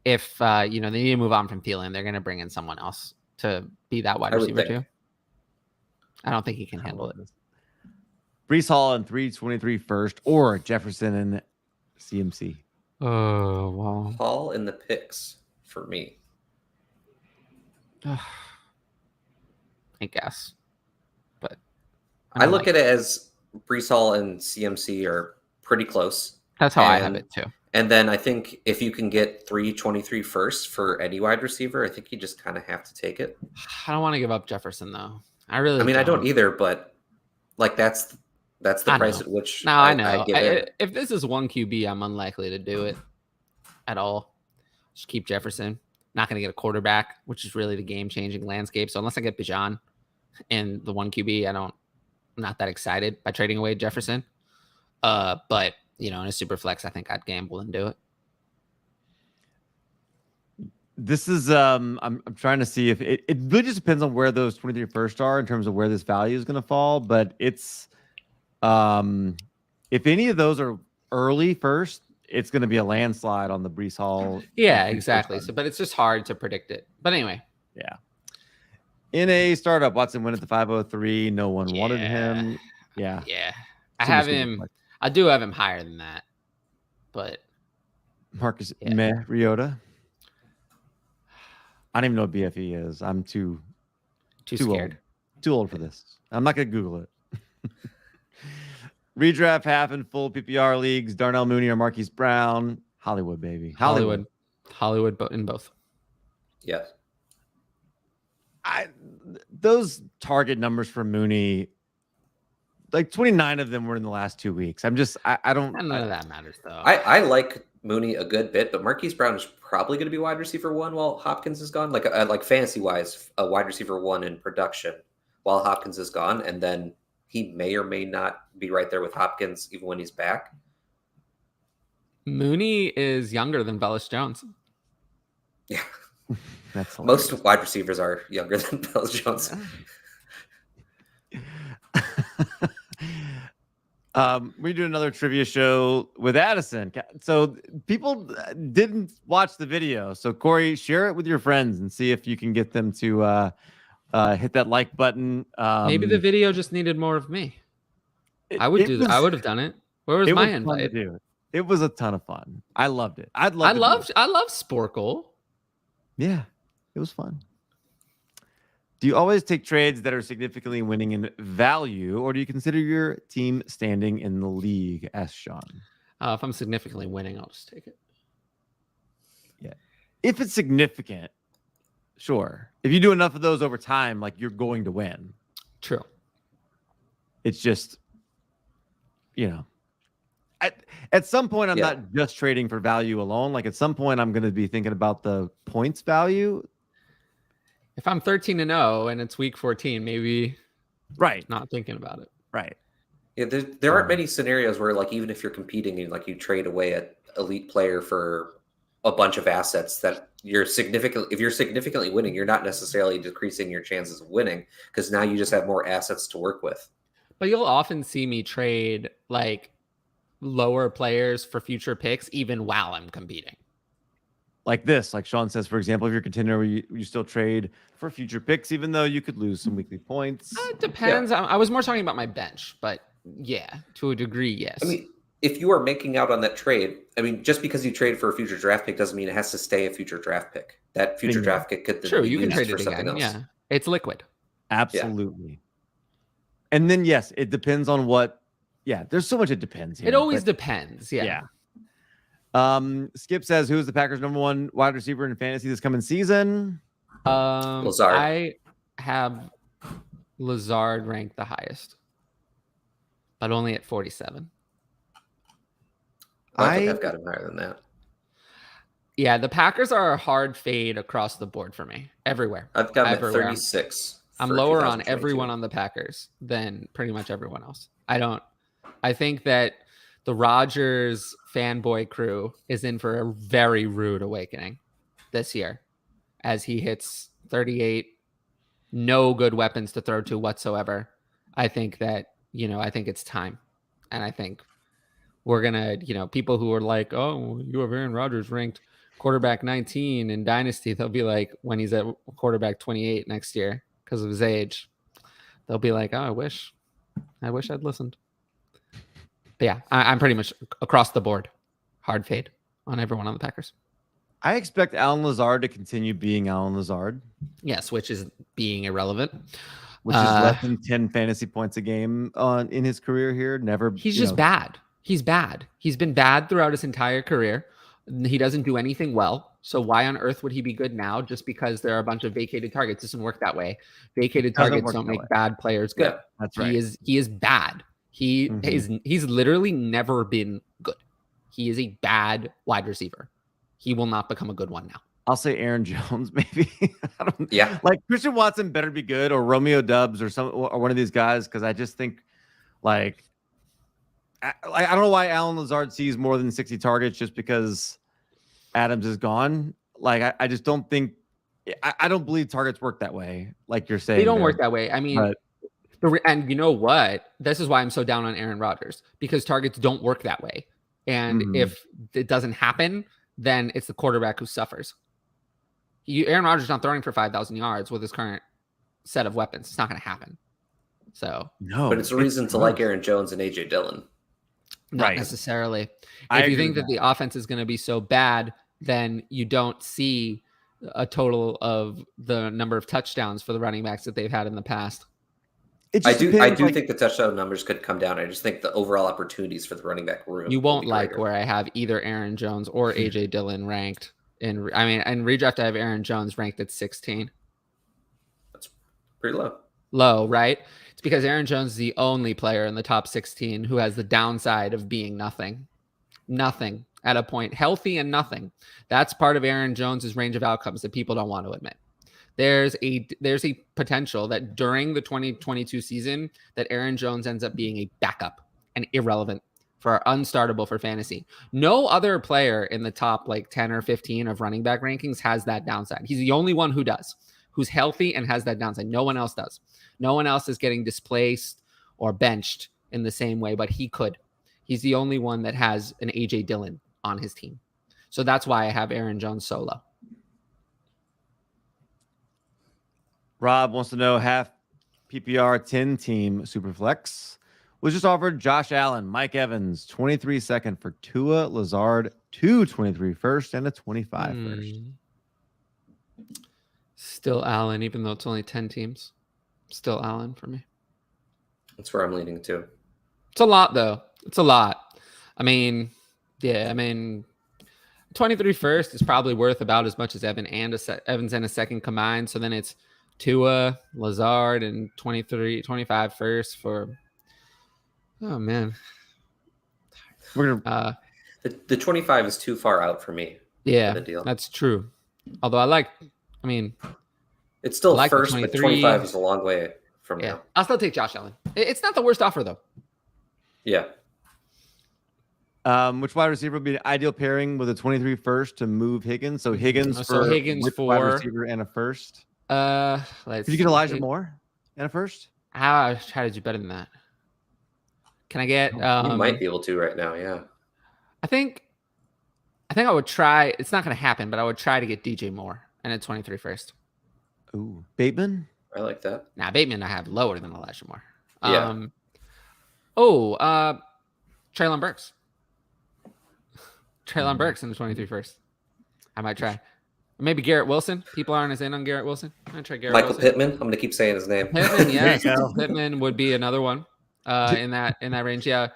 if they need to move on from Thielen, they're going to bring in someone else to be that wide receiver too. I don't think he can handle it. Breece Hall and 323 first, or Jefferson and CMC. Oh, wow. Hall in the picks for me. I guess. But I look at it as Breece Hall and CMC are pretty close. That's how I have it too. And then I think if you can get 323 first for any wide receiver, I think you just kind of have to take it. I don't want to give up Jefferson though. I don't either, but like that's the price at which I know. If this is one QB, I'm unlikely to do it at all. Just keep Jefferson. Not going to get a quarterback, which is really the game-changing landscape. So unless I get Bijan in the one QB, I'm not that excited by trading away Jefferson. But in a super flex, I think I'd gamble and do it. This is I'm trying to see if it really just depends on where those 23 first are in terms of where this value is going to fall. But it's if any of those are early first, it's going to be a landslide on the Breece Hall. Yeah, exactly. So, but it's just hard to predict it. But anyway. Yeah. In a startup, Watson went at the 503. No one wanted him. Yeah. Yeah. I have him. I do have him higher than that. But Marcus Mariota. I don't even know what BFE is. I'm too scared. Too old for this. I'm not going to Google it. Redraft half and full PPR leagues. Darnell Mooney or Marquis Brown. Hollywood, baby. Hollywood in both. Yes. Those target numbers for Mooney, like 29 of them were in the last 2 weeks. I don't. None of that matters though. I like Mooney a good bit, but Marquise Brown is probably going to be wide receiver one while Hopkins is gone. Like fantasy wise, a wide receiver one in production while Hopkins is gone, and then he may or may not be right there with Hopkins even when he's back. Mooney is younger than Velus Jones. Yeah. That's most wide receivers are younger than Velus Jones. We do another trivia show with Addison. So people didn't watch the video. So Corey, share it with your friends and see if you can get them to hit that like button. Maybe the video just needed more of me. I would have done it. Where was my invite? It was a ton of fun. I loved it. I love Sporkle. Yeah, it was fun. Do you always take trades that are significantly winning in value, or do you consider your team standing in the league? Asked Sean. If I'm significantly winning, I'll just take it. Yeah, if it's significant, sure. If you do enough of those over time, like you're going to win. True. It's just, at some point, I'm not just trading for value alone. Like at some point, I'm going to be thinking about the points value. If I'm 13-0 and it's week 14, maybe not thinking about it. Right. Yeah, there aren't many scenarios where, like, even if you're competing and like you trade away an elite player for a bunch of assets that if you're significantly winning, you're not necessarily decreasing your chances of winning because now you just have more assets to work with. But you'll often see me trade like lower players for future picks, even while I'm competing. Like this, like Sean says, for example, if you're a contender, you still trade for future picks, even though you could lose some weekly points. It depends. Yeah. I was more talking about my bench, but yeah, to a degree, yes. I mean, if you are making out on that trade, I mean, just because you trade for a future draft pick doesn't mean it has to stay a future draft pick. That future draft pick could be you can trade it again. Else. Yeah, it's liquid. Absolutely. Yeah. And then yes, it depends on what. Yeah, there's so much it depends. Here, it always depends. Yeah. Skip says, who is the Packers' #1 wide receiver in fantasy this coming season? Lazard. I have Lazard ranked the highest, but only at 47. I think I've got him higher than that. Yeah, the Packers are a hard fade across the board for me. Everywhere. I've got him at 36. I'm lower on everyone on the Packers than pretty much everyone else. I think that the Rodgers fanboy crew is in for a very rude awakening this year as he hits 38, no good weapons to throw to whatsoever. I think that, I think it's time. And I think we're going to, people who are like, oh, you have Aaron Rodgers ranked quarterback 19 in Dynasty. They'll be like, when he's at quarterback 28 next year because of his age, they'll be like, oh, I wish I'd listened. But yeah, I'm pretty much across the board. Hard fade on everyone on the Packers. I expect Allen Lazard to continue being Allen Lazard. Yes, which is being irrelevant. Which is less than 10 fantasy points a game in his career here. He's just bad. He's bad. He's been bad throughout his entire career. He doesn't do anything well. So why on earth would he be good now just because there are a bunch of vacated targets? It doesn't work that way. Vacated targets don't make bad players good. Yeah, that's right. He is bad. He's literally never been good. He is a bad wide receiver. He will not become a good one now. I'll say Aaron Jones, maybe. Like Christian Watson better be good, or Romeo Doubs, or one of these guys, because I just think, I don't know why Allen Lazard sees more than 60 targets just because Adams is gone. I just don't think. I don't believe targets work that way. Like you're saying, they don't work that way. I mean. And you know what? This is why I'm so down on Aaron Rodgers, because targets don't work that way. And if it doesn't happen, then it's the quarterback who suffers. Aaron Rodgers is not throwing for 5,000 yards with his current set of weapons. It's not going to happen. So no, but it's a reason to like Aaron Jones and AJ Dillon. Not necessarily. If you think that the offense is going to be so bad, then you don't see a total of the number of touchdowns for the running backs that they've had in the past. I do think the touchdown numbers could come down. I just think the overall opportunities for the running back room. You won't like where I have either Aaron Jones or AJ Dillon ranked. In redraft, I have Aaron Jones ranked at 16. That's pretty low. Low, right? It's because Aaron Jones is the only player in the top 16 who has the downside of being nothing. Nothing at a point, healthy and nothing. That's part of Aaron Jones's range of outcomes that people don't want to admit. There's a potential that during the 2022 season that Aaron Jones ends up being a backup and irrelevant unstartable for fantasy. No other player in the top 10 or 15 of running back rankings has that downside. He's the only one who does, who's healthy and has that downside. No one else does. No one else is getting displaced or benched in the same way, but he could. He's the only one that has an AJ Dillon on his team. So that's why I have Aaron Jones solo. Rob wants to know, half PPR 10 team Superflex was just offered Josh Allen, Mike Evans, 23 second for Tua, Lazard, 223 first, and a 25 first. Still Allen, even though it's only 10 teams. Still Allen for me. That's where I'm leaning to. It's a lot, though. It's a lot. 23 first is probably worth about as much as Evans and a second combined. So then it's Tua, Lazard, and 25 first for, oh man. We're gonna. The 25 is too far out for me. Yeah, for the deal. That's true. Although I mean, it's still like first, but 25 is a long way from now. I'll still take Josh Allen. It's not the worst offer though. Yeah. Which wide receiver would be an ideal pairing with a 23 first to move Higgins? So Higgins for wide receiver and a first. Could you get Elijah Moore and a first? I'll try to do better than that. Can I get? You might be able to right now. Yeah. I think I would try. It's not going to happen, but I would try to get DJ Moore and a 23 first. Ooh, Bateman. I like that. Now Bateman I have lower than Elijah Moore. Yeah. Treylon Burks. Treylon Burks in the 23 first. I might try. Maybe Garrett Wilson. People aren't as in on Garrett Wilson. I'm gonna try Garrett Michael Wilson. Pittman. I'm gonna keep saying his name. Pittman, yes. Pittman would be another one in that range. Yeah,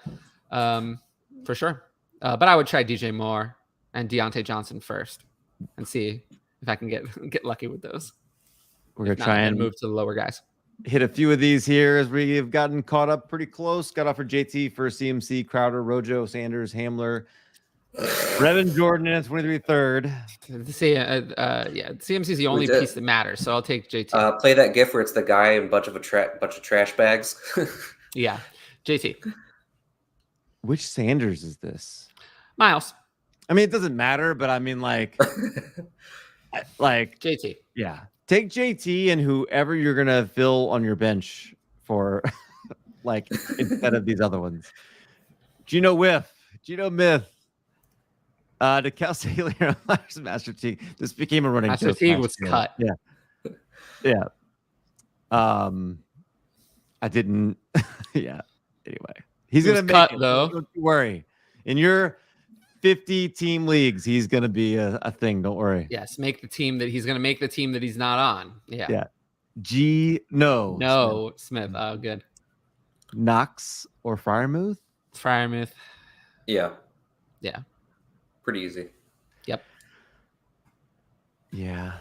for sure. But I would try DJ Moore and Deontay Johnson first and see if I can get lucky with those. We're gonna try and move to the lower guys. Hit a few of these here as we have gotten caught up pretty close. Got offered JT for CMC, Crowder, Rojo, Sanders, Hamler, Brevin Jordan, and 23 third. CMC is the only piece that matters, so I'll take JT. Play that GIF where it's the guy and bunch of trash bags. Yeah, JT. Which Sanders is this? Miles. I mean, it doesn't matter, but I mean, like JT. Yeah, take JT and whoever you're gonna fill on your bench for, like instead of these other ones. Geno Myth. To Cal Staley, Master Teague. This became a running joke. Master Teague was cut. Yeah. I didn't. Yeah. Anyway, he's gonna make cut it, though. Don't you worry. In your 50 team leagues, he's gonna be a thing. Don't worry. Yes, make the team that he's gonna make the team that he's not on. Yeah. No. Smith. Oh, good. Knox or Freiermuth? Yeah. Yeah. Pretty easy. Yep. Yeah.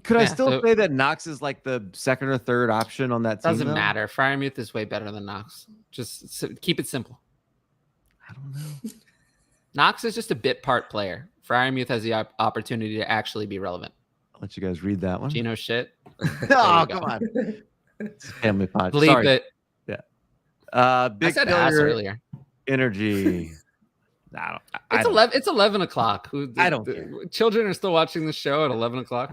Could I still say that Knox is like the second or third option on that team? Doesn't matter. Freiermuth is way better than Knox. Just keep it simple. I don't know. Knox is just a bit part player. Freiermuth has the opportunity to actually be relevant. I'll let you guys read that one. Geno shit. Oh, come on. It's a family pod. Believe Sorry. that. Yeah. Big I said ass earlier. Energy. It's 11 o'clock. I don't care. Children are still watching the show at 11 o'clock.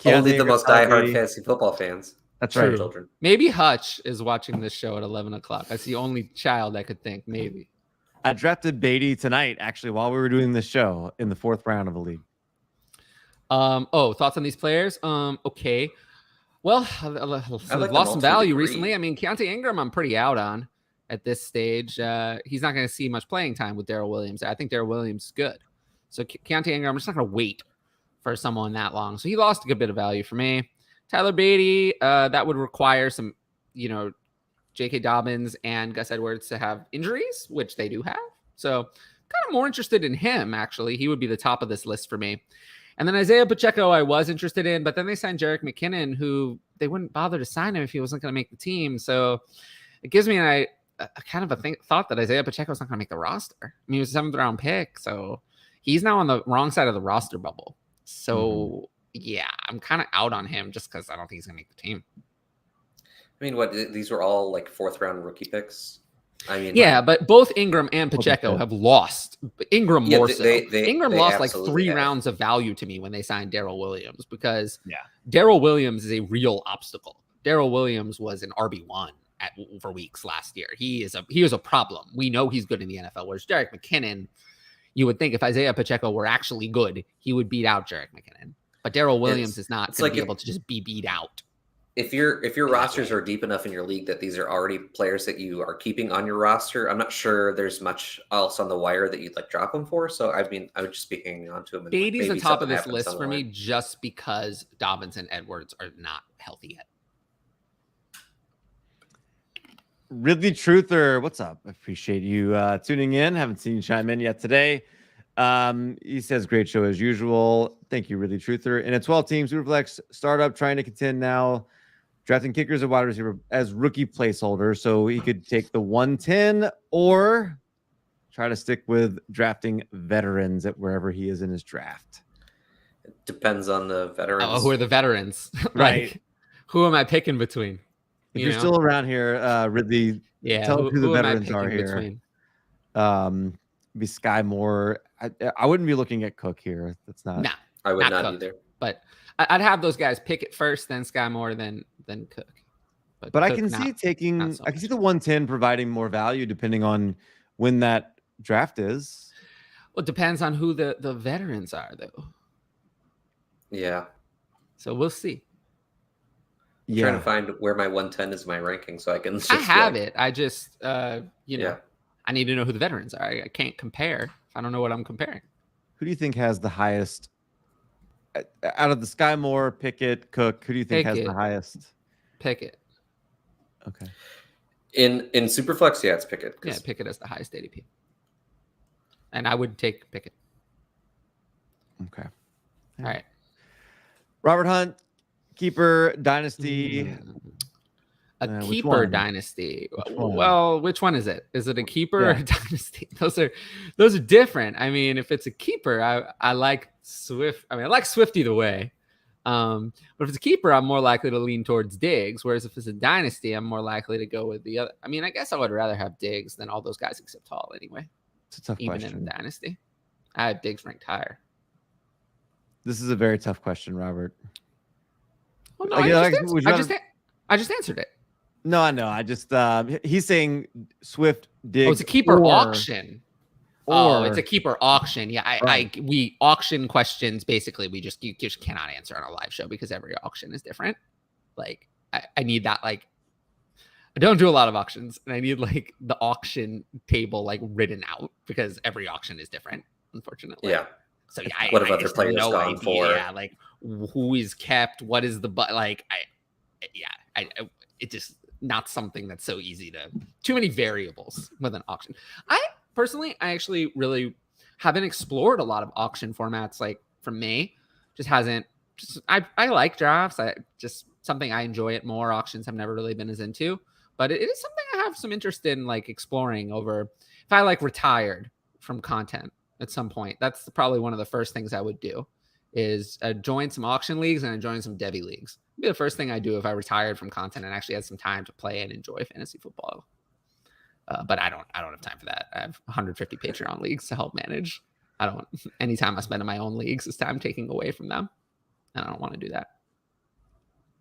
Only the most diehard fantasy football fans. That's right. Children. Maybe Hutch is watching this show at 11 o'clock. That's the only child I could think. Maybe. I drafted Beatty tonight, actually, while we were doing this show in the 4th round of a league. Thoughts on these players? Okay. Well, I've lost some value recently. I mean, Keontae Ingram, I'm pretty out on at this stage. He's not going to see much playing time with Darrell Williams. I think Darrell Williams is good. So Keontae Ingram, I'm just not going to wait for someone that long. So he lost a good bit of value for me. Tyler Beatty, that would require some, J.K. Dobbins and Gus Edwards to have injuries, which they do have. So kind of more interested in him, actually. He would be the top of this list for me. And then Isaiah Pacheco, I was interested in, but then they signed Jerick McKinnon, who they wouldn't bother to sign him if he wasn't going to make the team. So it gives me a thought that Isaiah Pacheco is not going to make the roster. I mean, he was a 7th round pick, so he's now on the wrong side of the roster bubble. So yeah, I'm kind of out on him just because I don't think he's going to make the team. I mean, these were all like 4th round rookie picks. I mean, but both Ingram and Pacheco have lost. Ingram more so. Ingram lost like 3 rounds of value to me when they signed Darrell Williams because Darrell Williams is a real obstacle. Darrell Williams was an RB1 for weeks last year. He was a problem. We know he's good in the NFL. Whereas Jerick McKinnon, you would think if Isaiah Pacheco were actually good, he would beat out Jerick McKinnon. But Darrell Williams is not going to be able to just be beat out. If your rosters are deep enough in your league that these are already players that you are keeping on your roster, I'm not sure there's much else on the wire that you'd like drop them for. So I mean, I would just be hanging on to him. Beatty's the top of this list for me just because Dobbins and Edwards are not healthy yet. Ridley Truther, what's up? I appreciate you tuning in. Haven't seen you chime in yet today. He says, great show as usual. Thank you, Ridley Truther. In a 12-team Superflex startup trying to contend now, drafting kickers and wide receiver as rookie placeholder. So he could take the 110 or try to stick with drafting veterans at wherever he is in his draft? It depends on the veterans. Oh, who are the veterans? Right. Like, who am I picking between? If you're still around here, Ridley, tell who the veterans are here. Be Sky Moore. I wouldn't be looking at Cook here. That's not. Nah, I would not Cook, either. But I'd have those guys pick it first, then Sky Moore, then Cook. But Cook, I can see taking. I can see the 110 providing more value depending on when that draft is. Well, it depends on who the veterans are, though. Yeah. So we'll see. I'm trying to find where my 110 is in my ranking so I can. I have it. I just, I need to know who the veterans are. I can't compare if I don't know what I'm comparing. Who do you think has the highest out of the Sky Moore, Pickett, Cook? Who do you think has the highest? Pickett. Okay. In Superflex, yeah, it's Pickett. Yeah, Pickett has the highest ADP. And I would take Pickett. Okay. All right. Robert Hunt, keeper, dynasty. A keeper dynasty. Well, which one is it? Is it a keeper or a dynasty? Those are different. I mean, if it's a keeper, I like Swift. I mean, I like Swift either way. But if it's a keeper, I'm more likely to lean towards Diggs. Whereas if it's a dynasty, I'm more likely to go with the other. I mean, I guess I would rather have Diggs than all those guys except Hall anyway. It's a tough question. Even in a dynasty, I have Diggs ranked higher. This is a very tough question, Robert. Well, no, I just answered it. No, I know. I just he's saying Swift, Diggs. Oh, it's a keeper auction. It's a keeper auction. Yeah, we auction questions. Basically, you just cannot answer on a live show because every auction is different. Like I need that. Like I don't do a lot of auctions, and I need like the auction table like written out because every auction is different. Unfortunately. Yeah. So yeah, what have other players gone for? Yeah, like who is kept? What is the like? It just not something that's so easy to. Too many variables with an auction. I actually really haven't explored a lot of auction formats. Like for me, just hasn't. I like drafts. I just something I enjoy it more. Auctions I've never really been as into, but it is something I have some interest in like exploring over. If I like retired from content at some point, that's probably one of the first things I would do is join some auction leagues and join some Devy leagues. It'd be the first thing I do if I retired from content and actually had some time to play and enjoy fantasy football. But I don't have time for that. I have 150 Patreon leagues to help manage. Any time I spend in my own leagues is time taking away from them. And I don't want to do that.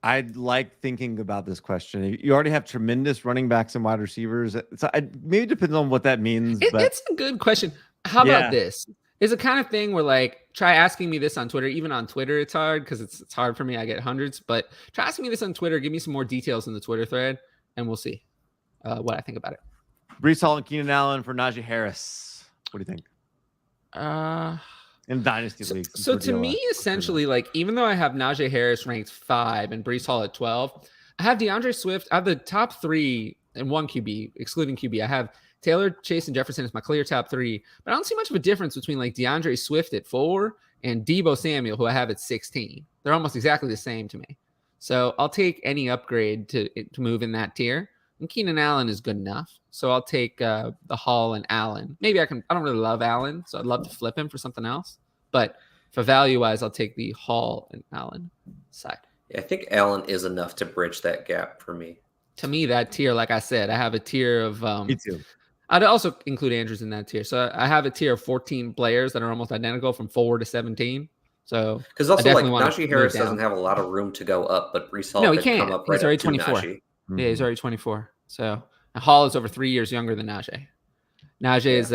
I like thinking about this question. You already have tremendous running backs and wide receivers. So maybe it depends on what that means. It's a good question. How about this? It's a kind of thing where like try asking me this on Twitter. Even on Twitter, it's hard because it's hard for me. I get hundreds, but try asking me this on Twitter. Give me some more details in the Twitter thread, and we'll see what I think about it. Breece Hall and Keenan Allen for Najee Harris. What do you think? In dynasty leagues. So to me, essentially, like even though I have Najee Harris ranked 5 and Breece Hall at 12, I have DeAndre Swift. I have the top 3 and 1 QB, excluding QB. I have Taylor, Chase, and Jefferson is my clear top 3, but I don't see much of a difference between like DeAndre Swift at 4 and Deebo Samuel, who I have at 16. They're almost exactly the same to me. So I'll take any upgrade to move in that tier. And Keenan Allen is good enough. So I'll take the Hall and Allen. Maybe I don't really love Allen, so I'd love to flip him for something else. But for value-wise, I'll take the Hall and Allen side. Yeah, I think Allen is enough to bridge that gap for me. To me, that tier, like I said, I have a tier of me too. I'd also include Andrews in that tier. So I have a tier of 14 players that are almost identical from 4 to 17. So because also like Najee Harris doesn't have a lot of room to go up, but Breece Hall he can't. Come up right he's already up 24. Mm-hmm. Yeah, he's already 24. So Hall is over 3 years younger than Najee. Najee is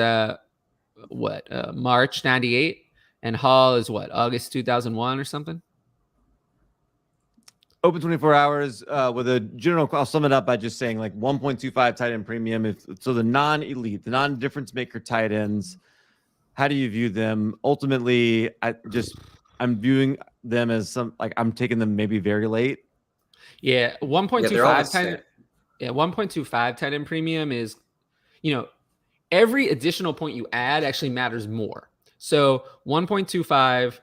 March 98, and Hall is August 2001 or something. Open 24 hours with a general. I'll sum it up by just saying like 1.25 tight end premium. So the non-elite, the non-difference maker tight ends, how do you view them? Ultimately, I'm viewing them as I'm taking them maybe very late. Yeah, 1.25 tight end. Yeah, 1.25 tight end premium is, every additional point you add actually matters more. So 1.25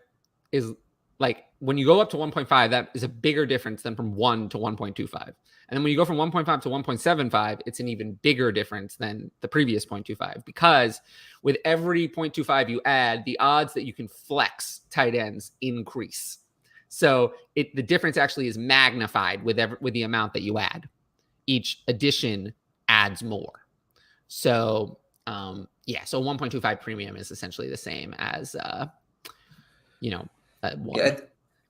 is like when you go up to 1.5, that is a bigger difference than from 1 to 1.25. And then when you go from 1.5 to 1.75, it's an even bigger difference than the previous 0.25, because with every 0.25 you add, the odds that you can flex tight ends increase. So the difference actually is magnified with the amount that you add. Each addition adds more. So so 1.25 premium is essentially the same as one. Yeah,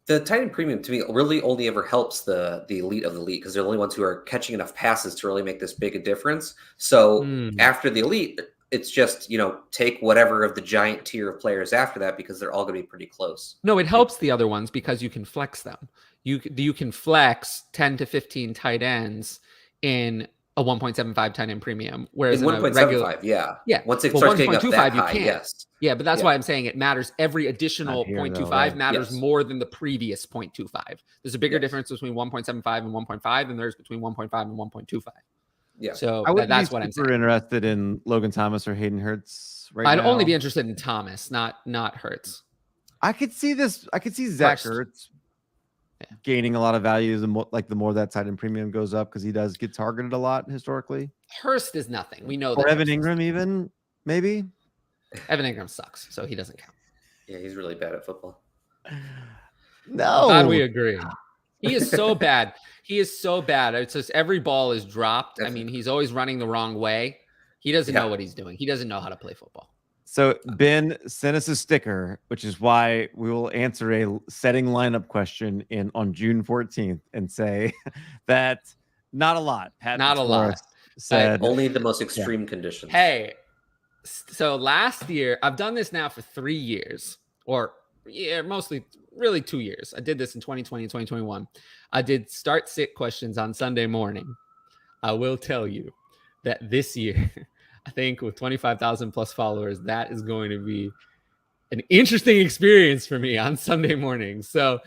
the tight end premium to me really only ever helps the elite of the elite, because they're the only ones who are catching enough passes to really make this big a difference. So after the elite, it's just, take whatever of the giant tier of players after that, because they're all going to be pretty close. No, it helps the other ones because you can flex them. You can flex 10 to 15 tight ends in a 1.75 tight end premium, whereas in in 1.75, yeah. Once it starts getting up that high, yes. Yeah, but that's why I'm saying it matters. Every additional 0.25 matters more than the previous 0.25. There's a bigger difference between 1.75 and 1.5 than there's between 1.5 and 1.25. Yeah. So that's what I'm saying. Super interested in Logan Thomas or Hayden Hurts I'd only be interested in Thomas, not Hurts. I could see this. I could see Zach Ertz gaining a lot of value the more that tight end premium goes up, because he does get targeted a lot historically. Hurst is nothing. We know that. Or Evan Ingram, even maybe. Evan Ingram sucks, so he doesn't count. Yeah, he's really bad at football. No, glad we agree. He is so bad. He is so bad. It's just every ball is dropped. I mean, he's always running the wrong way. He doesn't know what he's doing. He doesn't know how to play football. So Ben sent us a sticker, which is why we will answer a setting lineup question on June 14th and say that not a lot. Not a lot. Said only the most extreme conditions. Hey, so last year, I've done this now for 3 years, or mostly really 2 years. I did this in 2020 and 2021. I did start sit questions on Sunday morning. I will tell you that this year, I think with 25,000 plus followers, that is going to be an interesting experience for me on Sunday morning. So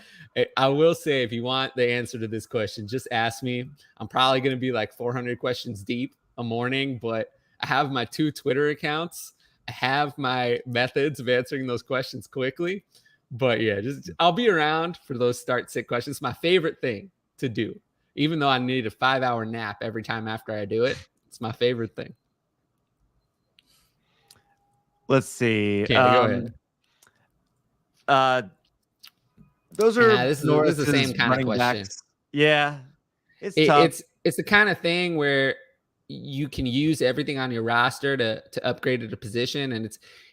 I will say, if you want the answer to this question, just ask me. I'm probably going to be like 400 questions deep a morning, but I have my 2 Twitter accounts. I have my methods of answering those questions quickly. But yeah, I'll be around for those start sit questions. It's my favorite thing to do, even though I need a 5-hour nap every time after I do it. It's my favorite thing. Let's see. Okay, go ahead. Those are this is the same kind of question. Backs. Yeah, it's tough. It's the kind of thing where you can use everything on your roster to upgrade at a position, and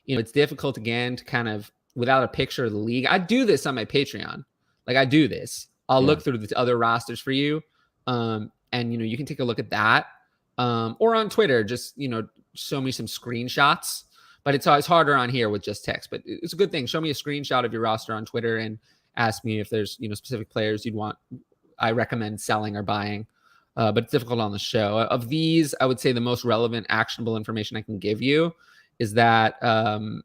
it's difficult again to kind of, without a picture of the league. I do this on my Patreon. Like, I do this. I'll look through the other rosters for you, and you can take a look at that, or on Twitter. Just show me some screenshots. But it's always harder on here with just text. But it's a good thing. Show me a screenshot of your roster on Twitter and ask me if there's specific players I recommend selling or buying. But it's difficult on the show. Of these, I would say the most relevant, actionable information I can give you is that Leonard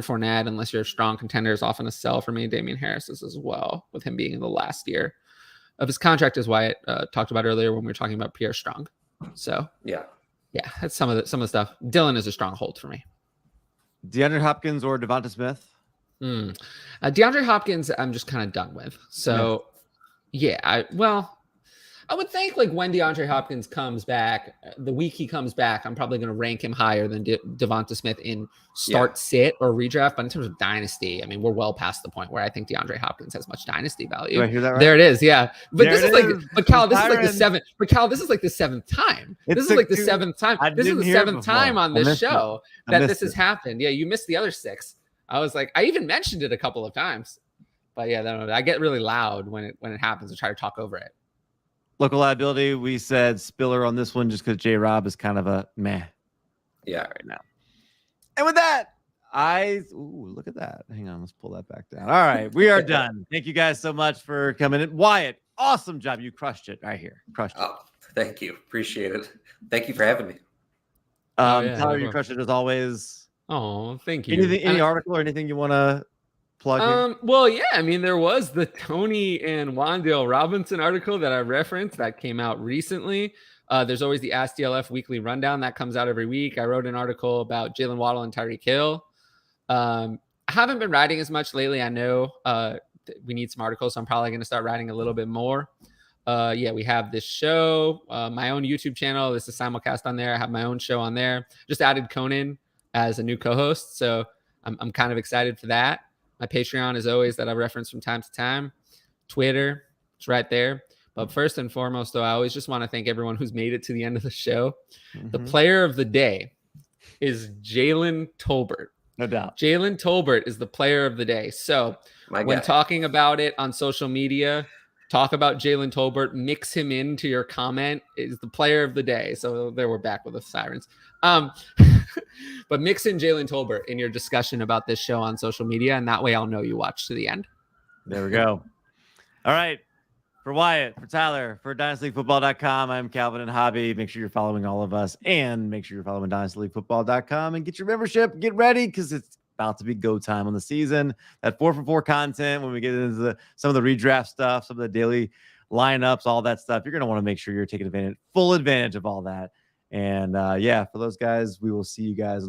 Fournette, unless you're a strong contender, is often a sell for me. Damian Harris is as well, with him being in the last year of his contract, as Wyatt talked about earlier when we were talking about Pierre Strong. So yeah, that's some of the stuff. Dylan is a strong hold for me. DeAndre Hopkins or Devonta Smith? DeAndre Hopkins, I'm just kind of done with. So I would think, like, when DeAndre Hopkins comes back, the week he comes back, I'm probably going to rank him higher than Devonta Smith in sit or redraft. But in terms of dynasty, I mean, we're well past the point where I think DeAndre Hopkins has much dynasty value. Do I hear that right? There it is. Yeah. But this is Cal, this is like the seventh. But Cal, this is like the seventh time. This is the seventh time on this show that this has happened. Yeah, you missed the other 6. I was like, I even mentioned it a couple of times. But yeah, I get really loud when it happens and try to talk over it. Local liability, we said Spiller on this one just because J-Rob is kind of a meh. Yeah, right now. And with that, look at that. Hang on, let's pull that back down. All right, we are done. Thank you guys so much for coming in. Wyatt, awesome job. You crushed it right here. Crushed it. Oh, thank you. Appreciate it. Thank you for having me. Tyler, you crushed it as always. Oh, thank you. Any article or anything you want to plug here? Well, yeah, I mean, there was the Tony and Wan'Dale Robinson article that I referenced that came out recently. There's always the Ask DLF weekly rundown that comes out every week. I wrote an article about Jalen Waddle and Tyreek Hill. I I haven't been writing as much lately. I know we need some articles, so I'm probably going to start writing a little bit more. Yeah, we have this show, my own YouTube channel. This is simulcast on there. I have my own show on there. Just added Conan as a new co-host, so I'm kind of excited for that. My Patreon is always that I reference from time to time. Twitter, it's right there. But first and foremost, though, I always just want to thank everyone who's made it to the end of the show. The player of the day is Jalen Tolbert. No doubt. Jalen Tolbert is the player of the day. So when talking about it on social media, talk about Jalen Tolbert, mix him into your comment, is the player of the day. So there we're back with the sirens. But mix in Jalen Tolbert in your discussion about this show on social media, and that way I'll know you watched to the end. There we go. All right. For Wyatt, for Tyler, for DynastyLeagueFootball.com, I'm Calvin and Hobby. Make sure you're following all of us, and make sure you're following DynastyLeagueFootball.com and get your membership. Get ready because it's about to be go time on the season. That 4-for-4 content, when we get into some of the redraft stuff, some of the daily lineups, all that stuff, you're going to want to make sure you're taking full advantage of all that. And yeah, for those guys, we will see you guys on the